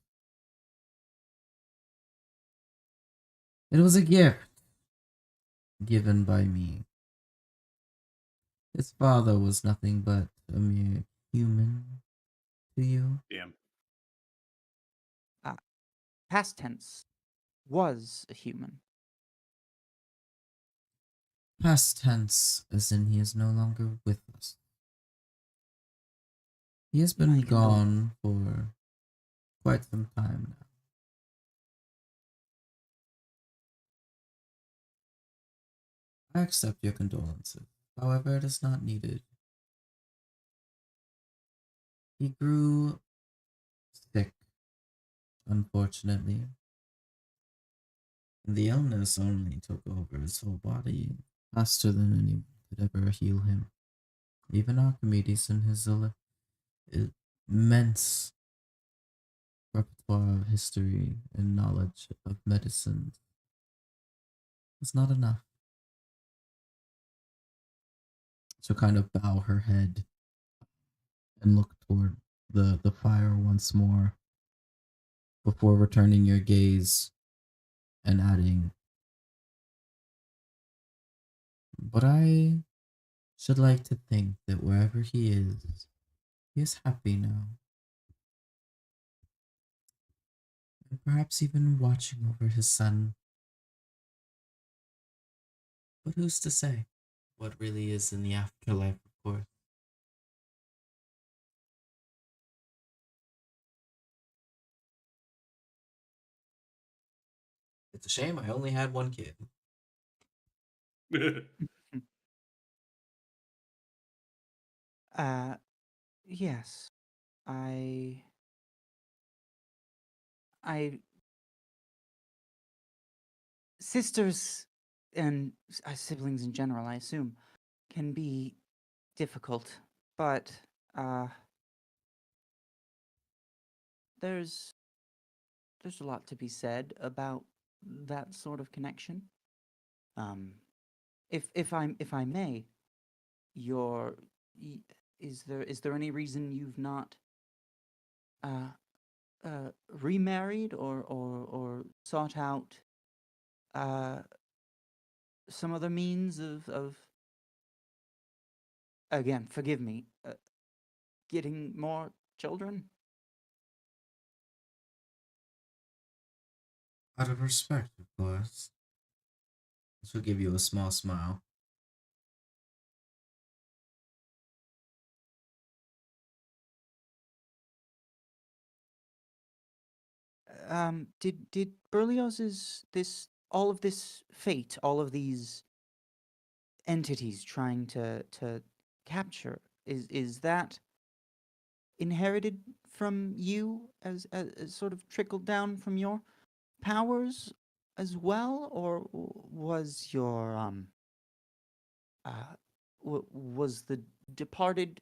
S1: It was a gift given by me. His father was nothing but a mere human to you.
S6: Damn.
S4: Past tense, was a human.
S1: Past tense, as in he is no longer with us. He has been
S4: My
S1: gone for quite some time now. I accept your condolences. However, it is not needed. He grew sick, unfortunately. And the illness only took over his whole body faster than anyone could ever heal him. Even Archimedes and his immense repertoire of history and knowledge of medicine was not enough. So kind of bow her head and look toward the fire once more before returning your gaze and adding, but I should like to think that wherever he is happy now. And perhaps even watching over his son. But who's to say what really is in the afterlife, of course? It's a shame I only had one kid.
S4: Yes. I sisters and siblings in general, I assume, can be difficult, but there's a lot to be said about that sort of connection. If I may, your is there any reason you've not remarried or sought out some other means of again, forgive me, getting more children?
S1: Out of respect, of course. This will give you a small smile.
S4: Did Berlioz's all of this fate, all of these entities trying to capture, is that inherited from you as sort of trickled down from your powers as well, or was your was the departed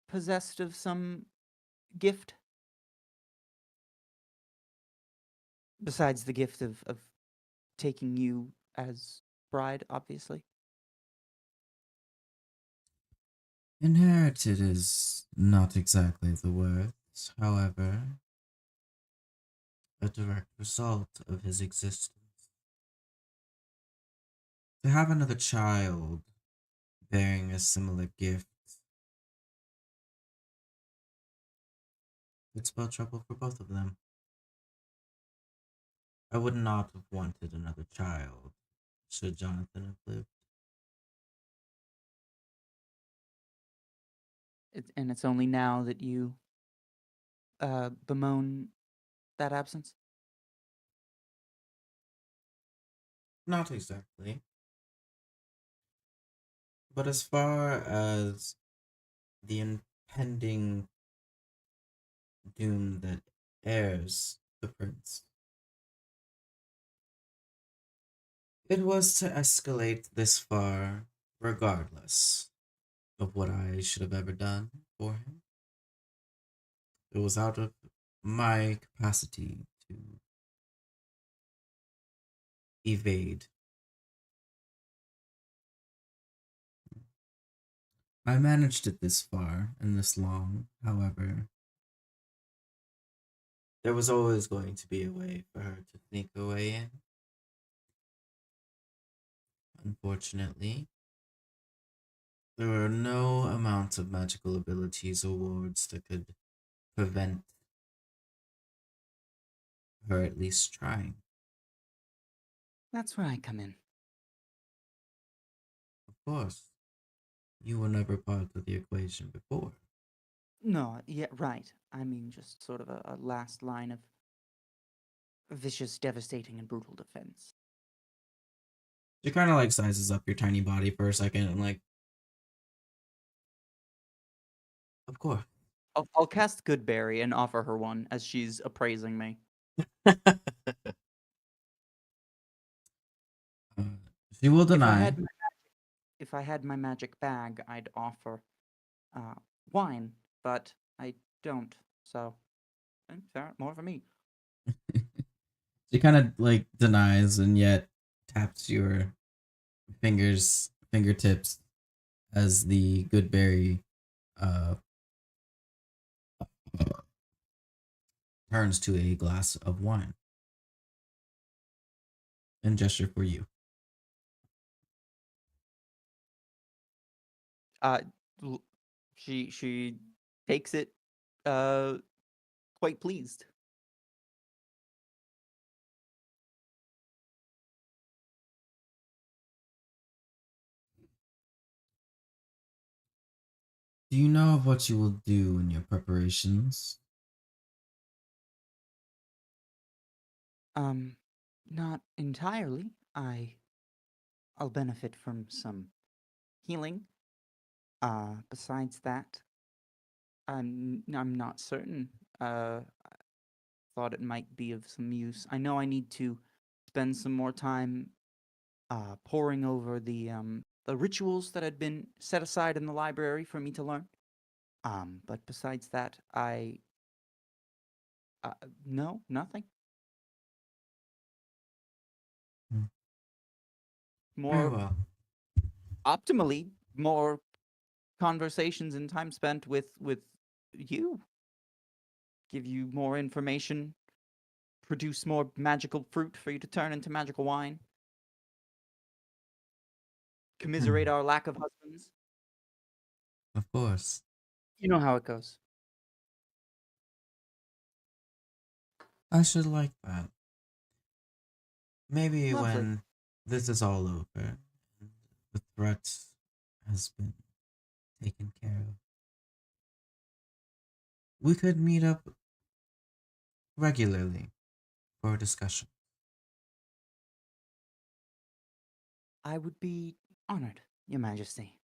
S4: possessed of some gift besides the gift of taking you as bride, obviously?
S1: Inherited is not exactly the words, however, a direct result of his existence. To have another child bearing a similar gift would spell trouble for both of them. I would not have wanted another child should Jonathan have lived.
S4: And it's only now that you bemoan that absence?
S1: Not exactly. But as far as the impending doom that heirs the prince, it was to escalate this far regardless of what I should have ever done for him. It was out of my capacity to evade. I managed it this far and this long, however, there was always going to be a way for her to sneak her way in. Unfortunately, there were no amounts of magical abilities or wards that could prevent her at least trying.
S4: That's where I come in.
S1: Of course, you were never part of the equation before.
S4: No, yeah, right. I mean, just sort of a last line of vicious, devastating, and brutal defense.
S1: She kind of like sizes up your tiny body for a second and like, of course.
S4: I'll cast Goodberry and offer her one as she's appraising me.
S1: She will
S4: If I
S1: deny.
S4: had if I had my magic bag, I'd offer wine, but I don't. So, fair, more for me.
S1: She kind of like denies and yet taps your fingertips as the good berry uh turns to a glass of wine and gesture for you.
S4: Uh, she takes it, uh, quite pleased.
S1: Do you know of what you will do in your preparations?
S4: Not entirely. I'll benefit from some healing. Besides that, I'm not certain. I thought it might be of some use. I know I need to spend some more time poring over the rituals that had been set aside in the library for me to learn. But besides that, no, nothing.
S1: Hmm. Very
S4: More
S1: well.
S4: optimally, more conversations and time spent with you. Give you more information, produce more magical fruit for you to turn into magical wine. Commiserate our lack of husbands.
S1: Of course.
S4: You know how it goes.
S1: I should like that. Maybe
S4: Lovely.
S1: when this is all over, and the threat has been taken care of, we could meet up regularly for a discussion.
S4: I would be honored, Your Majesty.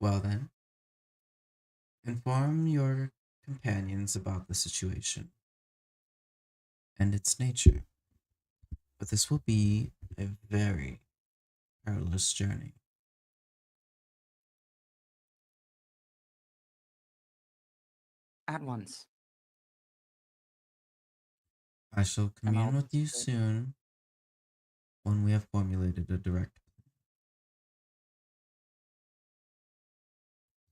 S1: Well then, inform your companions about the situation and its nature. But this will be a very perilous journey.
S4: At once.
S1: I shall
S4: And I'll
S1: commune with you
S4: say-
S1: soon when we have formulated a direct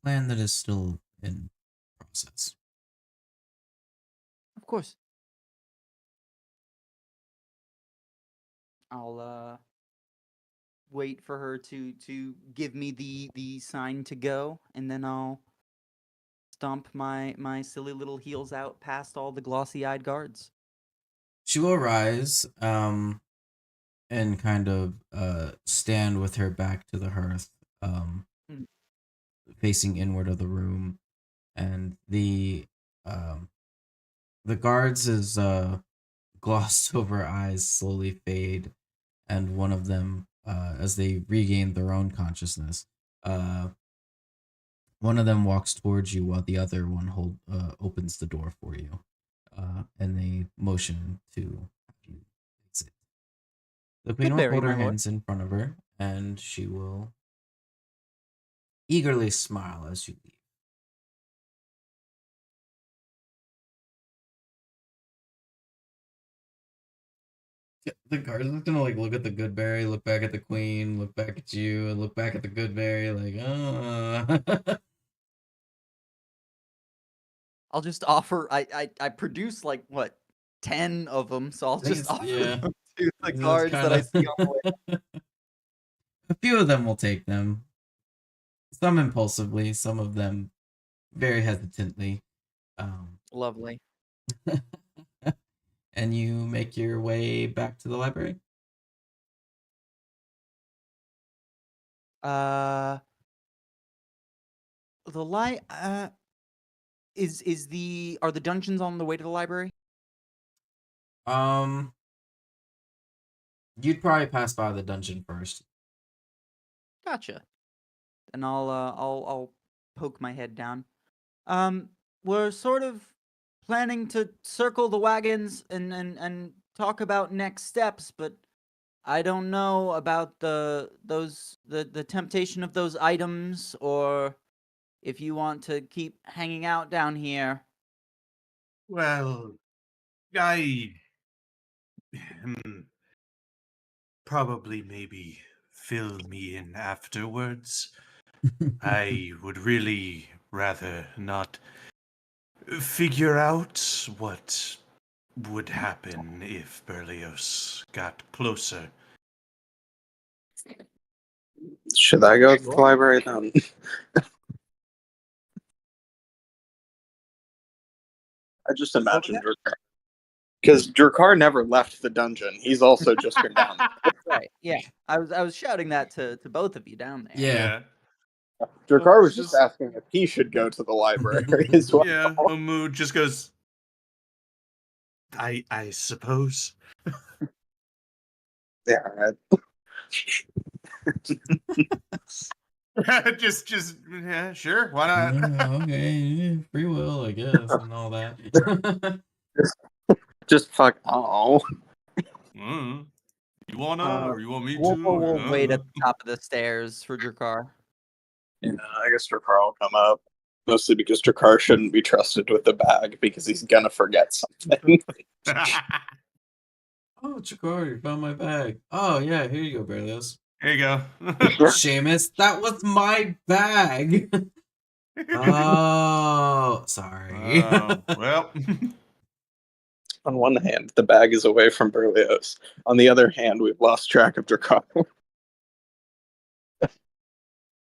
S1: plan that is still in process.
S4: Of course. I'll wait for her to give me the sign to go, and then I'll stomp my silly little heels out past all the glossy-eyed guards.
S1: She will rise, and kind of stand with her back to the hearth,
S4: Mm.
S1: facing inward of the room, and the guards' glossed over eyes slowly fade, and one of them, as they regain their own consciousness, one of them walks towards you while the other one opens the door for you, and they motion to have you exit. The queen will
S4: Goodberry,
S1: hold her
S4: my lord.
S1: hands in front of her, and she will eagerly smile as you leave. Yeah, the guards are gonna like look at the Goodberry, look back at the queen, look back at you, and look back at the Goodberry, like,
S4: I'll just offer. I produce like what 10 of them, so I'll
S1: I think
S4: just
S1: it's-
S4: offer
S1: yeah.
S4: them to the
S1: That's
S4: guards that I see on the way.
S1: A few of them will take them. Some impulsively, some of them very hesitantly.
S4: Lovely.
S1: And you make your way back to the library.
S4: The light. Are the dungeons on the way to the library?
S1: You'd probably pass by the dungeon first.
S4: Gotcha. And I'll poke my head down. We're sort of planning to circle the wagons and talk about next steps, but I don't know about the temptation of those items, or if you want to keep hanging out down here.
S5: Well, I probably maybe fill me in afterwards. I would really rather not figure out what would happen if Berlioz got closer.
S8: Should I go to the library then? I just imagine Drakkar. Because Drakkar never left the dungeon. He's also just been down there.
S4: Right. Yeah. I was shouting that to both of you down there.
S1: Yeah.
S8: Drakkar was just asking if he should go to the library as well.
S5: Yeah, Omu just goes, I suppose.
S8: Yeah, right.
S5: just yeah, sure, why not?
S1: Yeah, okay, free will, I guess, and all that.
S8: Just fuck. Oh.
S5: You wanna, or you want me to?
S4: We'll wait at the top of the stairs for Drakkar.
S8: Yeah, I guess Drakkar will come up. Mostly because Drakkar shouldn't be trusted with the bag because he's gonna forget something.
S1: Oh, Drakkar, you found my bag. Oh, yeah, here you go, Berlioz.
S5: Here you go.
S1: Seamus, that was my bag. Oh, sorry.
S5: Well.
S8: On one hand, the bag is away from Berlioz. On the other hand, we've lost track of Drakkar.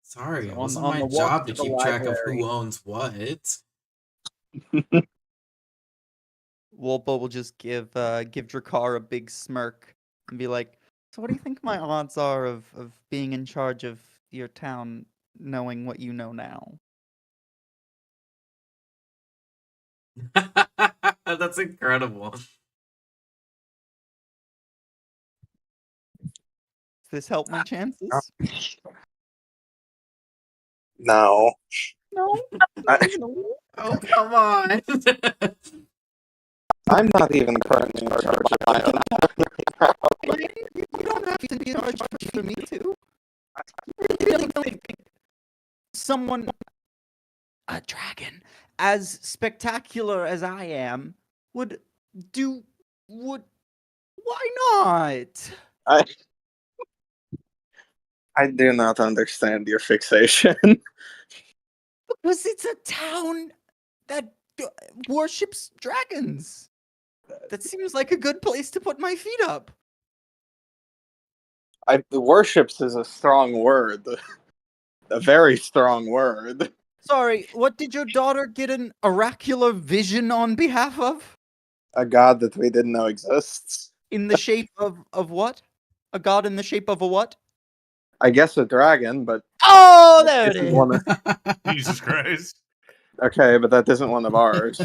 S1: Sorry, it
S4: On-
S1: wasn't
S4: on
S1: my
S4: the walk
S1: job
S4: to
S1: to
S4: the
S1: keep track of
S4: library.
S1: who owns what.
S4: Wolpa will just give Drakkar a big smirk and be like, "So what do you think my odds are of being in charge of your town, knowing what you know now?"
S1: That's incredible.
S4: Does this help my chances?
S8: No.
S4: No.
S8: I-
S4: No.
S1: Oh, come on.
S8: I'm not even currently in charge of my own.
S4: You don't have to be in charge for me too. You really don't think someone, a dragon, as spectacular as I am, would do? Why not?
S8: I do not understand your fixation.
S4: Because it's a town that worships dragons. That seems like a good place to put my feet up.
S8: Worships is a strong word. A very strong word.
S4: Sorry, what did your daughter get an oracular vision on behalf of?
S8: A god that we didn't know exists.
S4: In the shape of what? A god in the shape of a what?
S8: I guess a dragon, but
S4: Oh, there it
S8: isn't
S4: is.
S8: one of-
S6: Jesus Christ.
S8: okay, but that isn't one of ours.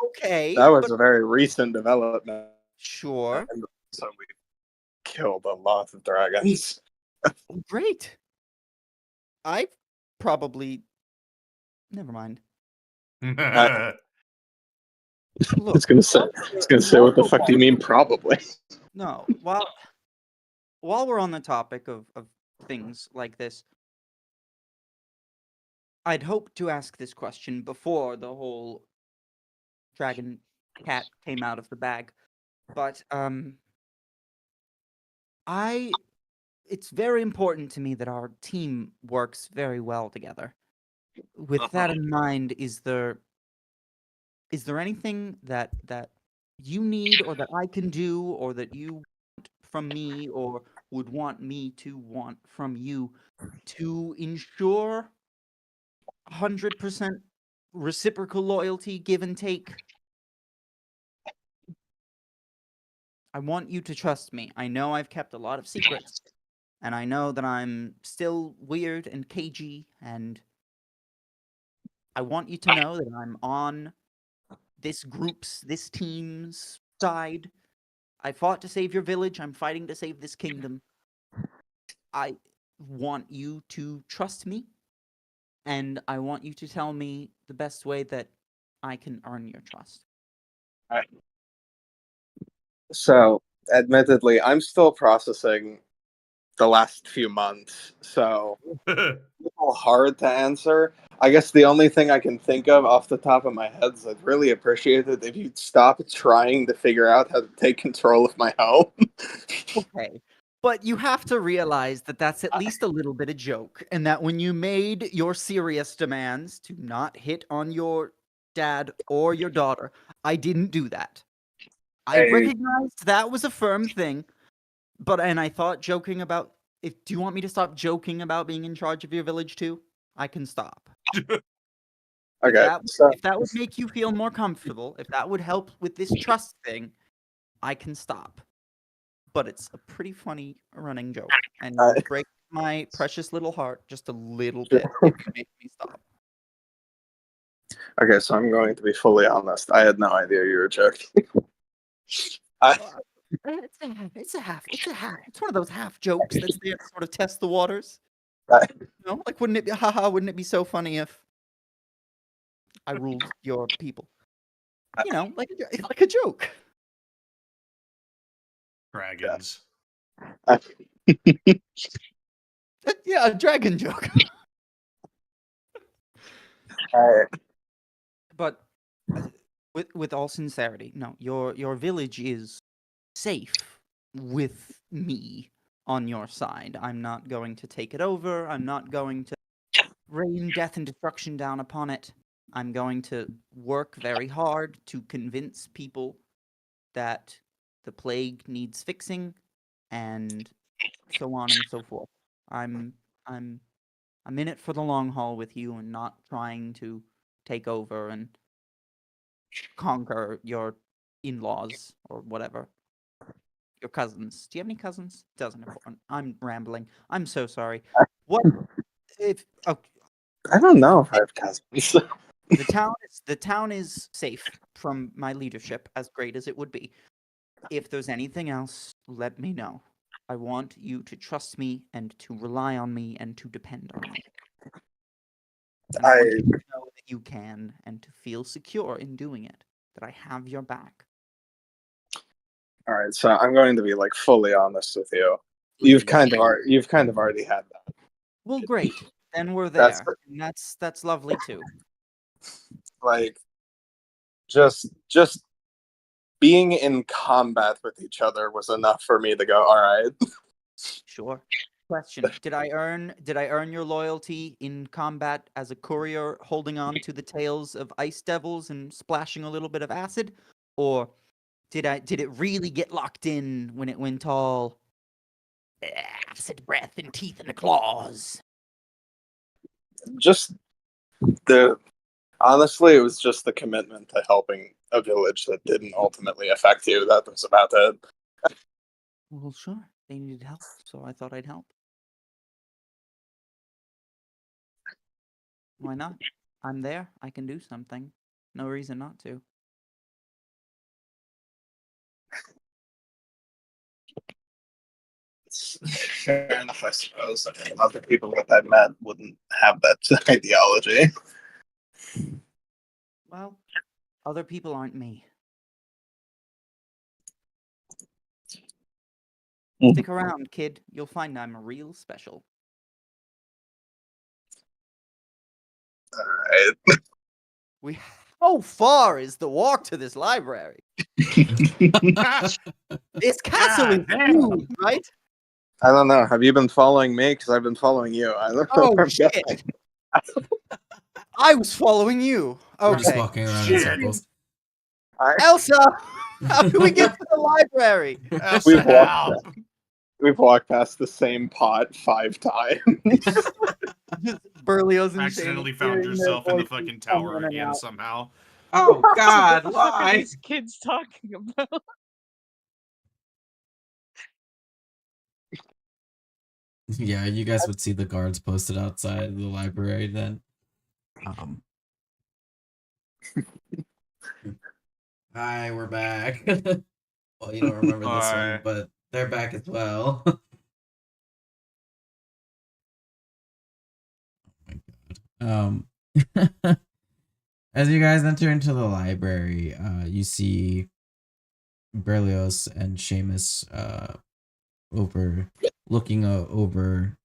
S4: Okay,
S8: That was
S4: but
S8: a very recent development.
S4: sure.
S8: And so we killed a lot of dragons.
S4: Great. I probably. Never mind.
S8: I
S4: Look,
S8: was gonna say, what the fuck do you mean? Probably.
S4: no. While we're on the topic of things like this, I'd hoped to ask this question before the whole dragon cat came out of the bag, but it's very important to me that our team works very well together. With that in mind, is there anything that you need or that I can do or that you want from me or would want me to want from you to ensure 100% reciprocal loyalty, give and take? I want you to trust me. I know I've kept a lot of secrets, and I know that I'm still weird and cagey, and I want you to know that I'm on this team's side. I fought to save your village. I'm fighting to save this kingdom. I want you to trust me, and I want you to tell me the best way that I can earn your trust.
S8: So, admittedly, I'm still processing the last few months, so a little hard to answer. I guess the only thing I can think of off the top of my head is I'd really appreciate it if you'd stop trying to figure out how to take control of my home.
S4: Okay. But you have to realize that that's at least a little bit of joke, and that when you made your serious demands to not hit on your dad or your daughter, I didn't do that. I
S8: Hey.
S4: recognized that was a firm thing, and I thought joking about do you want me to stop joking about being in charge of your village too? I can stop.
S8: Okay, so
S4: If that would make you feel more comfortable, if that would help with this trust thing, I can stop. But it's a pretty funny running joke, and it would break my precious little heart just a little bit if you make me stop.
S8: okay, so I'm going to be fully honest. I had no idea you were joking.
S4: It's a half. It's one of those half jokes that's there to sort of test the waters. You know, like wouldn't it be so funny if I ruled your people? You know, like a joke.
S6: Dragons.
S4: Yeah, a dragon joke. But with all sincerity, no, your village is safe with me on your side. I'm not going to take it over. I'm not going to rain death and destruction down upon it. I'm going to work very hard to convince people that the plague needs fixing, and so on and so forth. I'm in it for the long haul with you, and not trying to take over and conquer your in-laws or whatever. Your cousins. Do you have any cousins? Doesn't important. I'm rambling. I'm so sorry. What if
S8: I don't know if I have cousins.
S4: the town is safe from my leadership, as great as it would be. If there's anything else, let me know. I want you to trust me and to rely on me and to depend on me. And I want you to know that you can and to feel secure in doing it. That I have your back.
S8: All right, so I'm going to be like fully honest with you. You've kind of already had that.
S4: Well, great. Then we're there.
S8: That's-
S4: That's lovely too.
S8: Like, just being in combat with each other was enough for me to go, all right.
S4: Sure. Question: Did I earn your loyalty in combat as a courier, holding on to the tails of ice devils and splashing a little bit of acid, or did it really get locked in when it went all acid breath and teeth and claws?
S8: Just honestly, it was just the commitment to helping a village that didn't ultimately affect you. That was about it.
S4: Well, sure. They needed help, so I thought I'd help. Why not? I'm there. I can do something. No reason not to.
S8: Fair enough, I suppose. I mean, other people that I met wouldn't have that ideology.
S4: Well, other people aren't me. Stick around, kid. You'll find I'm real special.
S8: Alright.
S4: How far is the walk to this library? This castle is huge, right?
S8: I don't know. Have you been following me? Because I've been following you. I don't know.
S4: Oh
S8: where I'm
S4: shit!
S8: going.
S4: I was following you.
S1: We're just
S4: Okay.
S1: walking around in circles.
S4: Elsa, how do we get to the library?
S8: We've walked past the same pot 5 times.
S4: Berlioz and
S5: Accidentally
S4: Seamus
S5: found
S4: hearing their
S5: yourself in the
S4: voices
S5: fucking
S4: come
S5: tower
S4: in and
S5: again
S4: out.
S5: somehow.
S1: Oh God,
S3: What are
S1: why?
S3: these kids talking about?
S1: Yeah, you guys would see the guards posted outside the library then. Hi, we're back. Well, you don't remember this one,
S6: Hi.
S1: but they're back as well. Oh my god. As you guys enter into the library, you see Berlioz and Seamus looking over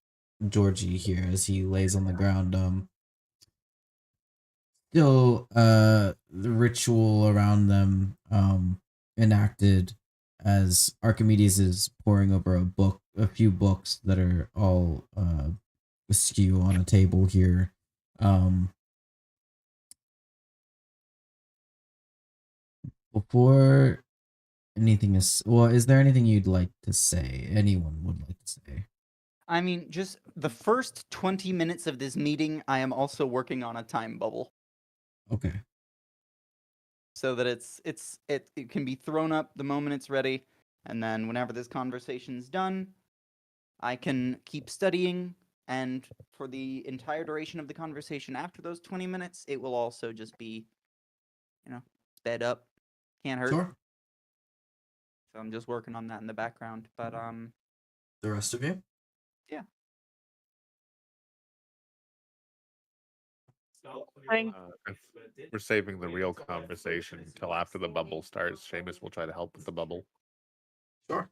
S1: Georgie here as he lays on the ground. Still the ritual around them enacted as Archimedes is poring over a few books that are all askew on a table here. Before anything is there anything you'd like to say? Anyone would like to say?
S4: I mean, just the first 20 minutes of this meeting, I am also working on a time bubble.
S1: Okay.
S4: So that it can be thrown up the moment it's ready, and then whenever this conversation's done, I can keep studying, and for the entire duration of the conversation after those 20 minutes, it will also just be, sped up. Can't hurt.
S1: Sure.
S4: So I'm just working on that in the background. But
S1: The rest of you?
S4: yeah.
S7: We're saving the real conversation until after the bubble starts. Seamus will try to help with the bubble.
S1: Sure.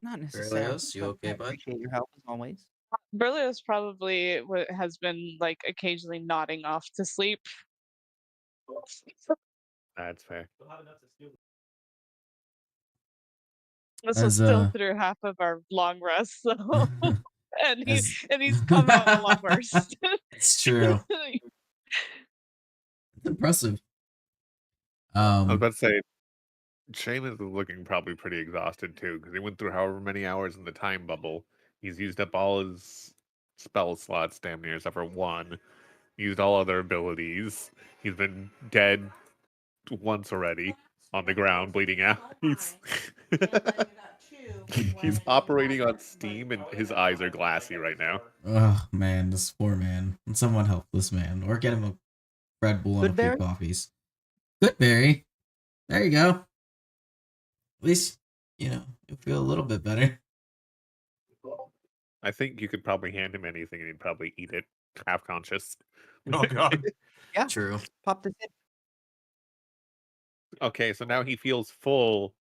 S4: Not necessarily.
S1: Berlioz, you okay,
S4: I
S1: bud?
S4: appreciate your help as always.
S3: Berlioz probably has been like occasionally nodding off to sleep.
S7: That's fair.
S3: This is
S1: As,
S3: still through half of our long rest, so and
S1: as-
S3: he's come out a lot worse.
S1: It's true. It's impressive.
S7: I was about to say, Seamus is looking probably pretty exhausted too, because he went through however many hours in the time bubble. He's used up all his spell slots damn near, except for one. used all other abilities. He's been dead once already on the ground, bleeding out. He's operating on steam, and his eyes are glassy right now.
S1: Oh man, this poor man. Someone help this man, or get him a Red Bull and a few
S4: Goodberry?
S1: coffees. Goodberry. There you go. At least you feel a little bit better.
S7: I think you could probably hand him anything, and he'd probably eat it, half conscious.
S5: Oh god.
S4: Yeah,
S1: True.
S4: pop this in.
S7: Okay, so now he feels full,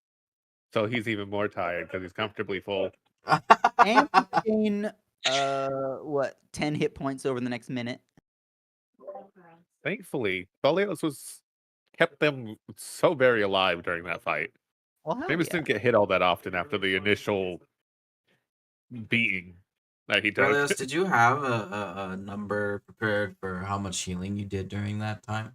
S7: so he's even more tired because he's comfortably full.
S4: And gain 10 hit points over the next minute.
S7: Thankfully, Belios kept them so very alive during that fight.
S4: Well, hell
S7: James
S4: yeah.
S7: didn't get hit all that often after the initial beating that he took.
S1: Berlios, did you have a number prepared for how much healing you did during that time?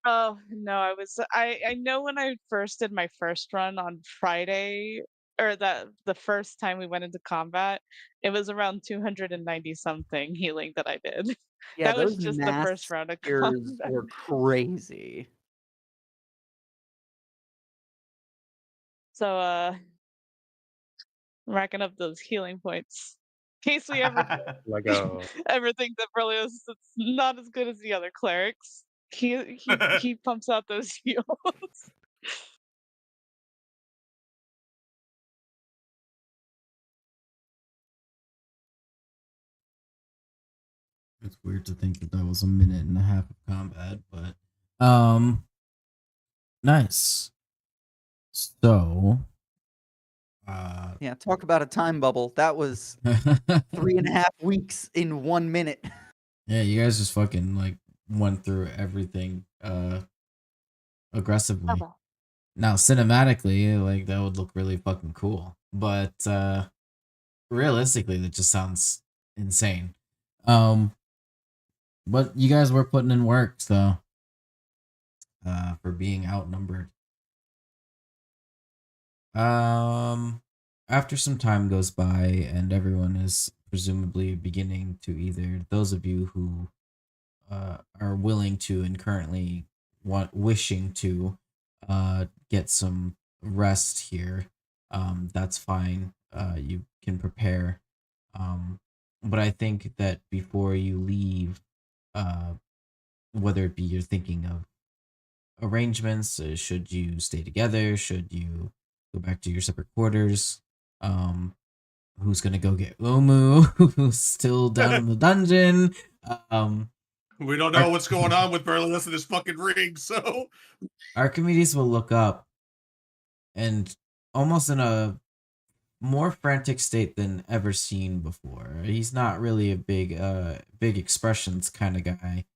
S3: Oh no, I know when I first did my first run on Friday, or the first time we went into combat, it was around 290 something healing that I did.
S4: Yeah,
S3: That was
S4: those
S3: just the
S4: mass
S3: first round of
S4: cures
S3: combat.
S4: were crazy.
S3: So racking up those healing points. In case we ever
S7: Like
S3: ever think that Berlioz is not as good as the other clerics. He pumps out those heals.
S1: It's weird to think that was a minute and a half of combat, but nice. So,
S4: Yeah, talk about a time bubble. That was 3.5 weeks in 1 minute.
S1: yeah, you guys just fucking like went through everything aggressively. Now, cinematically, like that would look really fucking cool, but realistically, that just sounds insane. But you guys were putting in work, so for being outnumbered. After some time goes by and everyone is presumably beginning to either those of you who are willing to and currently wishing to get some rest here, that's fine. You can prepare. But I think that before you leave, whether it be you're thinking of arrangements, should you stay together, should you go back to your separate quarters, who's gonna go get Omu, who's still down in the dungeon,
S5: We don't know what's going on with Berlioz in this fucking ring, so
S1: Archimedes will look up and almost in a more frantic state than ever seen before. He's not really a big expressions kind of guy.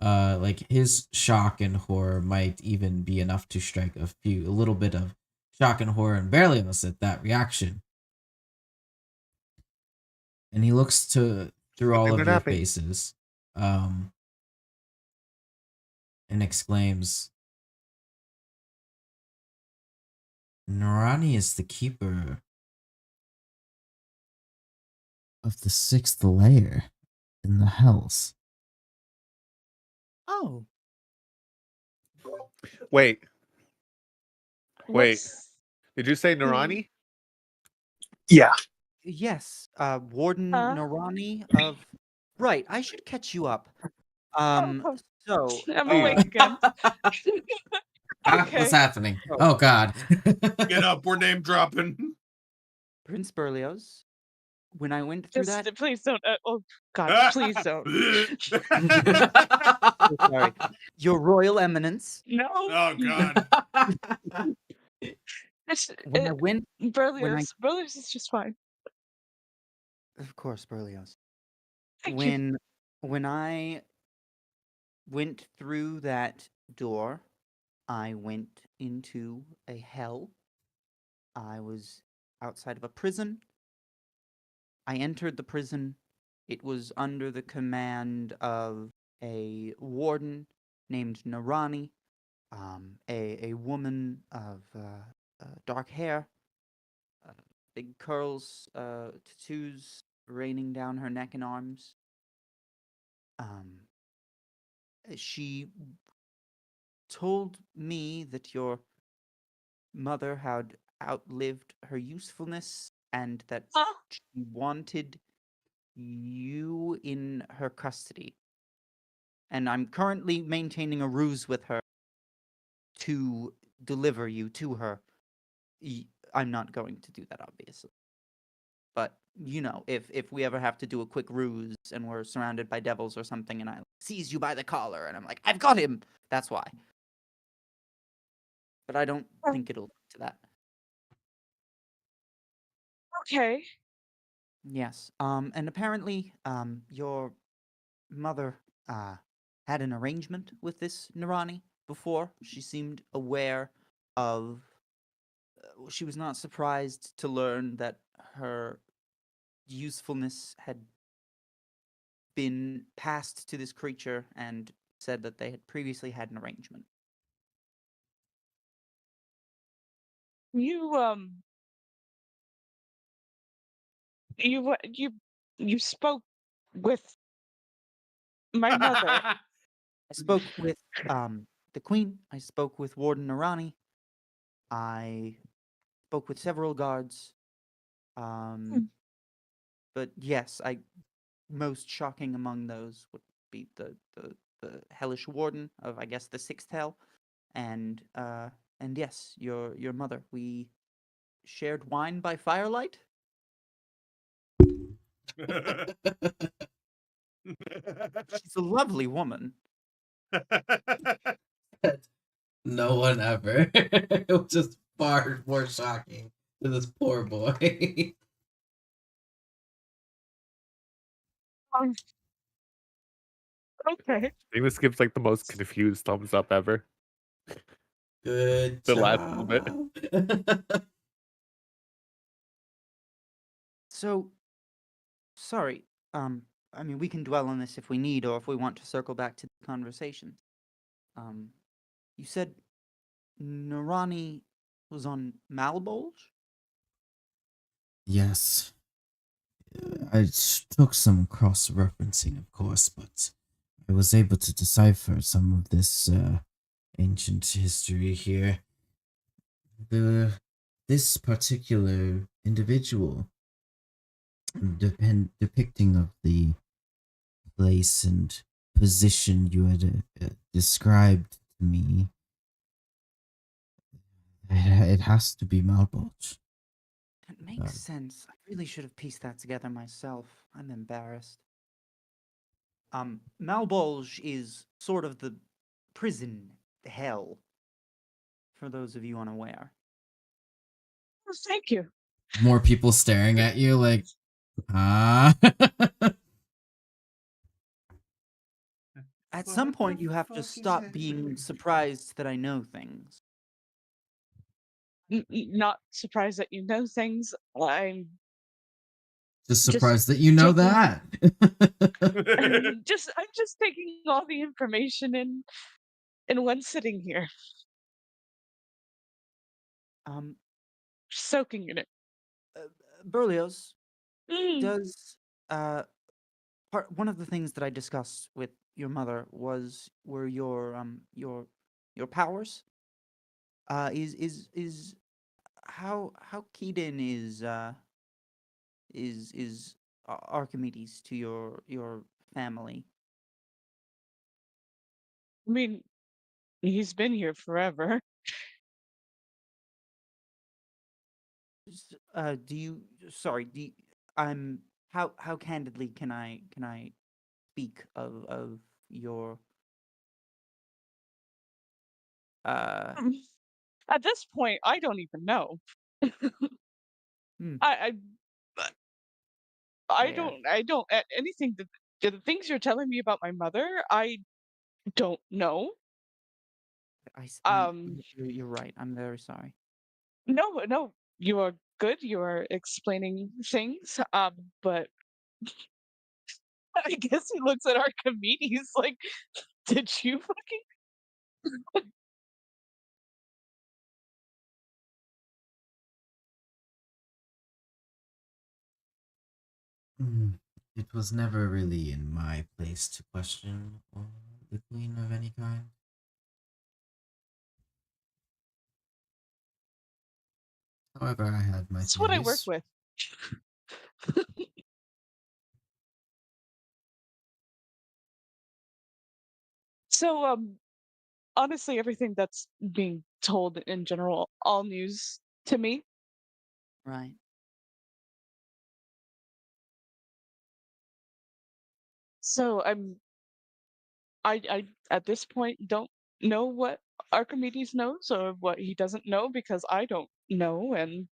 S1: Like his shock and horror might even be enough to strike a little bit of shock and horror and Berlioz at that reaction. And he looks through all of your faces, and exclaims, Narani is the keeper of the 6th layer in the Hells.
S4: Oh.
S7: Wait,
S3: What's-
S7: did you say Narani?
S8: Yeah.
S4: Yes, Warden
S3: Huh?
S4: Narani of... Right, I should catch you up. So...
S3: I'm awake again. Okay.
S1: What's happening? Oh God.
S5: get up, we're name dropping.
S4: Prince Berlioz, when I went through
S3: Just
S4: that...
S3: please don't. Oh God, please don't.
S4: Sorry. Your Royal Eminence,
S3: No.
S5: Oh god.
S4: when I went...
S3: Berlioz is just fine.
S4: Of course, Berlioz.
S3: Thank you.
S4: When I went through that door, I went into a hell. I was outside of a prison. I entered the prison. It was under the command of a warden named Narani, a woman of dark hair, big curls, tattoos raining down her neck and arms. she told me that your mother had outlived her usefulness and that
S3: Huh?
S4: she wanted you in her custody. And I'm currently maintaining a ruse with her to deliver you to her. I'm not going to do that, obviously. But, you know, if we ever have to do a quick ruse and we're surrounded by devils or something and I seize you by the collar and I'm like, I've got him! That's why. But I don't think it'll come to that.
S3: Okay.
S4: Yes. And apparently, your mother, had an arrangement with this Nirani before. She seemed aware of. She was not surprised to learn that her usefulness had been passed to this creature and said that they had previously had an arrangement.
S3: You you spoke with my mother.
S4: I spoke with the queen. I spoke with Warden Nirani. I spoke with several guards.
S3: Hmm.
S4: But yes, most shocking among those would be the hellish warden of, I guess, the sixth hell, and yes, your mother. We shared wine by firelight. She's a lovely woman.
S1: No one ever. It was just far more shocking to this poor boy.
S3: Um, okay.
S7: Seamus gives like the most confused thumbs up ever.
S1: Good
S7: The last little bit.
S1: job.
S4: So, sorry. I mean, we can dwell on this if we need, or if we want to circle back to the conversation. You said Nirani was on Malbolge?
S1: Yes. I took some cross-referencing, of course, but I was able to decipher some of this ancient history here. This particular individual, depicting of the place and position you had described to me, it has to be Malbolge.
S4: It makes sense. I really should have pieced that together myself. I'm embarrassed. Malbolge is sort of the prison hell, for those of you unaware.
S3: Oh, thank you.
S1: More people staring at you like, ah.
S4: At
S5: Well,
S4: some
S5: what
S4: point,
S5: the
S4: you have to
S5: fuck is
S4: stop
S5: happening?
S4: being surprised that I know things.
S3: Not surprised that you know things. I'm
S1: Just
S3: Just
S1: surprised that you know
S3: taking-
S1: that.
S3: I'm just taking all the information in one sitting here, soaking in it.
S4: Berlioz,
S3: Mm.
S4: does one of the things that I discussed with your mother were your powers? Is how keyed in is Archimedes to your family?
S3: I mean, he's been here forever.
S4: Do you? Sorry. I'm. How candidly can I speak of your
S3: At this point, I don't even know.
S4: Hmm.
S3: I I
S4: Yeah.
S3: I don't anything that the things you're telling me about my mother, I don't know.
S4: You're right. I'm very sorry.
S3: No, you are good. You are explaining things. But I guess he looks at Archimedes like, did you fucking?
S1: It was never really in my place to question all the queen of any kind? However, I have my
S3: That's what I work
S1: theories.
S3: with. So, honestly, everything that's being told in general, all news to me.
S4: Right.
S3: So I at this point don't know what Archimedes knows or what he doesn't know because I don't know, and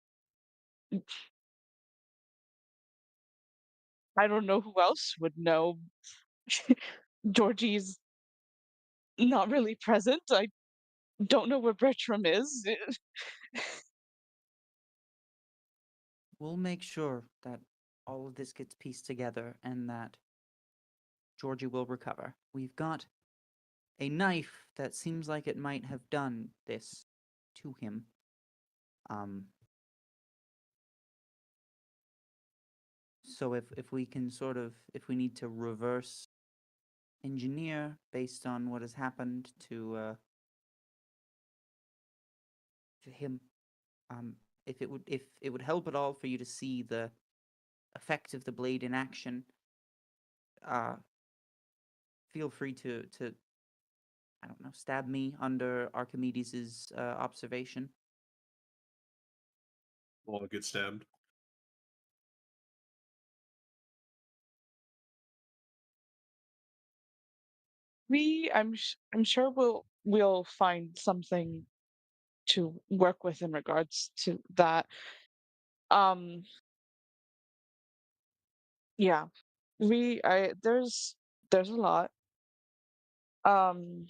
S3: I don't know who else would know. Georgie's not really present. I don't know where Bertram is.
S4: We'll make sure that all of this gets pieced together and that Georgie will recover. We've got a knife that seems like it might have done this to him. So if we can sort of, if we need to reverse engineer based on what has happened to him, if it would help at all for you to see the effect of the blade in action, feel free to I don't know, stab me under Archimedes's observation.
S6: I'll get stabbed.
S3: I'm sure we'll find something to work with in regards to that. Um, yeah, there's a lot. Um,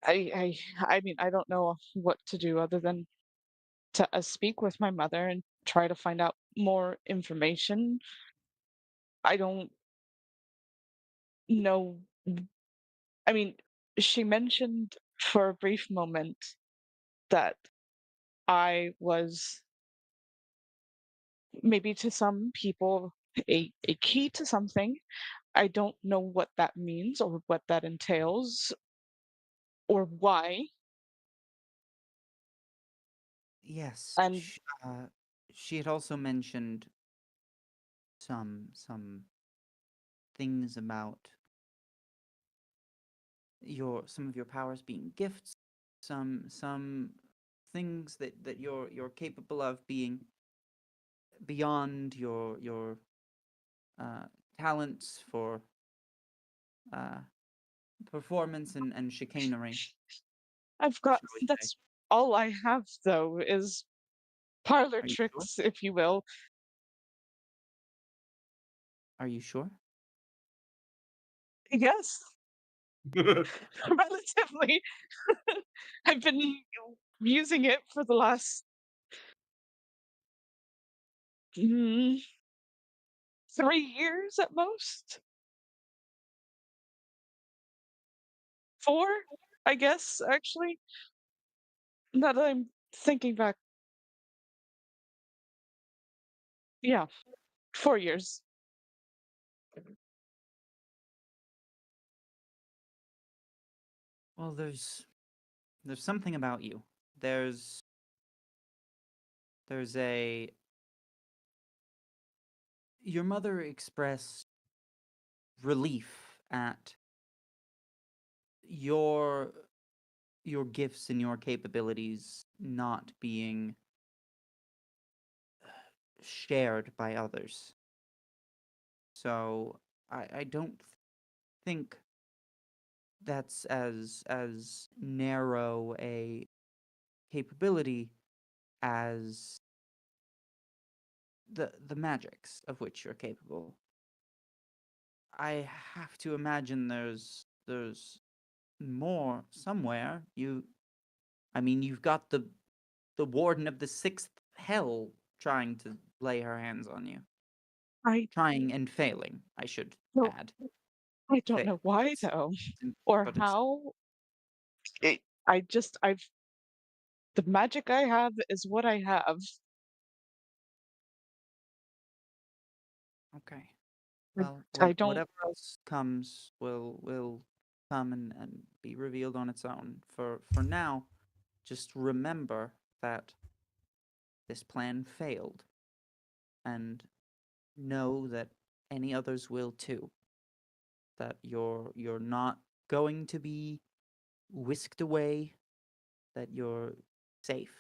S3: I mean, I don't know what to do other than to speak with my mother and try to find out more information. I don't know. I mean, she mentioned for a brief moment that I was maybe to some people a key to something. I don't know what that means or what that entails or why.
S4: Yes,
S3: And
S4: she had also mentioned some things about some of your powers being gifts, some things that you're capable of being beyond your uh, talents for uh, performance and chicanery,
S3: I've got
S4: shall we say.
S3: that's all I have though is parlor
S4: Are you sure?
S3: tricks, if you will.
S4: Are you sure?
S3: Yes, relatively. I've been using it for the last mm, 3 years at most. 4, I guess, actually. Now that I'm thinking back. Yeah, 4 years.
S4: Well, there's something about you. There's a your mother expressed relief at your gifts and your capabilities not being shared by others. So I don't think that's as narrow a capability as the magics of which you're capable. I have to imagine there's more somewhere. I mean, you've got the warden of the sixth hell trying to lay her hands on you.
S3: I
S4: Trying and failing, I should
S3: don't
S4: add.
S3: I don't know why
S4: It's,
S3: though,
S4: it's
S3: or
S4: but it's
S3: how. I've the magic I have is what I have.
S4: Okay.
S3: I-
S4: Well,
S3: I don't.
S4: whatever else comes will come and be revealed on its own. For now, just remember that this plan failed, and know that any others will too. That you're not going to be whisked away. That you're safe.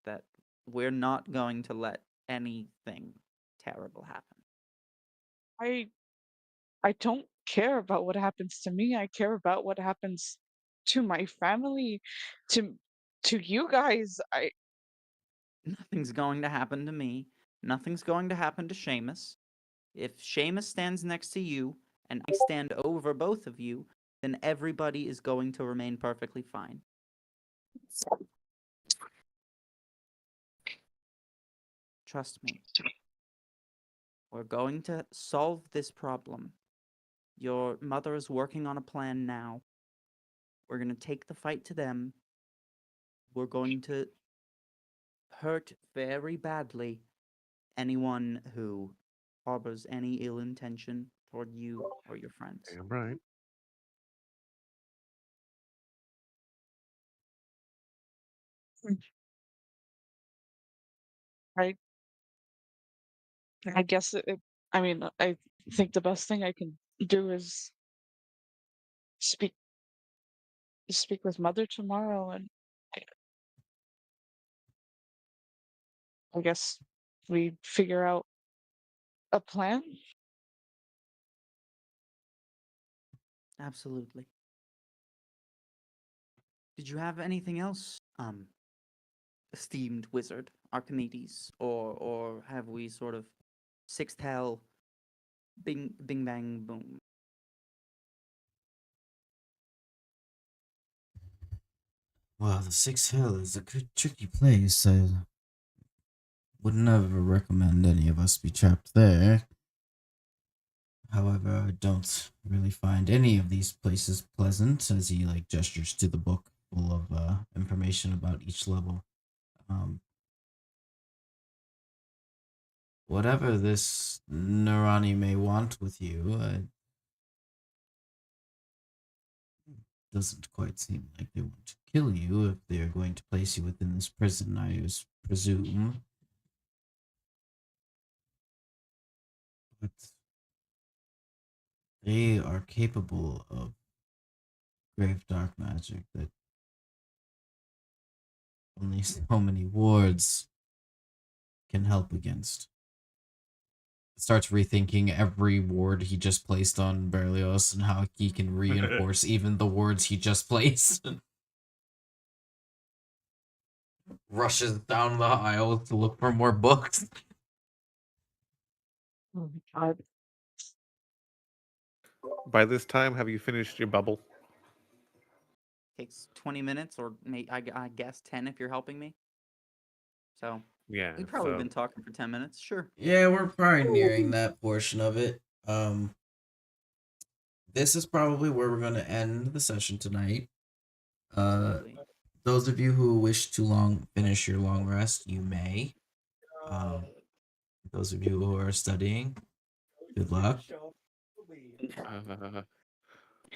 S4: That we're not going to let anything terrible happen.
S3: I don't care about what happens to me. I care about what happens to my family, to to you guys.
S4: Nothing's going to happen to me. Nothing's going to happen to Seamus. If Seamus stands next to you and I stand over both of you, then everybody is going to remain perfectly fine. Trust me. We're going to solve this problem. Your mother is working on a plan now. We're going to take the fight to them. We're going to hurt very badly anyone who harbors any ill intention toward you or your friends.
S7: Damn right.
S3: I I guess I mean, I think the best thing I can do is speak speak with mother tomorrow, and I guess we figure out a plan.
S4: Absolutely. Did you have anything else, esteemed wizard Archimedes, or have we sort of sixth hell, bing bang boom?
S1: Well, the Sixth Hill is a good tricky place. I would never recommend any of us be trapped there. However, I don't really find any of these places pleasant, as he like gestures to the book full of information about each level. Whatever this Narani may want with you, doesn't quite seem like they want to kill you if they are going to place you within this prison, I presume. But they are capable of grave dark magic that only so many wards can help against. Starts rethinking every ward he just placed on Berlioz and how he can reinforce even the wards he just placed. Rushes down the aisle to look for more books.
S3: Oh my God.
S7: By this time, have you finished your bubble?
S4: Takes 20 minutes, or I guess 10 if you're helping me. So
S7: Yeah.
S4: we've probably
S7: so
S4: been talking for 10 minutes. Sure.
S1: Yeah, we're probably nearing that portion of it. This is probably where we're going to end the session tonight.
S4: Absolutely.
S1: Those of you who wish to finish your long rest, you may. Those of you who are studying, good luck.
S7: well,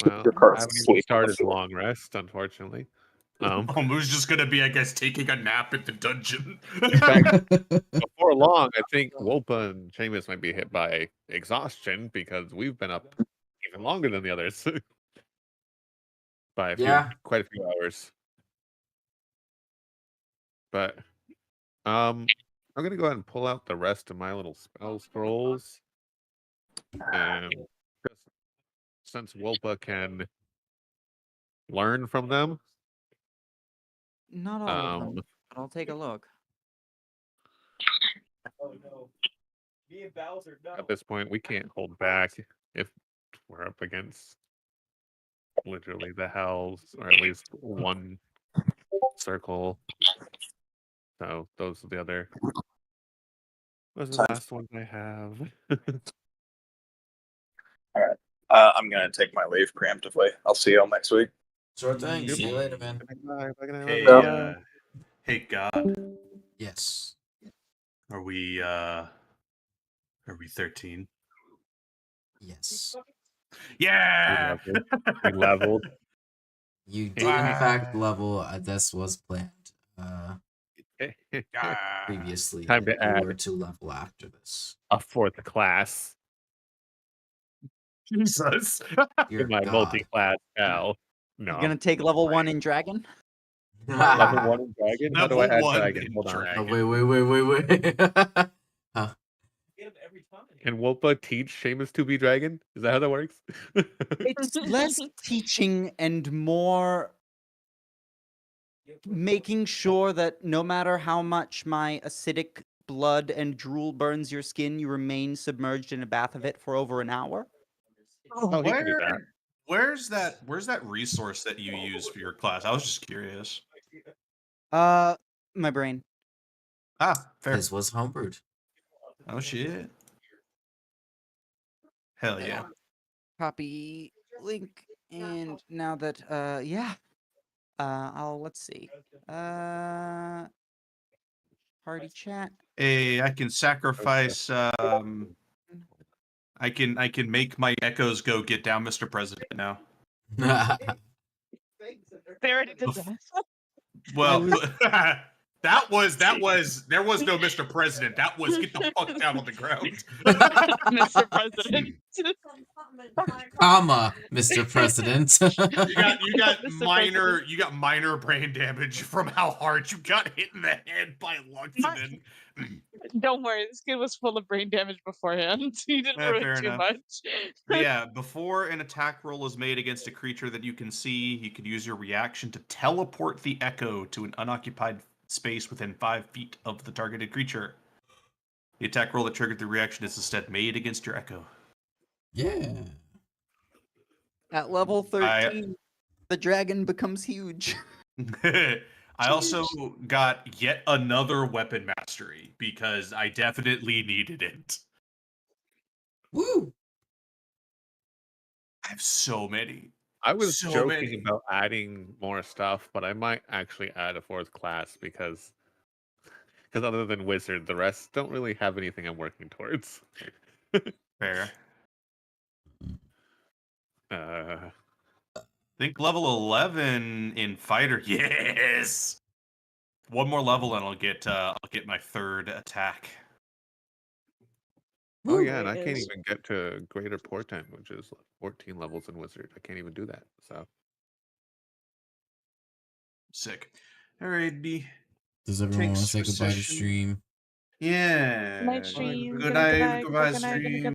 S8: Your
S7: I
S8: car's
S7: haven't even
S8: asleep.
S7: started long rest, unfortunately.
S5: Almost just gonna be, I guess, taking a nap at the dungeon.
S7: In fact, before long, I think Wolpa and Seamus might be hit by exhaustion because we've been up even longer than the others by quite a few hours. But I'm gonna go ahead and pull out the rest of my little spell scrolls, and just since Wolpa can learn from them,
S4: Not all of them, but I'll take a look.
S7: at this point we can't hold back if we're up against literally the hells, or at least one circle. So those are the other. Those are the last ones I have.
S8: All right. I'm gonna take my leave preemptively. I'll see y'all next week.
S1: Sure thing. See you later, man.
S5: Hey,
S8: Yeah.
S5: hey, God,
S1: Yes.
S5: are we Are we 13?
S1: Yes.
S5: Yeah.
S7: We leveled.
S1: You did in
S5: Wow.
S1: fact level. This was planned
S5: Ah.
S1: previously.
S7: Time to
S1: You
S7: add.
S1: were to level after this.
S7: A 4th class
S5: Jesus.
S1: Dear
S7: in my
S1: God.
S7: multi-class pal. No.
S4: You're gonna take level 1 in dragon?
S7: Level 1 in dragon? How do I
S5: Level
S7: add
S5: 1
S7: dragon?
S5: in
S7: Hold on.
S5: dragon.
S1: Wait. Huh.
S7: Can Wolpa teach Seamus to be dragon? Is that how that works?
S4: It's less teaching and more making sure that no matter how much my acidic blood and drool burns your skin, you remain submerged in a bath of it for over an hour.
S7: Oh, he can do that.
S6: Where's that resource that you use for your class? I was just curious.
S4: My brain.
S6: Ah, fair.
S1: His was homebrewed.
S6: Oh shit. Hell yeah.
S4: Copy link, and now that let's see. Party chat.
S6: Hey, I can sacrifice I can make my echoes go get down Mr. President now.
S3: They already did that.
S6: Well, there was no Mr. President. That was get the fuck down on the ground.
S3: Mr. President.
S1: Comma, Mr. President.
S6: You got
S3: Mr.
S6: minor brain damage from how hard you got hit in the head by Luxinen.
S3: Don't worry, this kid was full of brain damage beforehand. He didn't
S6: Yeah,
S3: ruin
S6: fair
S3: too
S6: enough.
S3: much.
S6: But yeah, before an attack roll is made against a creature that you can see, you can use your reaction to teleport the echo to an unoccupied space within 5 feet of the targeted creature. The attack roll that triggered the reaction is instead made against your echo.
S1: Yeah.
S4: At level 13, the dragon becomes huge.
S6: I also got yet another weapon mastery because I definitely needed it.
S1: Woo.
S6: I have so many.
S7: I was
S6: So
S7: joking
S6: many.
S7: about adding more stuff, but I might actually add a 4th class because other than wizard, the rest don't really have anything I'm working towards.
S6: Fair.
S7: Uh,
S6: Think level 11 in fighter. Yes. One more level and I'll get my 3rd attack.
S7: oh
S1: Woo.
S7: yeah, and I can't
S3: Yes.
S7: even get to greater portent, which is 14 levels in wizard. I can't even do that. So
S6: Sick. Alrighty.
S1: Does everyone want to
S6: Takes
S1: say goodbye to
S6: recession.
S1: stream?
S6: Yeah.
S3: Good night, stream.
S6: Good
S3: Good
S6: night.
S3: night,
S6: Goodbye,
S3: good night, good night,
S6: stream.